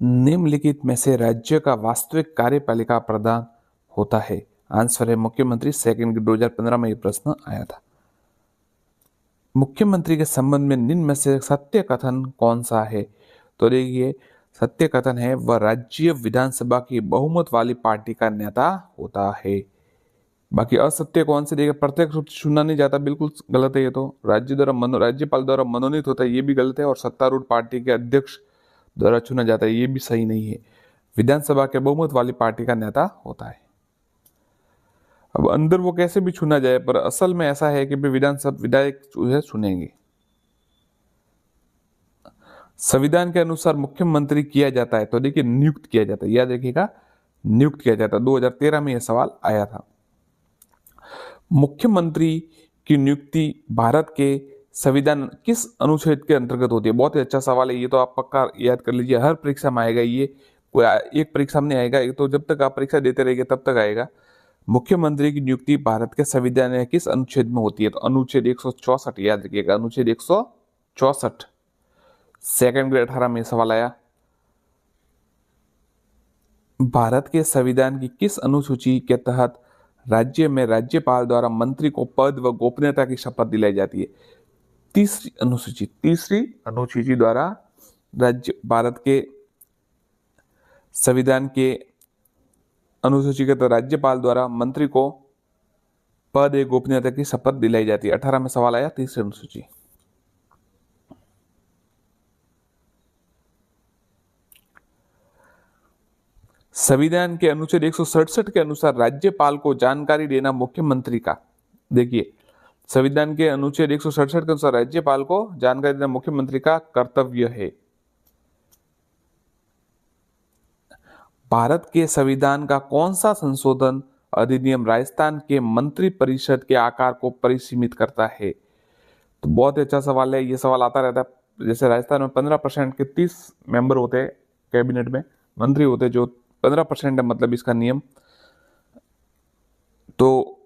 निम्नलिखित में से राज्य का वास्तविक कार्यपालिका प्रधान होता है? आंसर है मुख्यमंत्री। सेकंड 2015 में ये प्रश्न आया था। मुख्यमंत्री के संबंध में निम्न में से सत्य कथन कौन सा है? तो देखिए, सत्य कथन है वह राज्य विधानसभा की बहुमत वाली पार्टी का नेता होता है। बाकी असत्य कौन से? देखिए, प्रत्यक्ष रूप से चुना नहीं जाता, बिल्कुल गलत है ये तो। राज्यपाल द्वारा मनोनीत होता है, ये भी गलत है। और सत्तारूढ़ पार्टी के अध्यक्ष द्वारा चुना जाता है, ये भी सही नहीं है। विधानसभा के बहुमत वाली पार्टी का नेता होता है। अब अंदर वो कैसे भी चुना जाए, पर असल में ऐसा है कि विधानसभा विधायक जो है चुनेंगे। संविधान के अनुसार मुख्यमंत्री किया जाता है, तो देखिए नियुक्त किया जाता है, याद रखिएगा, नियुक्त किया जाता है। 2013 में यह सवाल आया था। मुख्यमंत्री की नियुक्ति भारत के संविधान किस अनुच्छेद के अंतर्गत होती है? बहुत ही अच्छा सवाल है ये, तो आप पक्का याद कर लीजिए, हर परीक्षा में आएगा ये। कोई एक परीक्षा में नहीं आएगा, एक तो जब तक आप परीक्षा देते रहेंगे तब तक आएगा। मुख्यमंत्री की नियुक्ति भारत के संविधान में किस अनुच्छेद में होती है? तो अनुच्छेद 164, याद रखिएगा, अनुच्छेद 164। सेकंड ग्रेड 18 में सवाल आया। भारत के संविधान की किस अनुसूची के तहत राज्य में राज्यपाल द्वारा मंत्री को पद व गोपनीयता की शपथ दिलाई जाती है? तीसरी अनुसूची द्वारा भारत के संविधान के अनुसूची के तहत राज्यपाल द्वारा मंत्री को पद एवं गोपनीयता की शपथ दिलाई जाती है। 18 में सवाल आया, तीसरी अनुसूची। संविधान के अनुच्छेद 167 के अनुसार राज्यपाल को जानकारी देना मुख्यमंत्री का, देखिए, संविधान के अनुच्छेद 167 के अनुसार राज्यपाल को जानकारी देना मुख्यमंत्री का कर्तव्य है। भारत के संविधान का कौन सा संशोधन अधिनियम राजस्थान के मंत्री परिषद के आकार को परिसीमित करता है? तो बहुत अच्छा सवाल है, ये सवाल आता रहता है। जैसे राजस्थान में 15% के 30 मेंबर होते हैं, कैबिनेट में मंत्री होते हैं, जो 15% है, मतलब इसका नियम। तो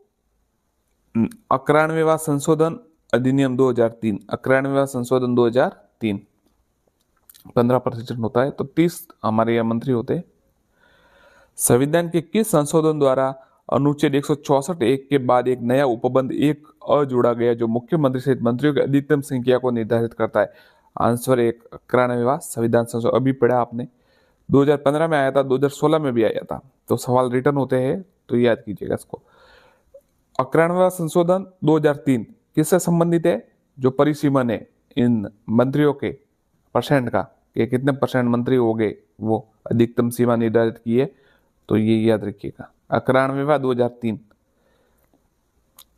91वां संशोधन अधिनियम 2003, 91वां संशोधन 2003 15% होता है, तो 30 हमारे यहाँ मंत्री होते हैं। संविधान के किस संशोधन द्वारा अनुच्छेद 164(1) के बाद एक नया उपबंध 1(अ) जोड़ा गया जो मुख्यमंत्री सहित मंत्रियों की अधिकतम संख्या को निर्धारित करता है? आंसर 91वां संविधान संशोधन। अभी पढ़ा आपने, 2015 में आया था, 2016 में भी आया था, तो सवाल रिटर्न होते हैं, तो याद कीजिएगा इसको। 91वां संशोधन 2003 किससे संबंधित है? जो परिसीमन है इन मंत्रियों के परसेंट का, कि कितने परसेंट मंत्री हो गए, वो अधिकतम सीमा निर्धारित की है, तो ये याद रखिएगा, 91वां 2003।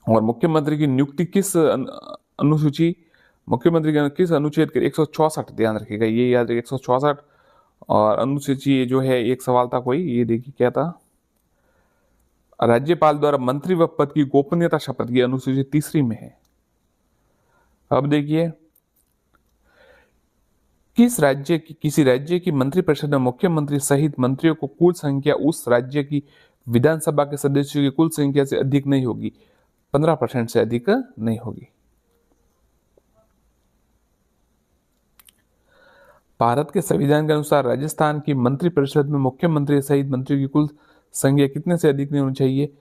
और मुख्यमंत्री की नियुक्ति किस अनुसूची, मुख्यमंत्री की किस अनुच्छेद के 164, ध्यान रखिएगा, ये याद रखिए 164। और अनुसूची जो है, एक सवाल था कोई, ये देखिए क्या था, राज्यपाल द्वारा मंत्री व पद की गोपनीयता शपथ की अनुसूची 3 में है। अब देखिए, किसी राज्य की मंत्रिपरिषद में मुख्यमंत्री सहित मंत्रियों को कुल संख्या उस राज्य की विधानसभा के सदस्यों की कुल संख्या से अधिक नहीं होगी, 15% से अधिक नहीं होगी। भारत के संविधान के अनुसार राजस्थान की मंत्रिपरिषद में मुख्यमंत्री सहित मंत्रियों की कुल संख्या कितने से अधिक नहीं होनी चाहिए?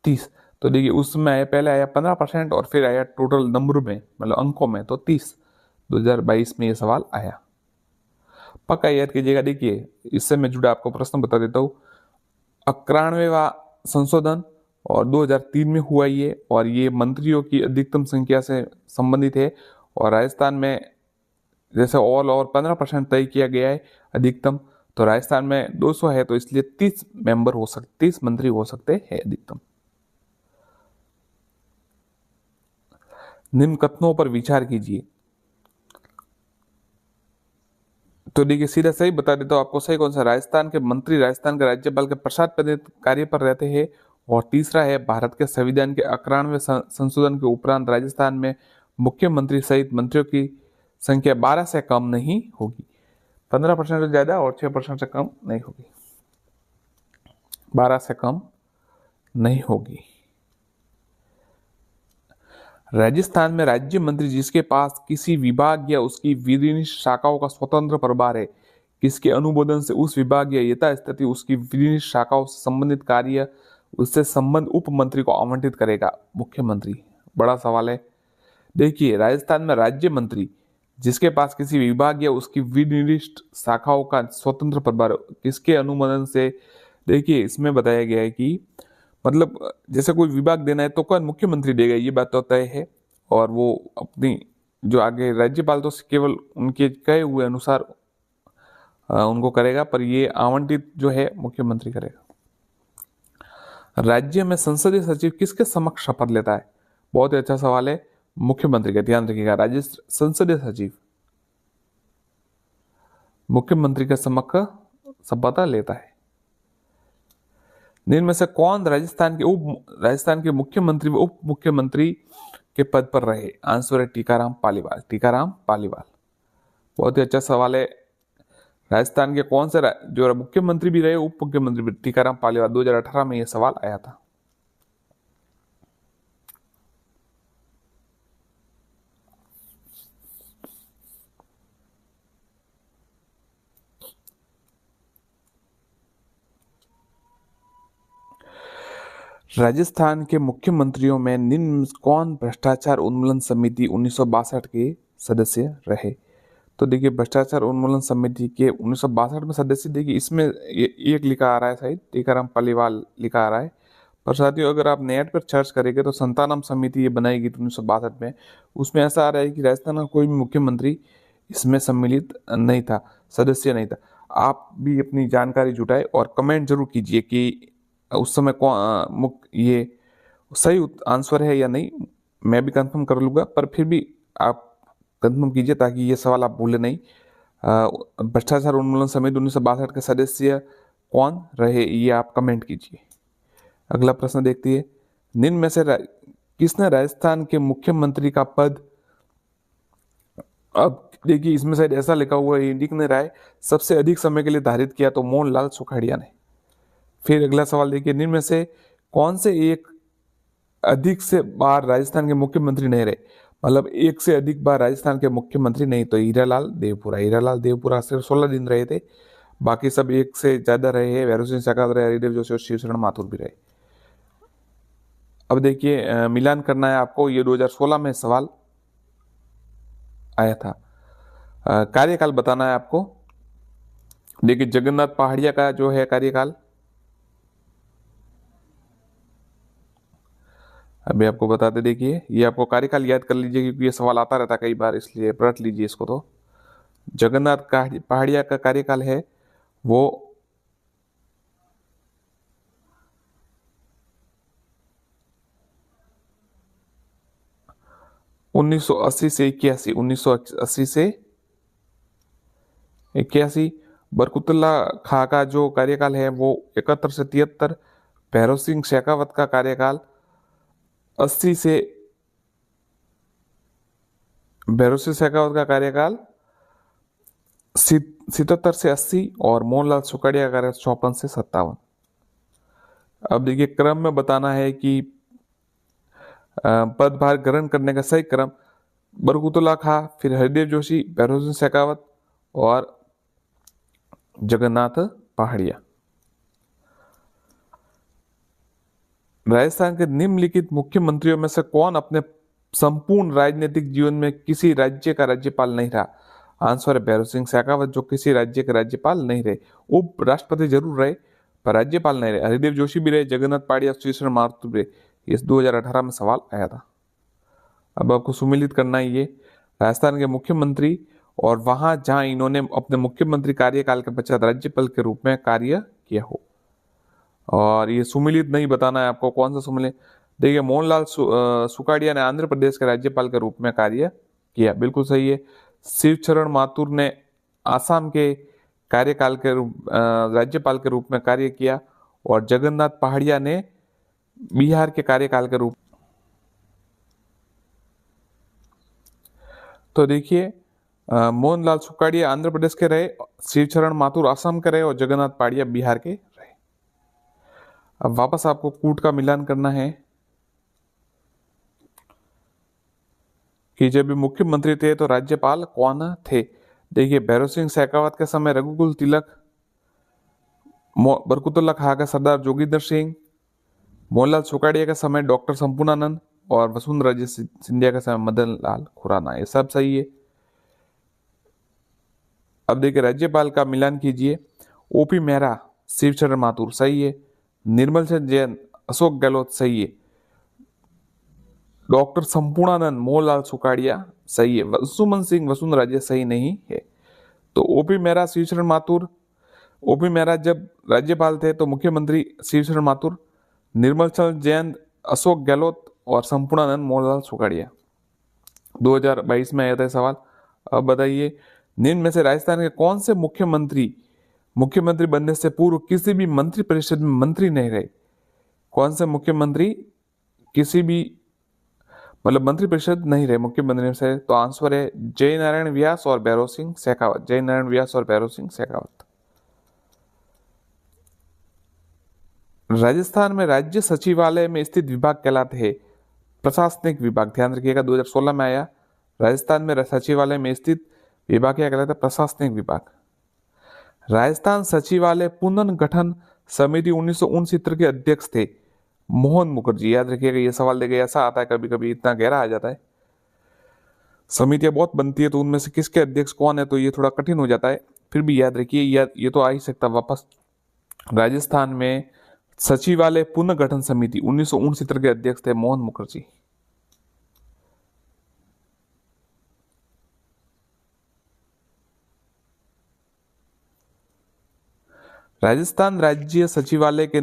30। तो देखिए, उसमें आया, पहले आया 15% और फिर आया टोटल नंबर में, मतलब अंकों में, तो 30। 2022 में यह सवाल आया, पक्का याद कीजिएगा। देखिए, इससे मैं जुड़ा आपको प्रश्न बता देता हूँ। 91वां संशोधन और 2003 में हुआ ये, और ये मंत्रियों की अधिकतम संख्या से संबंधित है। और राजस्थान में जैसे ऑल ओवर 15% तय किया गया है अधिकतम, तो राजस्थान में 200 है, तो इसलिए 30 मेंबर हो सकते, 30 मंत्री हो सकते हैं अधिकतम। निम्न कथनों पर विचार कीजिए। तो देखिए, सीधा सही बता देता हूं आपको, सही कौन सा? राजस्थान के मंत्री राजस्थान के राज्यपाल के प्रसाद प्रेरित कार्य पर रहते हैं। और तीसरा है, भारत के संविधान के 91वें संशोधन के उपरांत राजस्थान में मुख्यमंत्री सहित मंत्रियों की संख्या 12 से कम नहीं होगी, 15% से ज्यादा और 6% से कम नहीं होगी, 12 से कम नहीं होगी। राजस्थान में राज्य मंत्री जिसके पास किसी विभाग या उसकी विधिनिष्ठ शाखाओं का स्वतंत्र प्रभार है, किसके अनुमोदन से उस विभाग या यथास्थिति उसकी विभिन्न शाखाओं से संबंधित कार्य उससे संबंध उप मंत्री को आवंटित करेगा? मुख्यमंत्री। बड़ा सवाल है। देखिए, राजस्थान में राज्य मंत्री जिसके पास किसी विभाग या उसकी विनिर्दिष्ट शाखाओं का स्वतंत्र प्रभार किसके अनुमोदन से, देखिए इसमें बताया गया है कि मतलब जैसे कोई विभाग देना है तो कौन? मुख्यमंत्री देगा, ये बात तो तय है। और वो अपनी जो आगे राज्यपाल तो केवल उनके कहे हुए अनुसार उनको करेगा, पर ये आवंटित जो है मुख्यमंत्री करेगा। राज्य में संसदीय सचिव किसके समक्ष शपथ लेता है? बहुत ही अच्छा सवाल है। मुख्यमंत्री का, ध्यान रखिएगा। राज्य संसदीय सचिव मुख्यमंत्री के समक्ष शपथ लेता है। निम्न में से कौन राजस्थान के मुख्यमंत्री व उप मुख्यमंत्री के पद पर रहे? आंसर है टीकाराम पालीवाल। टीकाराम पालीवाल। बहुत ही अच्छा सवाल है। राजस्थान के कौन से जो मुख्यमंत्री भी रहे, उप मुख्यमंत्री भी? टीकाराम पालीवाल। 2018 में यह सवाल आया था। राजस्थान के मुख्यमंत्रियों में निम्न कौन भ्रष्टाचार उन्मूलन समिति 1962 के सदस्य रहे? तो देखिए, भ्रष्टाचार उन्मूलन समिति के 1962 में सदस्य, देखिए इसमें एक लिखा आ रहा है, शायद टीकाराम पालीवाल लिखा आ रहा है, पर साथियों अगर आप नेट पर सर्च करेंगे तो संतानम समिति ये बनाई गई थी 1962 में। उसमें ऐसा आ रहा है कि राजस्थान का कोई भी मुख्यमंत्री इसमें सम्मिलित नहीं था, सदस्य नहीं था। आप भी अपनी जानकारी जुटाए और कमेंट जरूर कीजिए कि उस समय कौन ये सही आंसर है या नहीं। मैं भी कंफर्म कर लूँगा, पर फिर भी आप कंफर्म कीजिए ताकि ये सवाल आप भूले नहीं। भ्रष्टाचार उन्मूलन समिति 1962 के सदस्य कौन रहे, ये आप कमेंट कीजिए। अगला प्रश्न देखते हैं। निम्न में से किसने राजस्थान के मुख्यमंत्री का पद, अब देखिए इसमें शायद ऐसा लिखा हुआ है, लिख नहीं रहा है, सबसे अधिक समय के लिए धारित किया? तो मोहनलाल सुखाड़िया ने। फिर अगला सवाल देखिए, निम्न में से कौन से एक अधिक से बार राजस्थान के मुख्यमंत्री नहीं रहे? मतलब एक से अधिक बार राजस्थान के मुख्यमंत्री नहीं, तो हीरालाल देवपुरा। हीरालाल देवपुरा सिर्फ 16 दिन रहे थे, बाकी सब एक से ज्यादा रहे हैं। भैरव सिंह शेखावत रहे, हरिदेव जोशी और शिवशरण माथुर भी रहे। अब देखिए मिलान करना है आपको, ये 2016 में सवाल आया था। कार्यकाल बताना है आपको। देखिए जगन्नाथ पहाड़िया का जो है कार्यकाल, अभी आपको बताते, देखिए ये आपको कार्यकाल याद कर लीजिए क्योंकि ये सवाल आता रहता कई बार, इसलिए पढ़ लीजिए इसको। तो जगन्नाथ पहाड़िया का कार्यकाल है वो 1980 से 81। 1980 से 81। बरकुतुल्ला खां का जो कार्यकाल है वो 71 से 73। भैरव सिंह शेखावत का कार्यकाल 80 से, भैरव सिंह शेखावत का कार्यकाल 77 से 80 और मोहनलाल सुखाड़िया का 54 से 57। अब देखिए क्रम में बताना है कि पदभार ग्रहण करने का सही क्रम, बरकुतुल्ला खां, फिर हरिदेव जोशी, भैरव सिंह शेखावत और जगन्नाथ पहाड़िया। राजस्थान के निम्नलिखित मुख्यमंत्रियों में से कौन अपने संपूर्ण राजनीतिक जीवन में किसी राज्य का राज्यपाल नहीं रहा? आंसर है भैरव सिंह शेखावत, जो किसी राज्य के राज्यपाल नहीं रहे। उप राष्ट्रपति जरूर रहे पर राज्यपाल नहीं रहे। हरिदेव जोशी भी रहे, जगन्नाथ पहाड़िया, शिवशरण माथुर भी रहे। इस 2018 में सवाल आया था। अब आपको सुमिलित करना है ये राजस्थान के मुख्यमंत्री और वहां जहां इन्होंने अपने मुख्यमंत्री कार्यकाल के पश्चात राज्यपाल के रूप में कार्य किया हो। और ये सुमिलित नहीं बताना है आपको, कौन सा सुमिलित। देखिए मोहनलाल सुखाड़िया ने आंध्र प्रदेश के राज्यपाल के रूप में कार्य किया, बिल्कुल सही है। शिवचरण माथुर ने आसाम के कार्यकाल के राज्यपाल के रूप में कार्य किया और जगन्नाथ पहाड़िया ने बिहार के कार्यकाल के रूप। तो देखिए मोहनलाल सुखाड़िया आंध्र प्रदेश के रहे, शिवचरण माथुर आसाम के रहे और जगन्नाथ पहाड़िया बिहार के रहे। अब वापस आपको कूट का मिलान करना है कि जब भी मुख्यमंत्री थे तो राज्यपाल कौन थे। देखिए भैरव सिंह शेखावत के समय रघुकुल तिलक, बरकतुल्ला खां का सरदार जोगिंदर सिंह, मोहनलाल सुखाड़िया का समय डॉक्टर संपूर्णानंद और वसुंधरा राजे सिंधिया का समय मदन लाल खुराना, ये सब सही है। अब देखिए राज्यपाल का मिलान कीजिए। ओपी मेहरा, शिवचरण माथुर सही है। निर्मल चंद जैन, अशोक गहलोत सही है। डॉक्टर संपूर्णानंद, मोहनलाल सुखाड़िया सही है। वसुमन सिंह, वसुंधरा राजे सही नहीं है। तो ओपी मेहरा, शिवचरण माथुर। ओपी मेहरा जब राज्यपाल थे तो मुख्यमंत्री शिवचरण माथुर, निर्मल चंद जैन, अशोक गहलोत और संपूर्णानंद मोहनलाल सुखाड़िया। 2022 में आया था सवाल। अब बताइए निम्न में से राजस्थान के कौन से मुख्यमंत्री बनने से पूर्व किसी भी मंत्री परिषद में मंत्री नहीं रहे? कौन से मुख्यमंत्री किसी भी मतलब मंत्री परिषद नहीं रहे मुख्यमंत्री से? तो आंसर है जय नारायण व्यास और भैरव सिंह शेखावत। जय नारायण व्यास और भैरव सिंह शेखावत। राजस्थान में राज्य सचिवालय में स्थित विभाग कहलाते हैं प्रशासनिक विभाग। ध्यान रखिएगा 2016 में आया। राजस्थान में सचिवालय में स्थित विभाग क्या कहलाता है? प्रशासनिक विभाग। राजस्थान सचिवालय पुनर्गठन समिति 1969 के अध्यक्ष थे मोहन मुखर्जी। याद रखिएगा ये सवाल देखिए ऐसा आता है कभी कभी, इतना गहरा आ जाता है। समितियां बहुत बनती है तो उनमें से किसके अध्यक्ष कौन है, तो ये थोड़ा कठिन हो जाता है। फिर भी याद रखिए ये तो आ ही सकता वापस। राजस्थान में सचिवालय पुनर्गठन समिति 1969 के अध्यक्ष थे मोहन मुखर्जी। राजस्थान राज्य सचिवालय के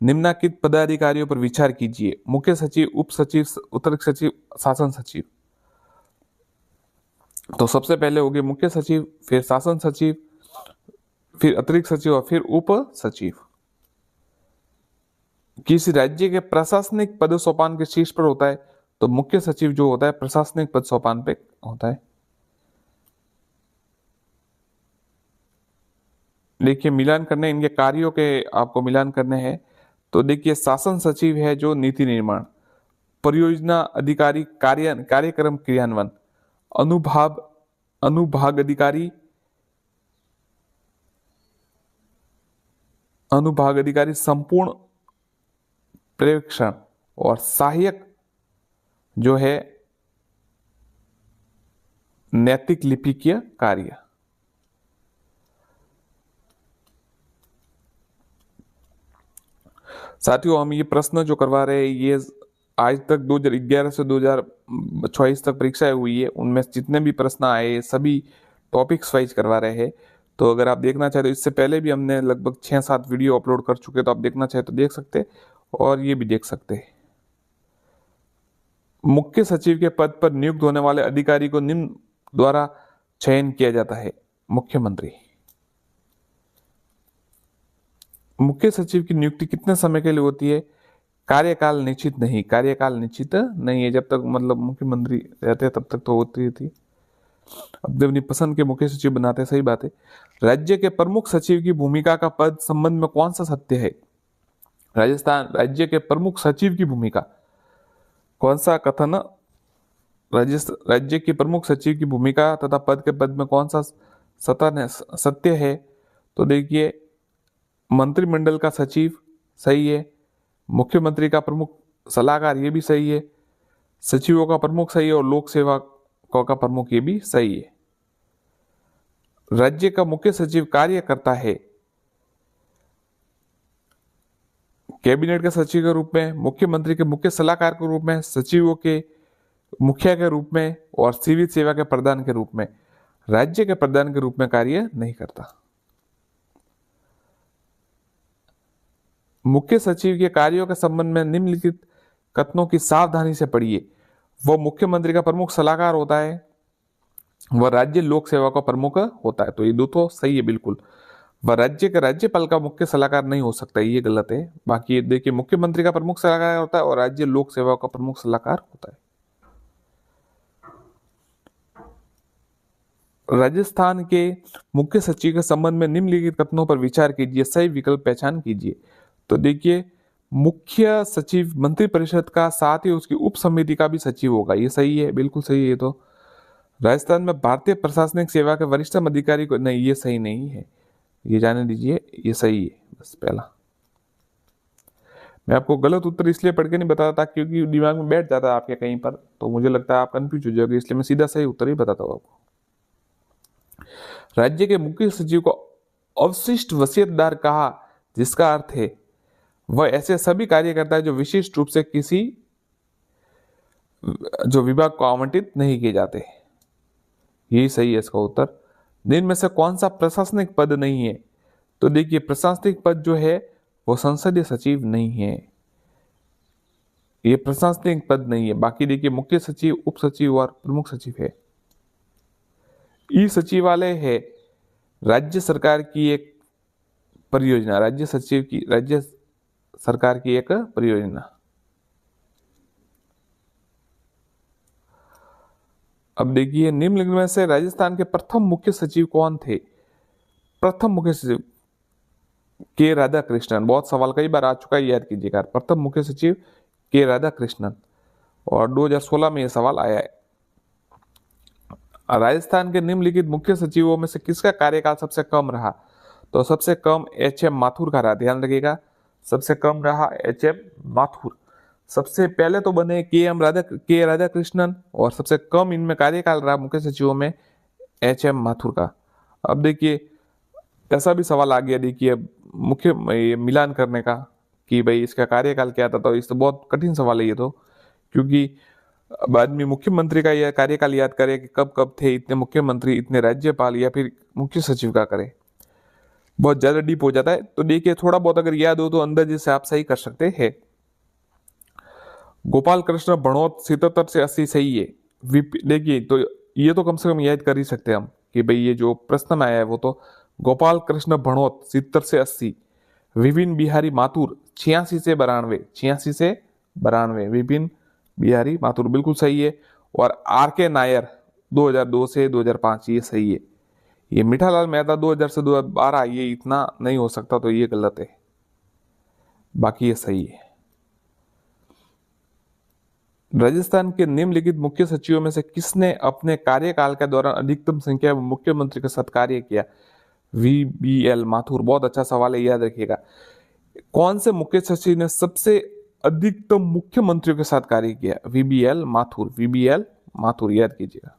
निम्नलिखित पदाधिकारियों पर विचार कीजिए। मुख्य सचिव, उप सचिव, अतिरिक्त सचिव, शासन सचिव। तो सबसे पहले हो गए मुख्य सचिव, फिर शासन सचिव, फिर अतिरिक्त सचिव और फिर उप सचिव। किसी राज्य के प्रशासनिक पद सोपान के शीर्ष पर होता है तो मुख्य सचिव जो होता है प्रशासनिक पद सोपान पे होता है। देखिए मिलान करने इनके कार्यों के आपको मिलान करने हैं। तो देखिए शासन सचिव है जो नीति निर्माण, परियोजना अधिकारी कार्यक्रम क्रियान्वयन, अनुभाग अधिकारी संपूर्ण पर्यवेक्षण और सहायक जो है नैतिक लिपिकीय कार्य। साथियों हम ये प्रश्न जो करवा रहे हैं ये आज तक 2011 से 2026 तक परीक्षाएं हुई है, उनमें जितने भी प्रश्न आए सभी टॉपिक्स वाइज करवा रहे हैं। तो अगर आप देखना चाहे तो इससे पहले भी हमने लगभग 6-7 वीडियो अपलोड कर चुके, तो आप देखना चाहे तो देख सकते और ये भी देख सकते हैं। मुख्य सचिव के पद पर नियुक्त होने वाले अधिकारी को निम्न द्वारा चयन किया जाता है। मुख्यमंत्री। मुख्य सचिव की नियुक्ति कितने समय के लिए होती है? कार्यकाल निश्चित नहीं, कार्यकाल निश्चित नहीं है। जब तक मतलब मुख्यमंत्री रहते हैं तब तक तो होती थी। अब अपनी पसंद के मुख्य सचिव बनाते हैं, सही बात है। राज्य के प्रमुख सचिव की भूमिका का पद संबंध में कौन सा सत्य है? राजस्थान राज्य के प्रमुख सचिव की भूमिका कौन सा कथन राज्य के प्रमुख सचिव की भूमिका तथा पद के पद में कौन सा सत्य है? तो देखिए मंत्रिमंडल का सचिव सही है, मुख्यमंत्री का प्रमुख सलाहकार ये भी सही है, सचिवों का प्रमुख सही है और लोक सेवकों का प्रमुख ये भी सही है। राज्य का मुख्य सचिव कार्य करता है कैबिनेट के सचिव के रूप में, मुख्यमंत्री के मुख्य सलाहकार के रूप में, सचिवों के मुखिया के रूप में और सिविल सेवा के प्रधान के रूप में। राज्य के प्रधान के रूप में कार्य नहीं करता। मुख्य सचिव के कार्यों के संबंध में निम्नलिखित कथनों की सावधानी से पढ़िए। वह मुख्यमंत्री का प्रमुख सलाहकार होता है, वह राज्य लोक सेवा का प्रमुख होता है। तो ये दो तो सही है बिल्कुल। वह राज्य के राज्यपाल का मुख्य सलाहकार नहीं हो सकता, ये गलत है। बाकी देखिए मुख्यमंत्री का प्रमुख सलाहकार होता है और राज्य लोक सेवा का प्रमुख सलाहकार होता है। राजस्थान के मुख्य सचिव के संबंध में निम्नलिखित कथनों पर विचार कीजिए, सही विकल्प पहचान कीजिए। तो देखिए मुख्य सचिव मंत्रिपरिषद का साथ ही उसकी उप समिति का भी सचिव होगा, ये सही है, बिल्कुल सही है। तो राजस्थान में भारतीय प्रशासनिक सेवा के वरिष्ठतम अधिकारी को, नहीं ये सही नहीं है, ये जाने दीजिए, ये सही है बस पहला। मैं आपको गलत उत्तर इसलिए पढ़ के नहीं बताता क्योंकि दिमाग में बैठ जाता है आपके कहीं पर, तो मुझे लगता है आप कंफ्यूज हो जाओगे, इसलिए मैं सीधा सही उत्तर ही बताता हूँ आपको। राज्य के मुख्य सचिव को अवशिष्ट वसीयतदार कहा, जिसका अर्थ है वह ऐसे सभी कार्य करता है जो विशिष्ट रूप से किसी जो विभाग को आवंटित नहीं किए जाते। यही सही है इसका उत्तर। दिन में से कौन सा प्रशासनिक पद नहीं है? तो देखिए प्रशासनिक पद जो है वो संसदीय सचिव नहीं है, ये प्रशासनिक पद नहीं है। बाकी देखिए मुख्य सचिव, उप सचिव और प्रमुख सचिव है। ई सचिवालय है राज्य सरकार की एक परियोजना, राज्य सरकार की एक परियोजना। अब देखिए निम्नलिखित में से राजस्थान के प्रथम मुख्य सचिव कौन थे? प्रथम मुख्य सचिव के राधाकृष्णन। बहुत सवाल कई बार आ चुका है, याद कीजिएगा। प्रथम मुख्य सचिव के राधाकृष्णन, और 2016 में यह सवाल आया है। राजस्थान के निम्नलिखित मुख्य सचिवों में से किसका कार्यकाल सबसे कम रहा? तो सबसे कम एच.एम. माथुर का रहा, ध्यान रखिएगा, सबसे कम रहा एच.एम. माथुर। सबसे पहले तो बने के राधाकृष्णन, और सबसे कम इनमें कार्यकाल रहा मुख्य सचिवों में एच.एम. माथुर का। अब देखिए ऐसा भी सवाल आ गया, देखिए मुख्य मिलान करने का कि भाई इसका कार्यकाल क्या था, तो इस तो बहुत कठिन सवाल है ये तो, क्योंकि बाद में मुख्यमंत्री का यह कार्यकाल याद करे कि कब कब थे इतने मुख्यमंत्री, इतने राज्यपाल, या फिर मुख्य सचिव का करे, बहुत ज्यादा डीप हो जाता है। तो देखिए थोड़ा बहुत अगर याद हो तो अंदाजे से आप सही कर सकते हैं। गोपाल कृष्ण भणौत 77 से 80 सही है। देखिए तो ये तो कम से कम याद कर ही सकते हैं हम कि भाई ये जो प्रश्न में आया है वो तो गोपाल कृष्ण भणौत 70 से 80। विपिन बिहारी माथुर 86 से 92, 86 से 92, विपिन बिहारी माथुर बिल्कुल सही है। और आर के नायर 2002 से 2005, ये सही है। ये मीठालाल मेहता 2000 से 2012, ये इतना नहीं हो सकता, तो ये गलत है, बाकी ये सही है। राजस्थान के निम्नलिखित मुख्य सचिवों में से किसने अपने कार्यकाल के दौरान अधिकतम संख्या में मुख्यमंत्री के साथ कार्य किया? VBL माथुर। बहुत अच्छा सवाल है, याद रखिएगा। कौन से मुख्य सचिव ने सबसे अधिकतम मुख्यमंत्रियों के साथ कार्य किया? VBL माथुर, VBL माथुर, याद कीजिएगा।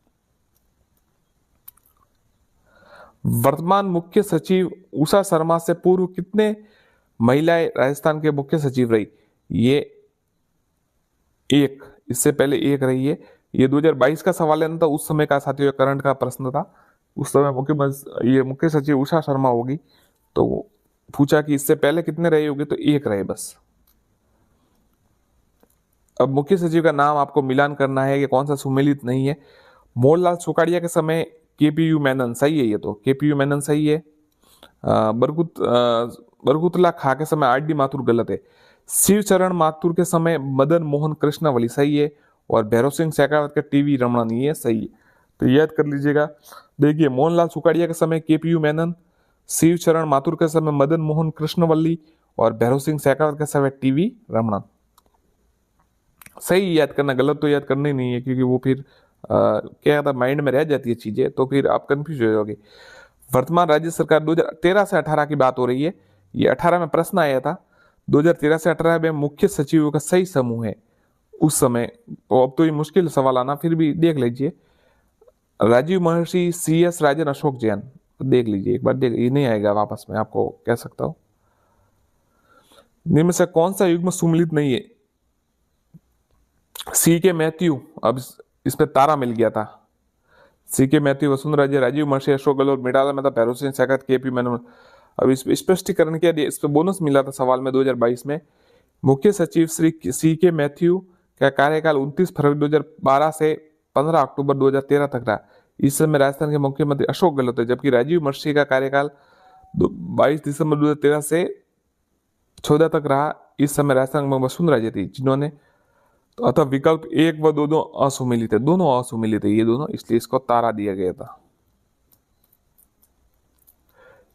वर्तमान मुख्य सचिव उषा शर्मा से पूर्व कितने महिलाएं राजस्थान के मुख्य सचिव रही? ये एक, इससे पहले एक रही है। ये 2022 का सवाल है ना, तो उस समय का साथियों करंट का प्रश्न था। उस समय ये मुख्य सचिव उषा शर्मा होगी, तो पूछा कि इससे पहले कितने रहे होंगे, तो एक रहे बस। अब मुख्य सचिव का नाम आपको मिलान करना है कि कौन सा सुमेलित नहीं है। मोहनलाल सुखाड़िया के समय KPU मेनन सही है, ये तो KPU मेनन सही है। बरगुतला खा के समय RD माथुर गलत है। शिवचरण माथुर के समय मदन मोहन कृष्णवली सही है। और भैरव सिंह शेखावत का TV रमणन, ये सही है, तो याद कर लीजिएगा। देखिए मोहनलाल सुखाड़िया के समय KPU मेनन, शिवचरण माथुर के समय मदन मोहन कृष्णवल्ली, और भैरव सिंह शेखावत के समय TV रमणन। सही याद करना, गलत तो याद करनी नहीं है, क्योंकि वो फिर क्या था माइंड में रह जाती है चीजें, तो फिर आप कंफ्यूज हो जाओगे। वर्तमान राज्य सरकार 2013 से 18 की बात हो रही है, ये 18 में प्रश्न आया था। 2013 से 18 में मुख्य सचिवों का सही समूह है उस समय, तो अब तो ये मुश्किल सवाल आना, फिर भी देख लीजिए। राजीव महर्षि, CS राजन, अशोक जैन, देख लीजिए एक बार, देख, ये नहीं आएगा वापस में, आपको कह सकता हूं। निम्न से कौन सा युग्म सुमिलित नहीं है? CK मैथ्यू, अब इसमें तारा मिल गया था। CK मैथ्यू, वसुंधरा राजे, राजीव महर्षि, अशोक गहलोत, मिडाला मेहता, भैरव सिंह शेखावत, KP मेनन। अब इस स्पष्टीकरण किया, इस पर बोनस मिला था सवाल में 2022 में। मुख्य सचिव श्री CK मैथ्यू का कार्यकाल 29 फरवरी 2012 से 15 अक्टूबर 2013 तक रहा। इस समय राजस्थान के मुख्यमंत्री अशोक गहलोत है, जबकि राजीव महर्षि का कार्यकाल 22 दिसंबर 2013 से 14 तक रहा। इस समय राजस्थान में वसुंधरा राजे थी, जिन्होंने, तो अतः विकल्प 1 व 2 दोनों असुमिलित है, दोनों असुमिलित है ये दोनों, इसलिए इसको तारा दिया गया था,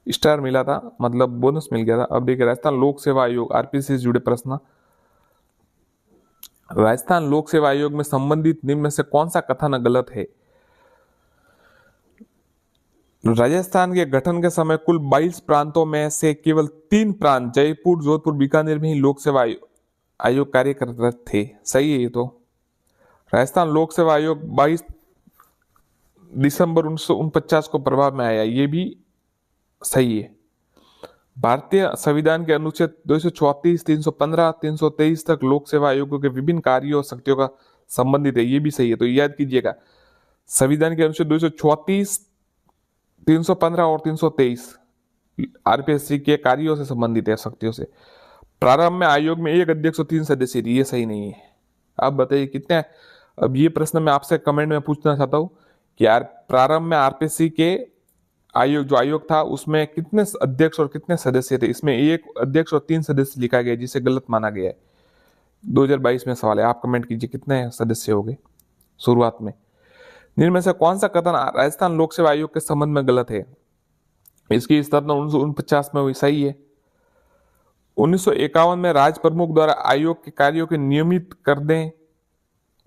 स्टार मिला था, मतलब बोनस मिल गया था। अब देखिए राजस्थान लोक सेवा आयोग RPC से जुड़े प्रश्न। राजस्थान लोक सेवा आयोग में संबंधित निम्न में से कौन सा कथन गलत है? राजस्थान के गठन के समय कुल 22 प्रांतों में से केवल 3 प्रांत जयपुर, जोधपुर, बीकानेर में ही लोक सेवा आयोग कार्य करते थे। सही है ये तो। राजस्थान लोक सेवा आयोग 22 दिसंबर 1949 को प्रभाव में आया, ये भी सही है। भारतीय संविधान के अनुच्छेद 234, 315, 323 तक लोक सेवा आयोगों के विभिन्न कार्यों और शक्तियों का संबंधित है, ये भी सही है। तो याद कीजिएगा, संविधान के अनुच्छेद 234, 315 और 323 आरपीएससी के कार्यों से संबंधित है, शक्तियों से। प्रारंभ में आयोग में 1 अध्यक्ष और 3 सदस्य थे, ये सही नहीं है। आप बताइए कितने। अब ये प्रश्न मैं आपसे कमेंट में पूछना चाहता हूं कि यार प्रारंभ में आरपीएससी के आयोग था उसमें कितने अध्यक्ष और कितने सदस्य थे। इसमें 1 अध्यक्ष और 3 सदस्य लिखा गया, जिसे गलत माना गया है। 2022 में सवाल है, आप कमेंट कीजिए कितने सदस्य हो गए शुरुआत में। निम्न में से कौन सा कथन राजस्थान लोक सेवा आयोग के संबंध में गलत है। इसकी स्थापना 1949 में हुई, सही है। 1951 में राज प्रमुख द्वारा आयोग के कार्यों के नियमित करने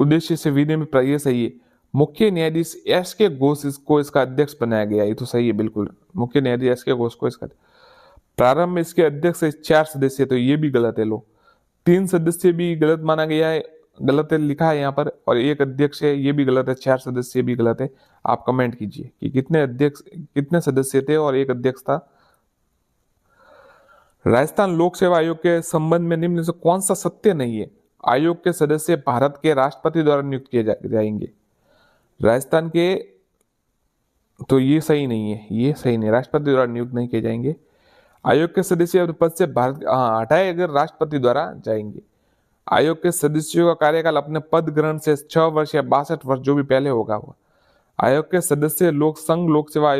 उद्देश्य से विनियमित, ये सही है। मुख्य न्यायाधीश एस के घोष को इसका अध्यक्ष बनाया गया, ये तो सही है बिल्कुल। मुख्य न्यायाधीश एस के घोष को इसका, प्रारंभ में इसके अध्यक्ष 4 सदस्य, तो ये भी गलत है। लो 3 सदस्य भी गलत माना गया है, गलत है लिखा है यहाँ पर, और 1 अध्यक्ष है, ये भी गलत है। 4 सदस्य भी गलत है। आप कमेंट कीजिए कि कितने अध्यक्ष, कितने सदस्य थे और 1 अध्यक्ष था। राजस्थान लोक सेवा आयोग के संबंध में निम्न से कौन सा सत्य नहीं है। आयोग के सदस्य भारत के राष्ट्रपति द्वारा नियुक्त किए जाएंगे। राजस्थान के, तो ये सही नहीं है, ये सही नहीं, राष्ट्रपति द्वारा नियुक्त नहीं किए जाएंगे। आयोग के सदस्य अपने पद से भारत हटाए अगर राष्ट्रपति द्वारा जाएंगे। आयोग के सदस्यों का कार्यकाल अपने पद ग्रहण से 6 वर्ष या 62 वर्ष जो भी पहले होगा वो। आयोग के सदस्य लोक संघ लोक सेवा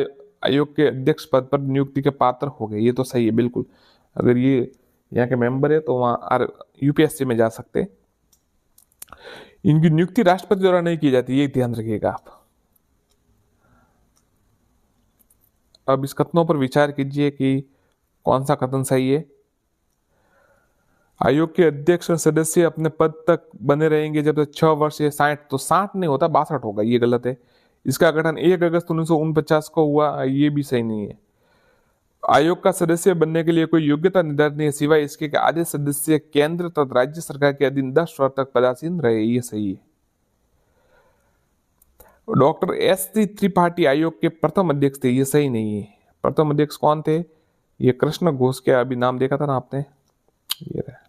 आयोग के अध्यक्ष पद पर नियुक्ति के पात्र हो गए, ये तो सही है बिल्कुल। अगर ये यहाँ के मेंबर है तो वहां यूपीएससी में जा सकते। इनकी नियुक्ति राष्ट्रपति द्वारा नहीं की जाती, ये ध्यान रखिएगा आप। अब इस कथनों पर विचार कीजिए कि कौन सा कथन सही है। आयोग के अध्यक्ष और सदस्य अपने पद तक बने रहेंगे जब तक 6 वर्ष या 60, तो 60 नहीं होता 62 होगा, ये गलत है। इसका गठन 1 अगस्त 1949 को हुआ, ये भी सही नहीं है। आयोग का सदस्य बनने के लिए कोई योग्यता निर्धारित नहीं है, सिवाय इसके कि आधे सदस्य केंद्र तथा राज्य सरकार के अधीन 10 वर्ष तक पदासीन रहे, ये सही है। Doctor SC. त्रिपाठी आयोग के प्रथम अध्यक्ष थे, ये सही नहीं है। प्रथम अध्यक्ष कौन थे, ये कृष्ण घोष के अभी नाम देखा था ना आपने, ये रहा।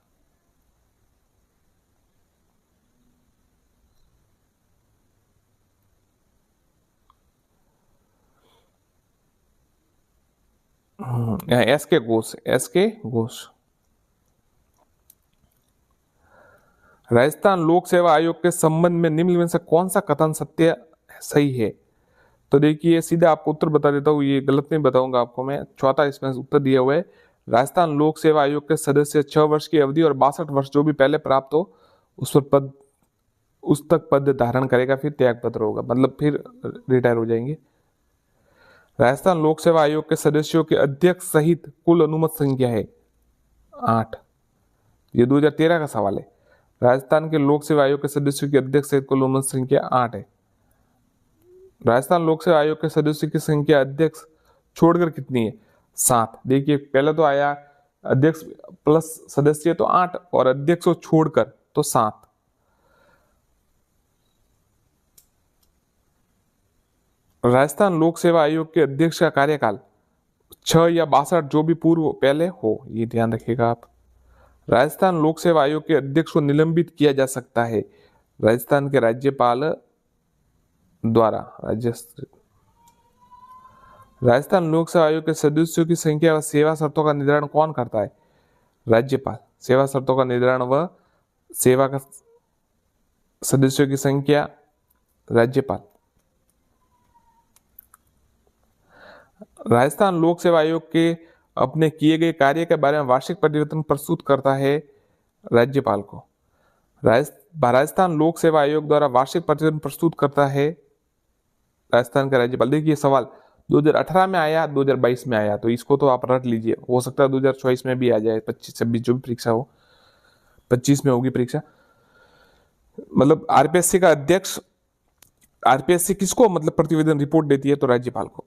एस के घोष, एस के घोष। राजस्थान लोक सेवा आयोग के संबंध में निम्न में से कौन सा कथन सत्य सही है। तो देखिए सीधा आपको उत्तर बता देता हूँ, ये गलत नहीं बताऊंगा आपको मैं। चौथा इसमें उत्तर दिया हुआ है, राजस्थान लोक सेवा आयोग के सदस्य 6 वर्ष की अवधि और 62 वर्ष जो भी पहले प्राप्त हो उस पर पद, उस तक पद धारण करेगा, फिर त्याग पत्र होगा, मतलब फिर रिटायर हो जाएंगे। राजस्थान लोक सेवा आयोग के सदस्यों के अध्यक्ष सहित कुल अनुमत संख्या है 8। ये 2013 का सवाल है। राजस्थान के लोक सेवा आयोग के सदस्यों के अध्यक्ष सहित कुल अनुमत संख्या 8 है। राजस्थान लोक सेवा आयोग के सदस्यों की संख्या अध्यक्ष छोड़कर कितनी है, 7। देखिए पहले तो आया अध्यक्ष प्लस सदस्य तो 8 और अध्यक्ष को छोड़कर तो 7। राजस्थान लोक सेवा आयोग के अध्यक्ष का कार्यकाल 6 या 62 जो भी पूर्व पहले हो, ये ध्यान रखिएगा आप। राजस्थान लोक सेवा आयोग के अध्यक्ष को निलंबित किया जा सकता है राजस्थान के राज्यपाल द्वारा। राजस्थान लोक सेवा आयोग के सदस्यों की संख्या व सेवा शर्तों का निर्धारण कौन करता है, राज्यपाल। सेवा शर्तों का निर्धारण व सेवा का सदस्यों की संख्या राज्यपाल। राजस्थान लोक सेवा आयोग के अपने किए गए कार्य के बारे में वार्षिक प्रतिवेदन प्रस्तुत करता है राज्यपाल को। राजस्थान लोक सेवा आयोग द्वारा वार्षिक प्रतिवेदन प्रस्तुत करता है राजस्थान का राज्यपाल। देखिए सवाल 2018 में आया, 2022 में आया, तो इसको तो आप रट लीजिए, हो सकता है 2024 में भी आ जाए, 25-26 जो भी परीक्षा हो, 25 में होगी परीक्षा। मतलब आरपीएससी का अध्यक्ष, आरपीएससी किसको मतलब प्रतिवेदन रिपोर्ट देती है, तो राज्यपाल को।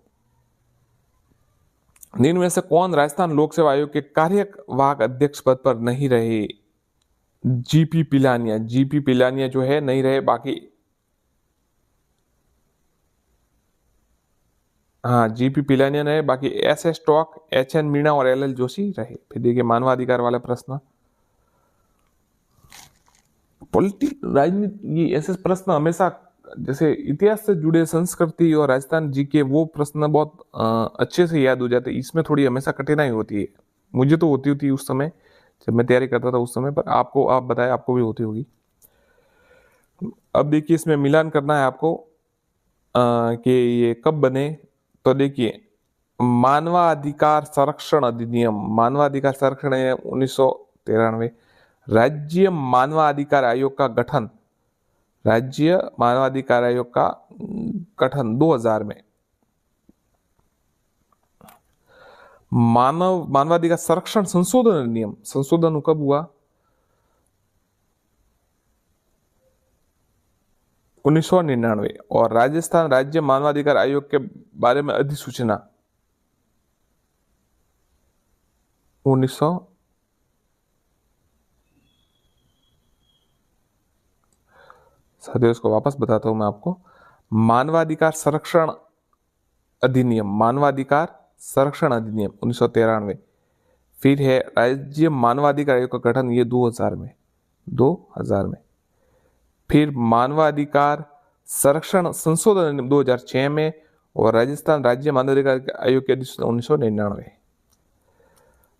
निम्न में से कौन राजस्थान लोक सेवा आयोग के कार्यवाहक अध्यक्ष पद पर नहीं रहे? जीपी पिलानिया। जीपी पिलानिया जो है नहीं रहे, बाकी हाँ जीपी पिलानिया रहे, बाकी एस एस स्टॉक, एच एन मीणा और एल एल जोशी रहे। फिर देखिए मानवाधिकार वाला प्रश्न, राजनीति, ये ऐसे प्रश्न हमेशा जैसे इतिहास से जुड़े, संस्कृति और राजस्थान जी के वो प्रश्न बहुत अच्छे से याद हो जाते हैं। इसमें थोड़ी हमेशा कठिनाई होती है, मुझे तो होती होती उस समय जब मैं तैयारी करता था उस समय, पर आपको, आप बताएं आपको भी होती होगी। अब देखिए इसमें मिलान करना है आपको कि ये कब बने। तो देखिए मानवाधिकार संरक्षण अधिनियम, मानवाधिकार संरक्षण है 1993। राज्य मानवाधिकार आयोग का गठन, राज्य मानवाधिकार आयोग का गठन 2000 में। मानवाधिकार संरक्षण संशोधन अधिनियम, संशोधन कब हुआ? 1999। और राजस्थान राज्य मानवाधिकार आयोग के बारे में अधिसूचना 1900, साथियों इसको वापस बताता हूं मैं आपको। मानवाधिकार संरक्षण अधिनियम, मानवाधिकार संरक्षण अधिनियम 1993। फिर है राज्य मानवाधिकार आयोग का गठन, ये 2000 में, 2000 में। फिर मानवाधिकार संरक्षण संशोधन अधिनियम 2006 में, और राजस्थान राज्य मानवाधिकार आयोग की अधिसूचना 1999।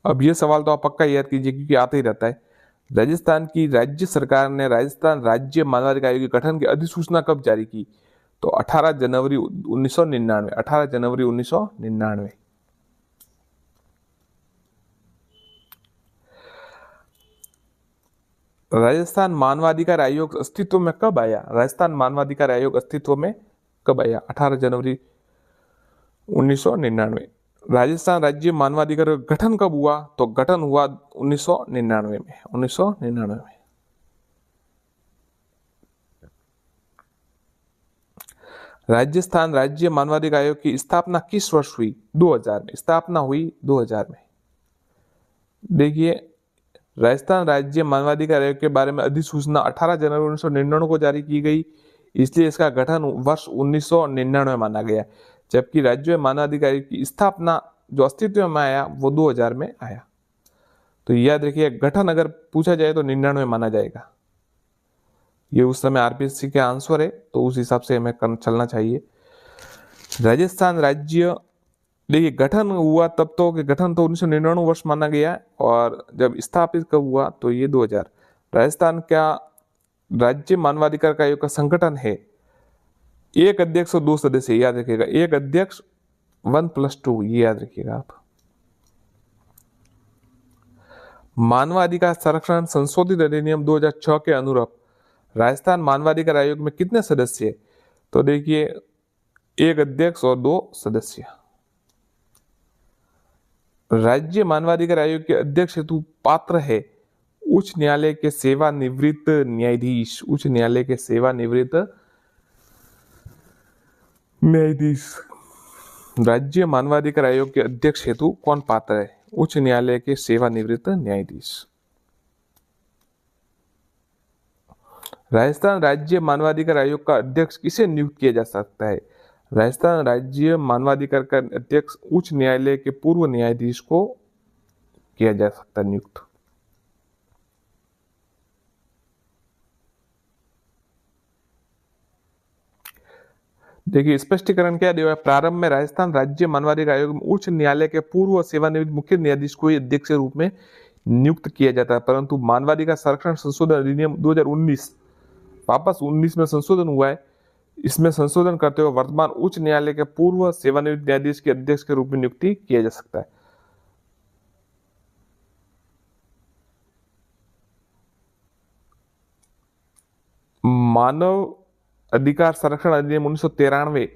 अब ये सवाल तो आप पक्का याद कीजिए क्योंकि आता ही रहता है। राजस्थान की राज्य सरकार ने राजस्थान राज्य मानवाधिकार आयोग के गठन की अधिसूचना कब जारी की? तो 18 जनवरी 1999, 18 जनवरी 1999। राजस्थान मानवाधिकार आयोग अस्तित्व में कब आया? राजस्थान मानवाधिकार आयोग अस्तित्व में कब आया? 18 जनवरी 1999। राजस्थान राज्य मानवाधिकार गठन कब हुआ? तो गठन हुआ 1999 में, 1999 में। राजस्थान राज्य मानवाधिकार आयोग की स्थापना किस वर्ष हुई? 2000 में, स्थापना हुई 2000 में। देखिए राजस्थान राज्य मानवाधिकार आयोग के बारे में अधिसूचना 18 जनवरी 1999 को जारी की गई, इसलिए इसका गठन वर्ष 1999 माना गया, जबकि राज्य मानवाधिकार आयोग की स्थापना जो अस्तित्व में आया वो 2000 में आया। तो याद रखिए गठन अगर पूछा जाए तो 99 माना जाएगा। ये उस समय आरपीएससी के आंसर है, तो उस हिसाब से हमें चलना चाहिए। राजस्थान राज्य, देखिए गठन हुआ तब तो, कि गठन तो 1999 वर्ष माना गया, और जब स्थापित कब हुआ तो ये 2000। राजस्थान का राज्य मानवाधिकार आयोग का संगठन है, एक अध्यक्ष और 2 सदस्य, याद रखिएगा, एक अध्यक्ष 1+2, ये याद रखिएगा आप। मानवाधिकार संरक्षण संशोधित अधिनियम 2006 के अनुरूप राजस्थान मानवाधिकार आयोग में कितने सदस्य? तो देखिए एक अध्यक्ष और 2 सदस्य। राज्य मानवाधिकार आयोग के अध्यक्ष हेतु पात्र है उच्च न्यायालय के सेवानिवृत्त न्यायाधीश, उच्च न्यायालय के सेवानिवृत्त न्यायाधीश। राज्य मानवाधिकार आयोग के अध्यक्ष हेतु कौन पात्र है? उच्च न्यायालय के सेवानिवृत्त न्यायाधीश। राजस्थान राज्य मानवाधिकार आयोग का अध्यक्ष किसे नियुक्त किया जा सकता है? राजस्थान राज्य मानवाधिकार का अध्यक्ष उच्च न्यायालय के पूर्व न्यायाधीश को किया जा सकता है नियुक्त। देखिए स्पष्टीकरण क्या दिया है? प्रारंभ में राजस्थान राज्य मानवाधिकार आयोग में उच्च न्यायालय के पूर्व सेवानिवृत्त मुख्य न्यायाधीश को अध्यक्ष के रूप में नियुक्त किया जाता है, परंतु मानवाधिकार संरक्षण संशोधन अधिनियम 2019, वापस 19 में संशोधन हुआ है, इसमें संशोधन करते हुए वर्तमान उच्च न्यायालय के पूर्व सेवानिवृत्त न्यायाधीश के अध्यक्ष के रूप में नियुक्ति किया जा सकता है। मानव अधिकार संरक्षण अधिनियम 1993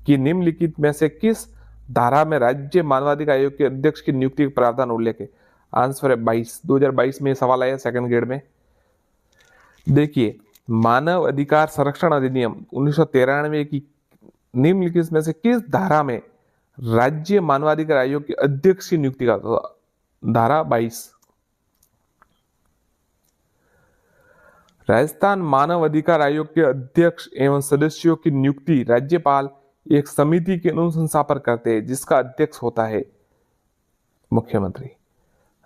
की निम्नलिखित में से किस धारा में राज्य मानवाधिकार आयोग के अध्यक्ष की नियुक्ति का प्रावधान उल्लेख है? आंसर है 22, 2022 में सवाल आया सेकंड ग्रेड में। देखिए मानव अधिकार संरक्षण अधिनियम 1993 की निम्नलिखित में से किस धारा में राज्य मानवाधिकार आयोग के अध्यक्ष की नियुक्ति का, तो धारा 22। राजस्थान मानव अधिकार आयोग के अध्यक्ष एवं सदस्यों की नियुक्ति राज्यपाल एक समिति के अनुशंसा पर करते हैं, जिसका अध्यक्ष होता है मुख्यमंत्री।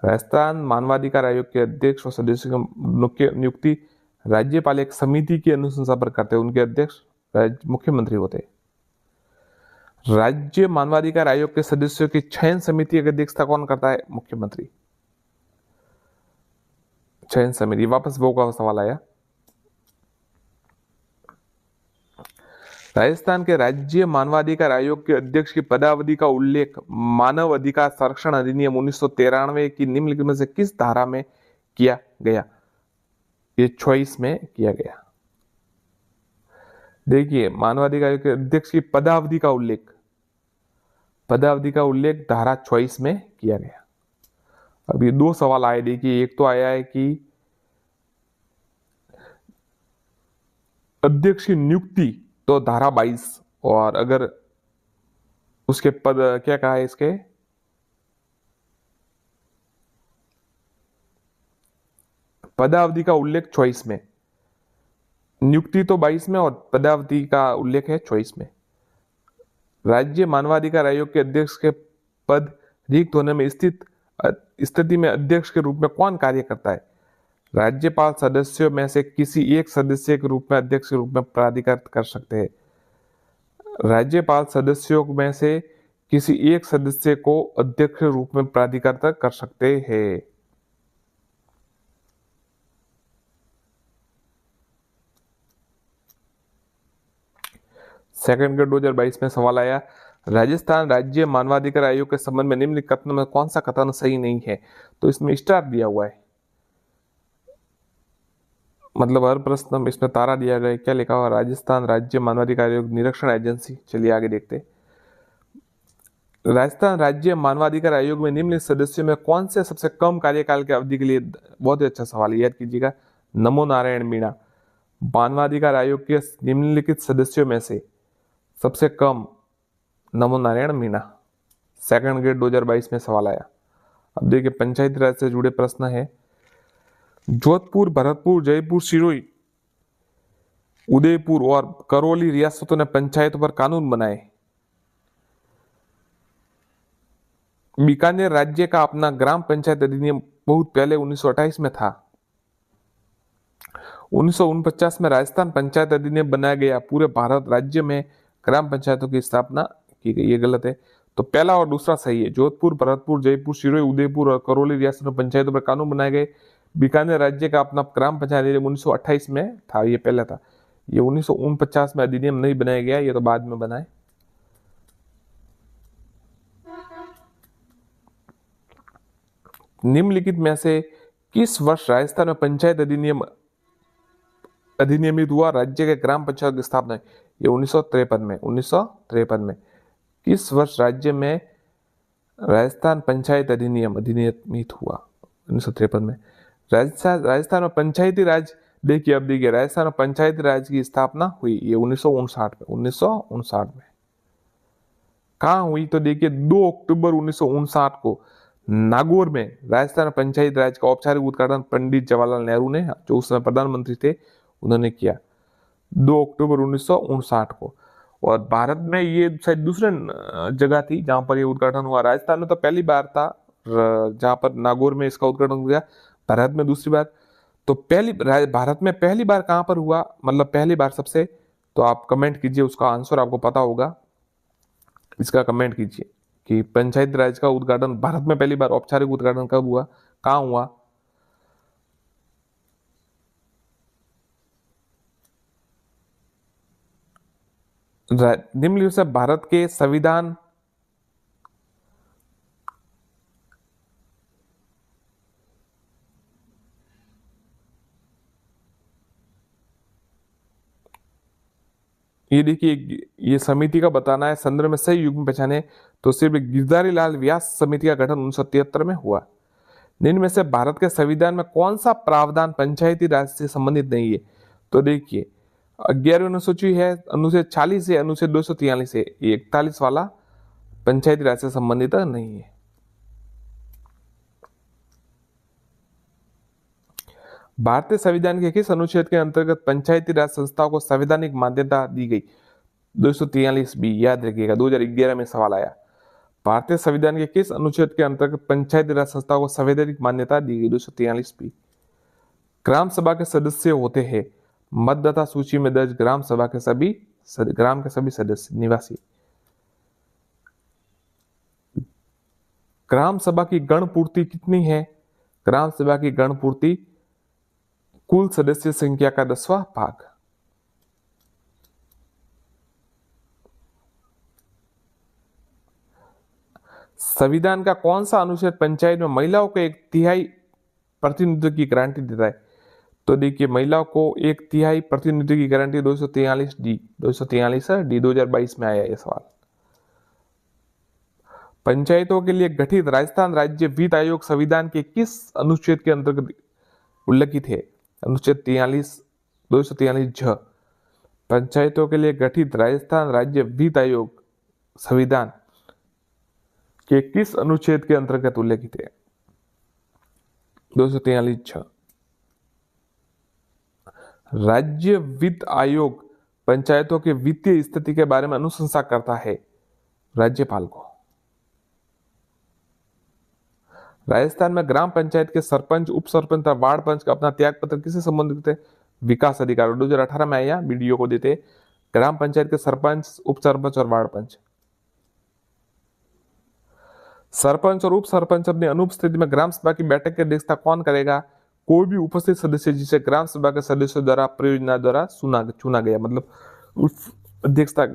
राजस्थान मानवाधिकार आयोग के अध्यक्ष और सदस्यों की नियुक्ति राज्यपाल एक समिति की अनुशंसा पर करते हैं, उनके अध्यक्ष मुख्यमंत्री होते हैं। राज्य मानवाधिकार आयोग के सदस्यों की चयन समिति की अध्यक्षता कौन करता है? मुख्यमंत्री। चयन समिति, वापस वो का सवाल आया। राजस्थान के राज्य मानवाधिकार आयोग के अध्यक्ष की पदावधि का उल्लेख मानव अधिकार संरक्षण अधिनियम 1993 की निम्नलिखित में से किस धारा में किया गया? ये 24 में किया गया। देखिए, मानवाधिकार आयोग के अध्यक्ष की पदावधि का उल्लेख धारा 24 में किया गया। अब ये दो सवाल आए। देखिए, एक तो आया है कि अध्यक्ष की नियुक्ति तो धारा 22, और अगर उसके पद क्या कहा है, इसके पदावधि का उल्लेख 24 में, नियुक्ति तो 22 में और पदावधि का उल्लेख है 24 में। राज्य मानवाधिकार आयोग के अध्यक्ष के पद रिक्त होने में स्थिति में अध्यक्ष के रूप में कौन कार्य करता है? राज्यपाल सदस्यों में से किसी एक सदस्य के रूप में अध्यक्ष के रूप में प्राधिकृत कर सकते हैं। राज्यपाल सदस्यों में से किसी एक सदस्य को अध्यक्ष के रूप में प्राधिकृत कर सकते हैं। सेकंड ग्रेड 2022 में सवाल आया, राजस्थान राज्य मानवाधिकार आयोग के संबंध में निम्नलिखित कथन में कौन सा कथन सही नहीं है? तो इसमें स्टार दिया हुआ है, मतलब हर प्रश्न में इसमें तारा दिया गया है। क्या लिखा हुआ? राजस्थान राज्य मानवाधिकार आयोग निरीक्षण एजेंसी। चलिए आगे देखते। राजस्थान राज्य मानवाधिकार आयोग में निम्नलिखित सदस्यों में कौन से सबसे कम कार्यकाल की अवधि के लिए, बहुत ही अच्छा सवाल, याद कीजिएगा, नमो नारायण मीणा। मानवाधिकार आयोग के निम्नलिखित सदस्यों में से सबसे कम नमो नारायण मीणा। सेकंड ग्रेड 2022 में सवाल आया। अब देखिए, पंचायती राज से जुड़े प्रश्न है। जोधपुर, भरतपुर, जयपुर, सिरोही, उदयपुर और करौली रियासतों ने पंचायतों पर कानून बनाए। बीकानेर राज्य का अपना ग्राम पंचायत अधिनियम बहुत पहले 1928 में था। 1949 में राजस्थान पंचायत अधिनियम बनाया गया। पूरे भारत राज्य में ग्राम पंचायतों की स्थापना की गई। ये गलत है, तो पहला और दूसरा सही है। जोधपुर, भरतपुर, जयपुर, सिरोही, उदयपुर और करौली रियासत में पंचायतों पर कानून बनाए गए। बीकानेर राज्य का अपना ग्राम पंचायत अधिनियम 1928 में था, ये पहला था। ये 1949 में अधिनियम नहीं बनाया गया, ये तो बाद में बनाए। निम्नलिखित में से किस वर्ष राजस्थान में पंचायत अधिनियमित हुआ? राज्य के ग्राम पंचायत की स्थापना, ये 1953 में। 1953 में किस वर्ष राज्य में राजस्थान पंचायत अधिनियमित हुआ? 1953 में। राजस्थान में पंचायती राज, देखिए अब देखिए, राजस्थान में पंचायती राज की स्थापना हुई, ये 1959 में। 1959 में कहाँ हुई? तो देखिए, 2 अक्टूबर 1959 को नागौर में राजस्थान पंचायत राज का औपचारिक उद्घाटन पंडित जवाहरलाल नेहरू ने, जो उस समय प्रधानमंत्री थे, उन्होंने किया 2 अक्टूबर 1959 को। और भारत में ये शायद दूसरे जगह थी जहां पर ये उद्घाटन हुआ। राजस्थान में तो पहली बार था, जहां पर नागौर में इसका उद्घाटन हुआ। भारत में दूसरी बार। तो भारत में पहली बार कहां पर हुआ, मतलब पहली बार सबसे, तो आप कमेंट कीजिए, उसका आंसर आपको पता होगा। इसका कमेंट कीजिए कि पंचायत राज का उद्घाटन भारत में पहली बार औपचारिक उद्घाटन कब हुआ, कहां हुआ। निम्नलिखित से भारत के संविधान ये देखिए, ये समिति का बताना है, संदर्भ में सही युग्म पहचाने, तो सिर्फ गिरधारी लाल व्यास समिति का गठन 1973 में हुआ। निम्न में से भारत के संविधान में कौन सा प्रावधान पंचायती राज से संबंधित नहीं है? तो देखिए, 11वीं अनुसूची है, अनुच्छेद 40 है, अनुच्छेद 243 है, 41 वाला पंचायती राज से संबंधित नहीं है। भारतीय संविधान के किस अनुच्छेद के अंतर्गत पंचायती राज संस्थाओं को संवैधानिक मान्यता दी गई? 243 बी, याद रखिएगा, 2011 में सवाल आया। भारतीय संविधान के किस अनुच्छेद के अंतर्गत पंचायती राज संस्थाओं को संवैधानिक मान्यता दी गई? 243 बी। ग्राम सभा के सदस्य होते हैं मतदाता सूची में दर्ज ग्राम सभा के सभी सदस्य निवासी। ग्राम सभा की गण पूर्ति कितनी है? ग्राम सभा की गण पूर्ति कुल सदस्य संख्या का 10वां भाग। संविधान का कौन सा अनुच्छेद पंचायत में महिलाओं को 1/3 प्रतिनिधित्व की गारंटी देता है? तो देखिए, महिलाओं को 1/3 प्रतिनिधित्व की गारंटी 243 डी, 243 डी 2022 में आया ये सवाल। पंचायतों के लिए गठित राजस्थान राज्य वित्त आयोग संविधान के किस अनुच्छेद के अंतर्गत उल्लिखित है? अनुच्छेद 243 झ। पंचायतों के लिए गठित राजस्थान राज्य वित्त आयोग संविधान के किस अनुच्छेद के अंतर्गत उल्लिखित है? 243 झ। राज्य वित्त आयोग पंचायतों के वित्तीय स्थिति के बारे में अनुशंसा करता है राज्यपाल को। राजस्थान में ग्राम पंचायत के सरपंच, उप सरपंच और वार्ड पंच का अपना त्याग पत्र किससे संबंधित है? विकास अधिकारी। 2018 में आया, वीडियो को देते ग्राम पंचायत के सरपंच, उप सरपंच और वार्ड पंच। सरपंच और उप सरपंच अपनी अनुपस्थिति में ग्राम सभा की बैठक की अध्यक्षता कौन करेगा? कोई भी उपस्थित सदस्य जिसे ग्राम सभा के सदस्यों द्वारा परियोजना द्वारा चुना गया, मतलब उस अध्यक्षता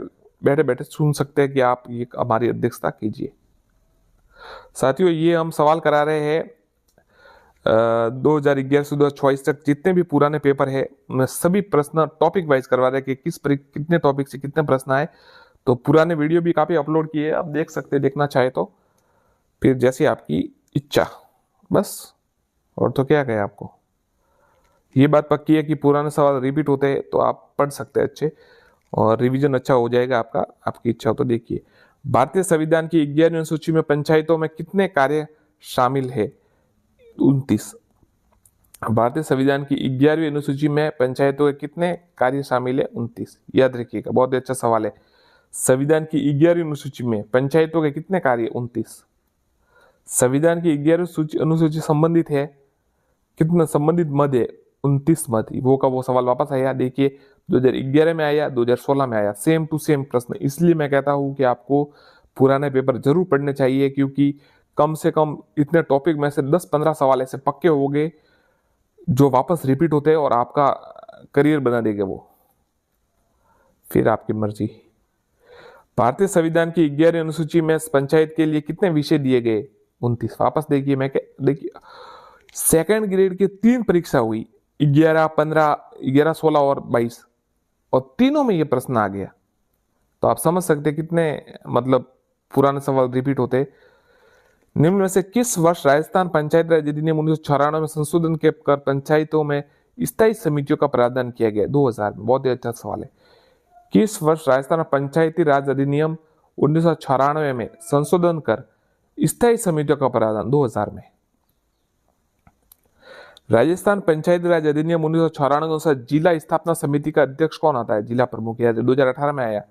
बैठे बैठे सुन सकते हैं कि आप ये हमारी अध्यक्षता कीजिए। साथियों, ये हम सवाल करा रहे हैं 2011 से 2024 तक जितने भी पुराने पेपर है उनमें सभी प्रश्न टॉपिक वाइज करवा रहे हैं कि कितने टॉपिक से कितने प्रश्न आए। तो पुराने वीडियो भी काफी अपलोड किए, आप देख सकते हैं, देखना चाहे तो। फिर जैसी आपकी इच्छा, बस और तो क्या कहे आपको। ये बात पक्की है कि पुराने सवाल रिपीट होते हैं तो आप पढ़ सकते हैं अच्छे, और रिवीजन अच्छा हो जाएगा आपका, आपकी इच्छा हो तो। देखिए, भारतीय संविधान की 11वीं अनुसूची में पंचायतों में कितने कार्य शामिल है? 29। भारतीय संविधान की 11वीं अनुसूची में पंचायतों के कितने कार्य शामिल है? 29। याद रखिएगा, बहुत अच्छा सवाल है। संविधान की 11वीं अनुसूची में पंचायतों के कितने कार्य? 29। संविधान की 11वीं अनुसूची संबंधित है, कितना संबंधित मद है? 29 मद। वो का वो सवाल वापस आया। देखिए, 2011 में आया, 2016 में आया, सेम टू सेम प्रश्न। इसलिए मैं कहता हूं कि आपको पुराने पेपर जरूर पढ़ने चाहिए, क्योंकि कम से कम इतने टॉपिक में से 10-15 सवाल ऐसे पक्के हो गए जो वापस रिपीट होते हैं और आपका करियर बना देंगे वो। फिर आपकी मर्जी। भारतीय संविधान की 11वीं अनुसूची में पंचायत के लिए कितने विषय दिए गए? 29। वापस देखिए, देखिए सेकंड ग्रेड की 3 परीक्षा हुई, 11, 15, 11, 16 और 22, और तीनों में ये प्रश्न आ गया। तो आप समझ सकते कितने मतलब पुराने सवाल रिपीट होते। निम्न में से किस वर्ष राजस्थान पंचायत राज अधिनियम 1994 में संशोधन के कर पंचायतों में स्थायी समितियों का प्रावधान किया गया? 2000 में। बहुत ही अच्छा सवाल है। किस वर्ष राजस्थान पंचायती राज अधिनियम 1994 में संशोधन कर स्थायी समितियों का प्रावधान? 2000 में। राजस्थान पंचायती राज अधिनियम 1994 के अनुसार जिला स्थापना समिति का अध्यक्ष कौन आता है? जिला प्रमुख। 2018 में आया।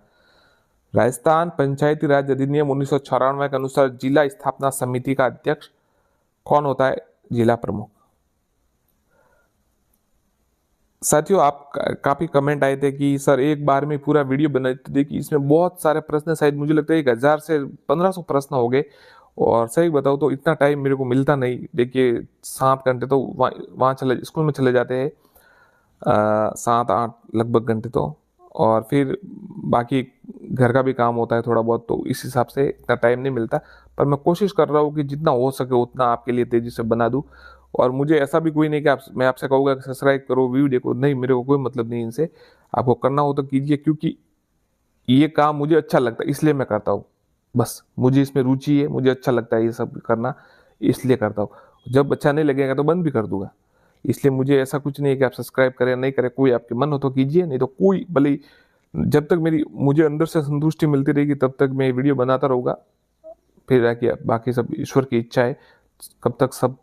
राजस्थान पंचायती राज अधिनियम 1994 के अनुसार जिला स्थापना समिति का अध्यक्ष कौन होता है? जिला प्रमुख। साथियों, आप काफी कमेंट आए थे कि सर एक बार में पूरा वीडियो बनाए, तो देखिए इसमें बहुत सारे प्रश्न, शायद मुझे लगता है 1000 से 1500 प्रश्न हो गए। और सही बताऊँ तो इतना टाइम मेरे को मिलता नहीं। देखिए 7 घंटे तो वहाँ स्कूल में चले जाते हैं, 7-8 लगभग घंटे तो, और फिर बाकी घर का भी काम होता है थोड़ा बहुत, तो इस हिसाब से इतना टाइम नहीं मिलता। पर मैं कोशिश कर रहा हूँ कि जितना हो सके उतना आपके लिए तेजी से बना दूँ। और मुझे ऐसा भी कोई नहीं कि मैं आपसे कहूँगा कि सब्सक्राइब करो, वीडियो देखो, नहीं, मेरे को कोई मतलब नहीं इनसे। आपको करना हो तो कीजिए, क्योंकि ये काम मुझे अच्छा लगता है इसलिए मैं करता हूँ। बस मुझे इसमें रुचि है, मुझे अच्छा लगता है ये सब करना, इसलिए करता हूँ। जब अच्छा नहीं लगेगा तो बंद भी कर दूंगा। इसलिए मुझे ऐसा कुछ नहीं है कि आप सब्सक्राइब करें नहीं करें, कोई आपके मन हो तो कीजिए, नहीं तो कोई भले, जब तक मुझे अंदर से संतुष्टि मिलती रहेगी तब तक मैं वीडियो बनाता रहूँगा। फिर कि बाकी सब ईश्वर की इच्छा है, कब तक सब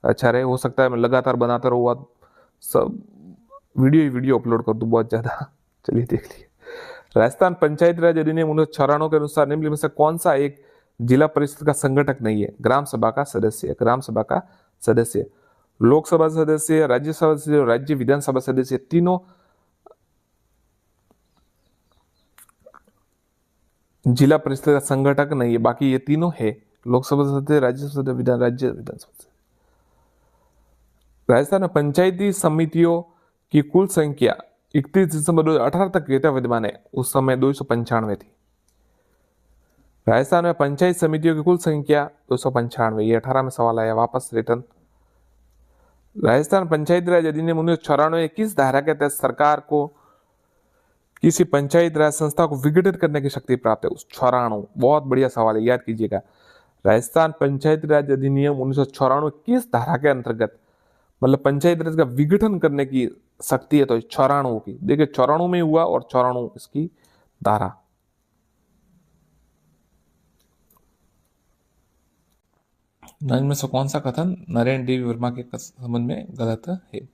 अच्छा रहे। हो सकता है मैं लगातार बनाता रहूँगा, सब वीडियो ही वीडियो अपलोड कर दूं बहुत ज्यादा। चलिए देख लिए। राजस्थान पंचायत राज अधिनियम 1996 के अनुसार निम्न में से कौन सा एक जिला परिषद का संगठक नहीं है? ग्राम सभा का सदस्य, ग्राम सभा का सदस्य, लोकसभा सदस्य, राज्यसभा सदस्य, राज्य विधानसभा सदस्य, तीनों जिला परिषद का संगठक नहीं है। बाकी ये तीनों है, लोकसभा सदस्य, राज्यसभा सदस्य, राज्य विधानसभा सदस्य। राजस्थान में पंचायती समितियों की कुल संख्या 31 दिसंबर 2018 तक यथा विद्यमान है, उस समय 295 थी। राजस्थान में पंचायत समितियों की कुल संख्या 295, ये 18 में सवाल आया, वापस रिटर्न। राजस्थान पंचायत राज अधिनियम 1994 किस धारा के तहत सरकार को किसी पंचायत राज संस्था को विघटित करने की शक्ति प्राप्त है? उस 94, बहुत बढ़िया सवाल है, याद कीजिएगा। राजस्थान पंचायत राज अधिनियम 1994 किस धारा के अंतर्गत, मतलब पंचायत राज का विघटन करने की शक्ति है? तो 94 की, देखिए 94 में हुआ और 94 इसकी धारा। इनमें से कौन सा कथन नारायण देवी वर्मा के संबंध में गलत है?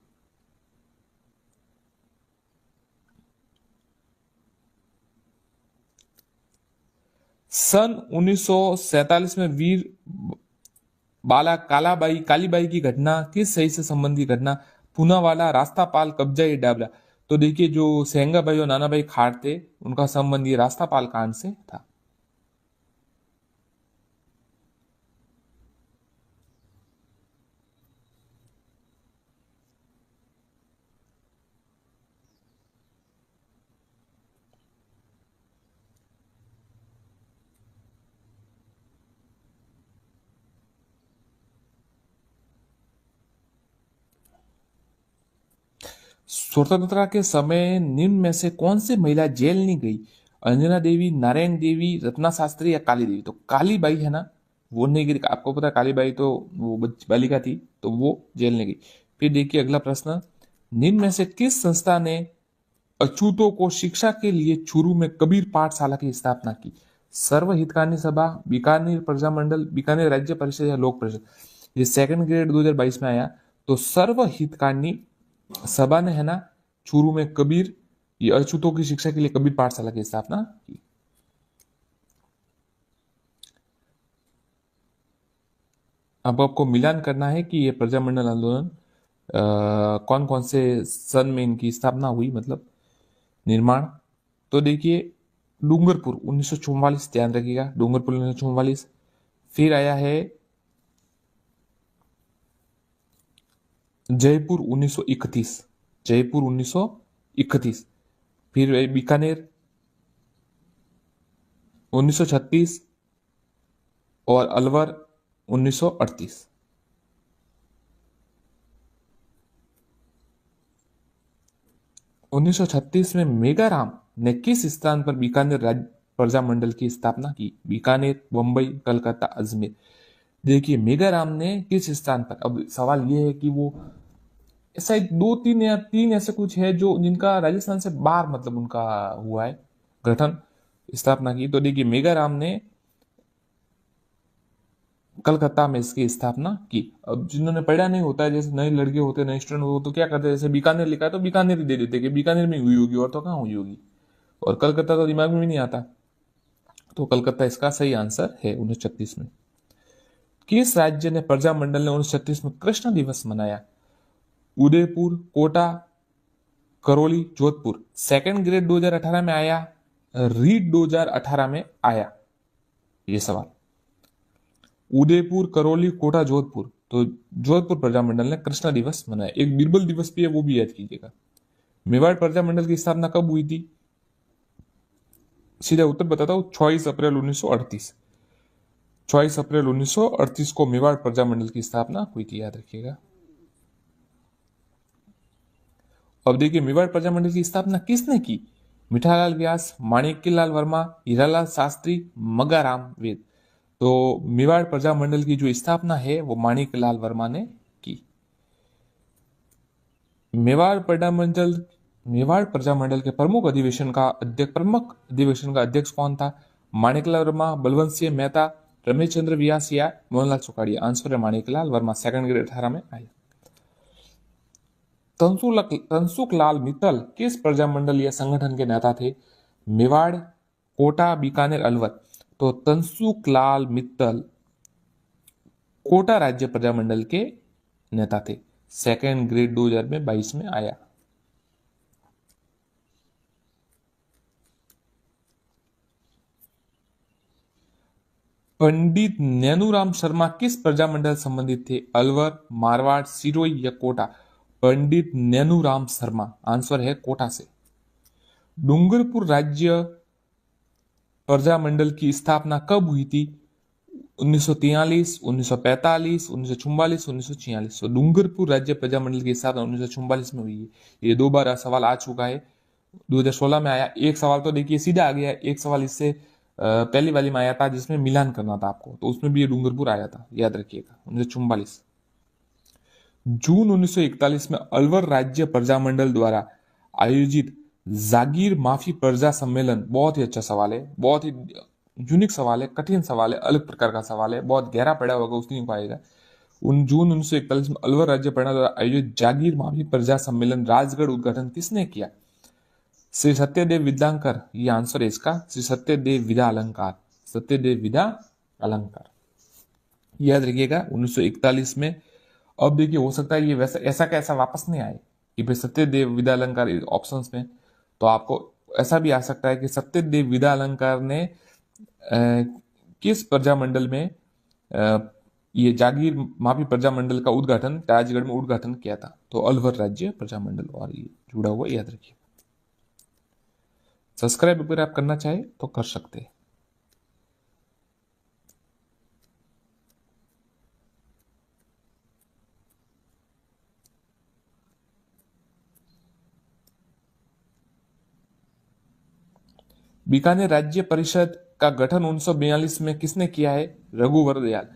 सन 1947 में वीर बाला कालीबाई की घटना किस सही से संबंधी घटना? पूनावाला, रास्तापाल, कब्जा या डाबला? तो देखिए जो सेंगा भाई और नाना भाई खाड़ थे, उनका संबंध ये रास्तापाल कांड से था। स्वतंत्रता के समय निम्न में से कौन सी महिला जेल नहीं गई? अंजना देवी, नारायण देवी, रत्ना शास्त्री या काली देवी? तो काली बाई है ना, वो नहीं गई। आपको पता है काली बाई तो वो बालिका थी, तो वो जेल नहीं गई। फिर देखिए अगला प्रश्न, निम्न में से किस संस्था ने अछूतों को शिक्षा के लिए चूरू में कबीर पाठशाला की स्थापना की? सर्व हितकानी सभा, बीकानेर प्रजामंडल, बीकानेर राज्य परिषद या लोक परिषद? ये सेकंड ग्रेड 2022 में आया। तो सर्व हितकानी सभा ने है ना चूरू में कबीर, ये अछूतों की शिक्षा के लिए कबीर पाठशाला की स्थापना की। अब आपको मिलान करना है कि ये प्रजामंडल आंदोलन कौन कौन से सन में इनकी स्थापना हुई, मतलब निर्माण। तो देखिए डूंगरपुर 1944, ध्यान रखिएगा, डूंगरपुर 1944। फिर आया है जयपुर 1931, जयपुर 1931। फिर बीकानेर 1936 और अलवर 1938। उन्नीस सौ छत्तीस में मेगाराम ने किस स्थान पर बीकानेर राज्य प्रजामंडल की स्थापना की? बीकानेर, मुंबई, कलकत्ता, अजमेर? देखिए मेगाराम ने किस स्थान पर, अब सवाल यह है कि वो ऐसा 2-3 या 3 ऐसे कुछ है जो जिनका राजस्थान से बाहर मतलब उनका हुआ है गठन, स्थापना की। तो देखिए मेगाराम ने कलकत्ता में इसकी स्थापना की। अब जिन्होंने पढ़ा नहीं होता है, जैसे नए लड़के होते, नए स्टूडेंट होते, तो क्या करते हैं, जैसे बीकानेर लिखा है तो बीकानेर ही दे देते कि बीकानेर में हुई होगी, और तो कहाँ हुई होगी, और कलकत्ता तो दिमाग में भी नहीं आता। तो कलकत्ता इसका सही आंसर है 1936 में। किस राज्य ने प्रजामंडल ने 1936 में कृष्ण दिवस मनाया? उदयपुर, कोटा, करौली, जोधपुर? सेकंड ग्रेड 2018 में आया, रीट 2018 में आया ये सवाल। उदयपुर, करौली, कोटा, जोधपुर? तो जोधपुर प्रजामंडल ने कृष्णा दिवस मनाया। एक बीरबल दिवस भी है, वो भी याद कीजिएगा। मेवाड़ प्रजामंडल की स्थापना कब हुई थी? सीधा उत्तर बताता हूं, 26 अप्रैल 1938। 26 अप्रैल 1938 को मेवाड़ प्रजामंडल की स्थापना हुई थी, याद रखिएगा। अब देखिए मेवाड़ प्रजामंडल की स्थापना किसने की? मिठालाल व्यास, माणिक्यलाल वर्मा, हीरालाल शास्त्री, मगाराम वेद? तो मेवाड़ प्रजामंडल की जो स्थापना है वो माणिक्यलाल वर्मा ने की। मेवाड़ प्रजामंडल के प्रमुख अधिवेशन का अध्यक्ष कौन था? माणिक्यलाल वर्मा, बलवंत सिंह मेहता, रमेशचंद्र व्यास या मोहनलाल चौकाड़िया? आंसर है माणिकलाल वर्मा, सेकंड ग्रेड 18 में आया। तंसुकलाल मित्तल किस प्रजामंडल या संगठन के नेता थे? मेवाड़, कोटा, बीकानेर, अलवर। तो तंसुकलाल मित्तल कोटा राज्य प्रजामंडल के नेता थे, सेकंड ग्रेड 2022 में आया। पंडित नैनूराम शर्मा किस प्रजामंडल संबंधित थे? अलवर, मारवाड़, सिरोही या कोटा? पंडित नैनूराम शर्मा, आंसर है कोटा से। डूंगरपुर राज्य प्रजामंडल की स्थापना कब हुई थी? 1943, 1945, 1944, 1946। तो डूंगरपुर राज्य प्रजामंडल की स्थापना 1944 में हुई है। ये 2 बार सवाल आ चुका है, 2016 में आया। एक सवाल तो देखिए सीधा आ गया, एक सवाल इससे पहली वाली में आया था जिसमें मिलान करना था आपको, तो उसमें भी ये डूंगरपुर आया था, याद रखिएगा, 1944। जून 1941 में अलवर राज्य प्रजामंडल द्वारा आयोजित जागीर माफी प्रजा सम्मेलन, बहुत ही अच्छा सवाल है, बहुत ही यूनिक सवाल है, कठिन सवाल है, अलग प्रकार का सवाल है, बहुत गहरा पड़ा होगा उसकी नहीं पाएगा। जून 1941 में अलवर राज्य प्रजा द्वारा आयोजित जागीर माफी प्रजा सम्मेलन राजगढ़ उद्घाटन किसने किया? श्री सत्यदेव विद्यांकर, ये आंसर है इसका, श्री सत्यदेव विदा अलंकार, सत्यदेव विदा अलंकार, याद रखिएगा 1941 में। अब देखिए हो सकता है ये वैसा ऐसा कैसा वापस नहीं आए कि भाई सत्यदेव विदा अलंकार ऑप्शंस में, तो आपको ऐसा भी आ सकता है कि सत्यदेव विदा अलंकार ने किस प्रजामंडल में ये जागीर माफी प्रजामंडल का उद्घाटन राजगढ़ में उद्घाटन किया था? तो अलवर राज्य प्रजामंडल, और ये जुड़ा हुआ याद रखिए। सब्सक्राइब अगर आप करना चाहे तो कर सकते हैं। बीकानेर राज्य परिषद का गठन 1942 में किसने किया है? रघुवर दयाल।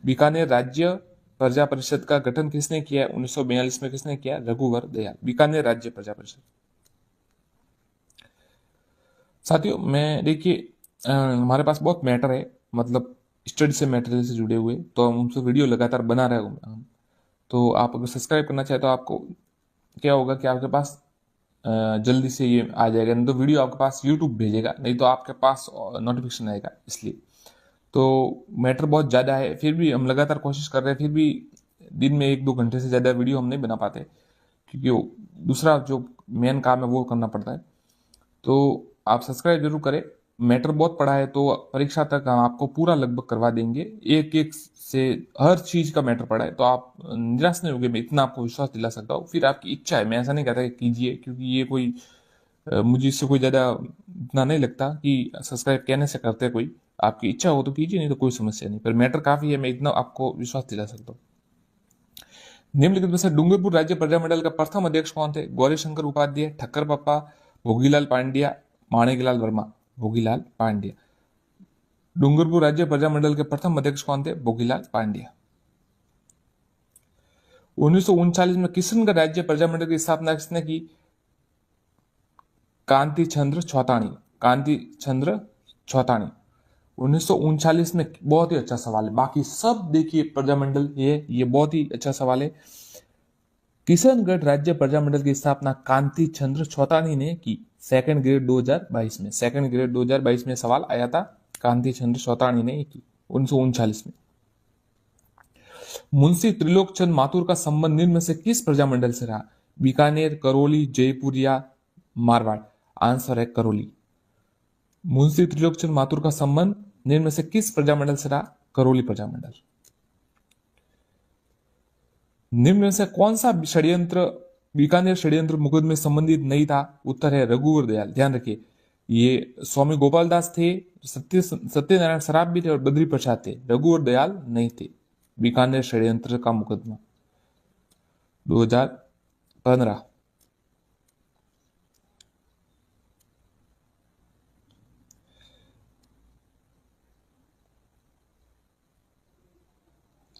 बीकानेर राज्य प्रजा परिषद का गठन किसने किया है? 1942 में किसने किया? रघुवर दयाल, बीकानेर राज्य प्रजा परिषद। साथियों मैं देखिए हमारे पास बहुत मैटर है, मतलब स्टडी से मटेरियल से जुड़े हुए, तो हम उनसे वीडियो लगातार बना रहे होंगे। तो आप अगर सब्सक्राइब करना चाहे तो आपको क्या होगा कि आपके पास जल्दी से ये आ जाएगा, नहीं तो वीडियो आपके पास यूट्यूब भेजेगा, नहीं तो आपके पास नोटिफिकेशन आएगा। इसलिए तो मैटर बहुत ज़्यादा है, फिर भी हम लगातार कोशिश कर रहे हैं, फिर भी दिन में 1-2 घंटे से ज़्यादा वीडियो हम नहीं बना पाते, क्योंकि दूसरा जो मेन काम है वो करना पड़ता है। तो आप सब्सक्राइब जरूर करें, मैटर बहुत पड़ा है, तो परीक्षा तक हम आपको पूरा लगभग करवा देंगे, एक एक से हर चीज का मैटर पड़ा है, तो आप निराश नहीं होंगे, मैं इतना आपको विश्वास दिला सकता हूँ। फिर आपकी इच्छा है, मैं ऐसा नहीं कहता कि कीजिए, क्योंकि ये कोई मुझे इससे कोई ज्यादा इतना नहीं लगता कि सब्सक्राइब कहने से करते कोई, आपकी इच्छा हो तो कीजिए, नहीं तो कोई समस्या नहीं, पर मैटर काफी है, मैं इतना आपको विश्वास दिला सकता हूँ। निम्नलिखित में से डूंगरपुर राज्य प्रजामंडल का प्रथम अध्यक्ष कौन थे? गौरी शंकर उपाध्याय, ठक्कर पप्पा, भोगीलाल पांड्या, माणिकलाल वर्मा। भोगीलाल पांड्या। डूंगरपुर राज्य प्रजामंडल के प्रथम अध्यक्ष कौन थे? भोगीलाल पांड्या। 1939 में किशनगढ़ राज्य प्रजामंडल की स्थापना किसने की? कांति चंद्र छौतानी, कांति चंद्र छौतानी। 1939 में, बहुत ही अच्छा सवाल है, बाकी सब देखिए प्रजामंडल, ये बहुत ही अच्छा सवाल है। किशनगढ़ राज्य प्रजामंडल की स्थापना कांति चंद्र छौतानी ने की, सेकंड ग्रेड 2022 में, सेकंड ग्रेड 2022 में सवाल आया था, कांति चंद्र छौतानी ने की 1939 में। मुंशी त्रिलोकचंद माथुर का संबंध निम्न में से किस प्रजामंडल से रहा? बीकानेर, करौली, जयपुर या मारवाड़? आंसर है करौली। मुंशी त्रिलोकचंद माथुर का संबंध निम्न में से किस प्रजामंडल से रहा? करौली प्रजामंडल। निम्न में से कौन सा षड्यंत्र बीकानेर षड्यंत्र मुकदमे में संबंधित नहीं था? उत्तर है रघुवर दयाल। ध्यान रखिए, ये स्वामी गोपाल दास थे, सत्यनारायण सराफ भी थे और बद्री प्रसाद थे, रघुवर दयाल नहीं थे। बीकानेर षड्यंत्र का मुकदमा 2015।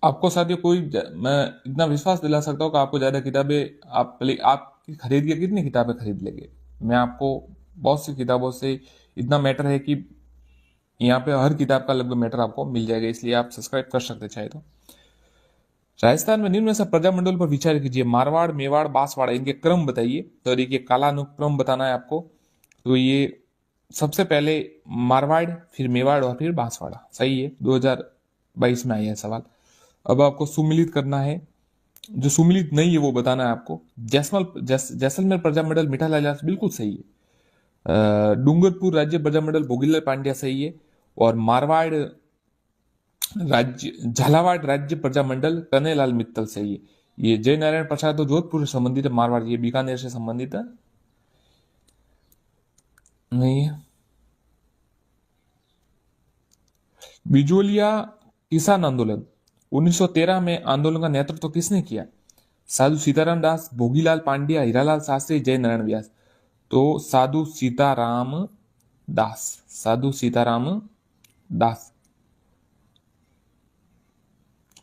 आपको साथियों मैं इतना विश्वास दिला सकता हूँ कि आपको ज्यादा किताबें आप खरीद के कितनी किताबें खरीद लेंगे? मैं आपको बहुत सी किताबों से, इतना मैटर है कि यहाँ पे हर किताब का लगभग मैटर आपको मिल जाएगा, इसलिए आप सब्सक्राइब कर सकते चाहे तो। राजस्थान में निम्न में से प्रजामंडल पर विचार कीजिए। मारवाड़, मेवाड़, बांसवाड़ा, इनके क्रम बताइए। तो देखिए कालानुक्रम बताना है आपको। तो ये सबसे पहले मारवाड़, फिर मेवाड़ और फिर बांसवाड़ा। सही है, 2022 में आया है सवाल। अब आपको सुमिलित करना है, जो सुमिलित नहीं है वो बताना है आपको। जैसलमेर प्रजामंडल मिठालाल यादव, बिल्कुल सही है। डूंगरपुर राज्य प्रजामंडल भोगीलाल पांड्या, सही है। और मारवाड़ राज्य, झालावाड़ राज्य प्रजामंडल कन्हैयालाल मित्तल, सही है। ये जय नारायण प्रसाद तो जोधपुर से संबंधित है, मारवाड़ ये बीकानेर से संबंधित है, नहीं है। बिजोलिया किसान आंदोलन 1913 में आंदोलन का नेतृत्व किसने किया? साधु सीताराम दास, भोगीलाल पांड्या, हीरालाल शास्त्री, जय नारायण व्यास। तो साधु सीताराम दास, साधु सीताराम दास।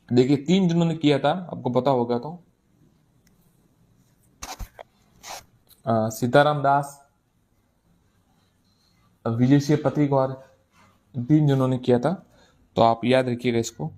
देखिए 3 जिन्होंने किया था, आपको पता होगा तो सीताराम दास, विजय सिंह पथिक और 3 जिन्होंने किया था। तो आप याद रखिएगा इसको।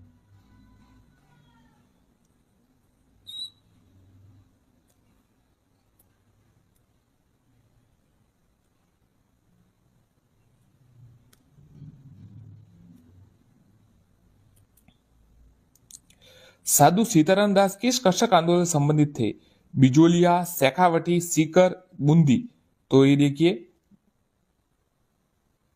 साधु सीताराम दास किस कृषक आंदोलन से संबंधित थे? बिजोलिया, शेखावटी, सीकर, बूंदी। तो ये देखिए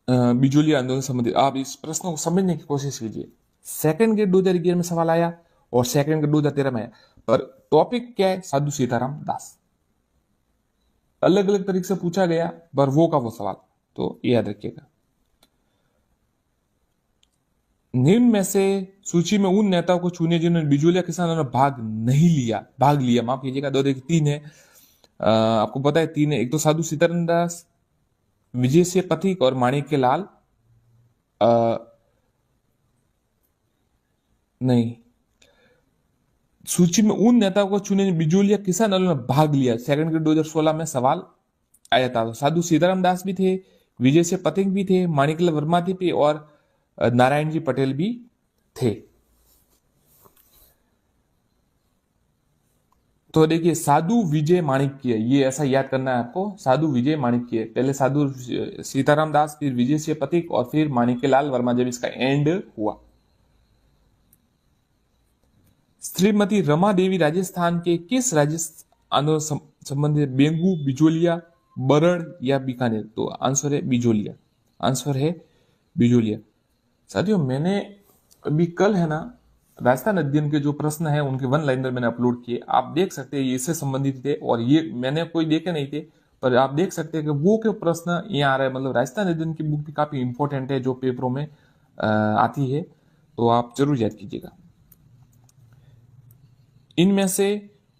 बिजोलिया आंदोलन से संबंधित। आप इस प्रश्न को समझने की कोशिश कीजिए। सेकंड ग्रेड 2011 में सवाल आया और सेकंड ग्रेड 2013 में आया, पर टॉपिक क्या है? साधु सीताराम दास। अलग अलग तरीके से पूछा गया, पर वो का वो सवाल, तो याद रखिएगा। निम्न में से सूची में उन नेताओं को चुनिए जिन्होंने बिजोलिया किसान आंदोलन में भाग लिया, माफ कीजिएगा। 2 देखिए 3 है, आपको पता है 3 है। एक तो साधु सीताराम दास, विजय सिंह पथिक और माणिक्य लाल नहीं, सूची में उन नेताओं को चुने बिजोलिया किसान आंदोलन में भाग लिया। सेकंड ग्रेड 2016 में सवाल आया था। साधु सीताराम दास भी थे, विजय सिंह पथिक भी थे, माणिकलाल वर्मा भी और नारायण जी पटेल भी थे। तो देखिए साधु विजय माणिक्य, ये ऐसा याद करना है आपको। साधु विजय माणिक्य, पहले साधु सीताराम दास, फिर विजय सिंह पथिक और फिर माणिक्यलाल वर्मा, जब इसका एंड हुआ। श्रीमती रमा देवी राजस्थान के किस राज्य आंदोलन संबंधित? बेंगू, बिजोलिया, बरड़ या बीकानेर? तो आंसर है बिजोलिया, आंसर है बिजोलिया। साथियों मैंने अभी कल है ना राजस्थान अध्ययन के जो प्रश्न है उनके 1 लाइनर मैंने अपलोड किए, आप देख सकते हैं ये इससे संबंधित थे, और ये मैंने कोई देखे नहीं थे, पर आप देख सकते हैं कि वो के प्रश्न यहाँ आ रहा है। मतलब राजस्थान अध्ययन की बुक भी काफी इंपॉर्टेंट है, जो पेपरों में आती है, तो आप जरूर याद कीजिएगा। इनमें से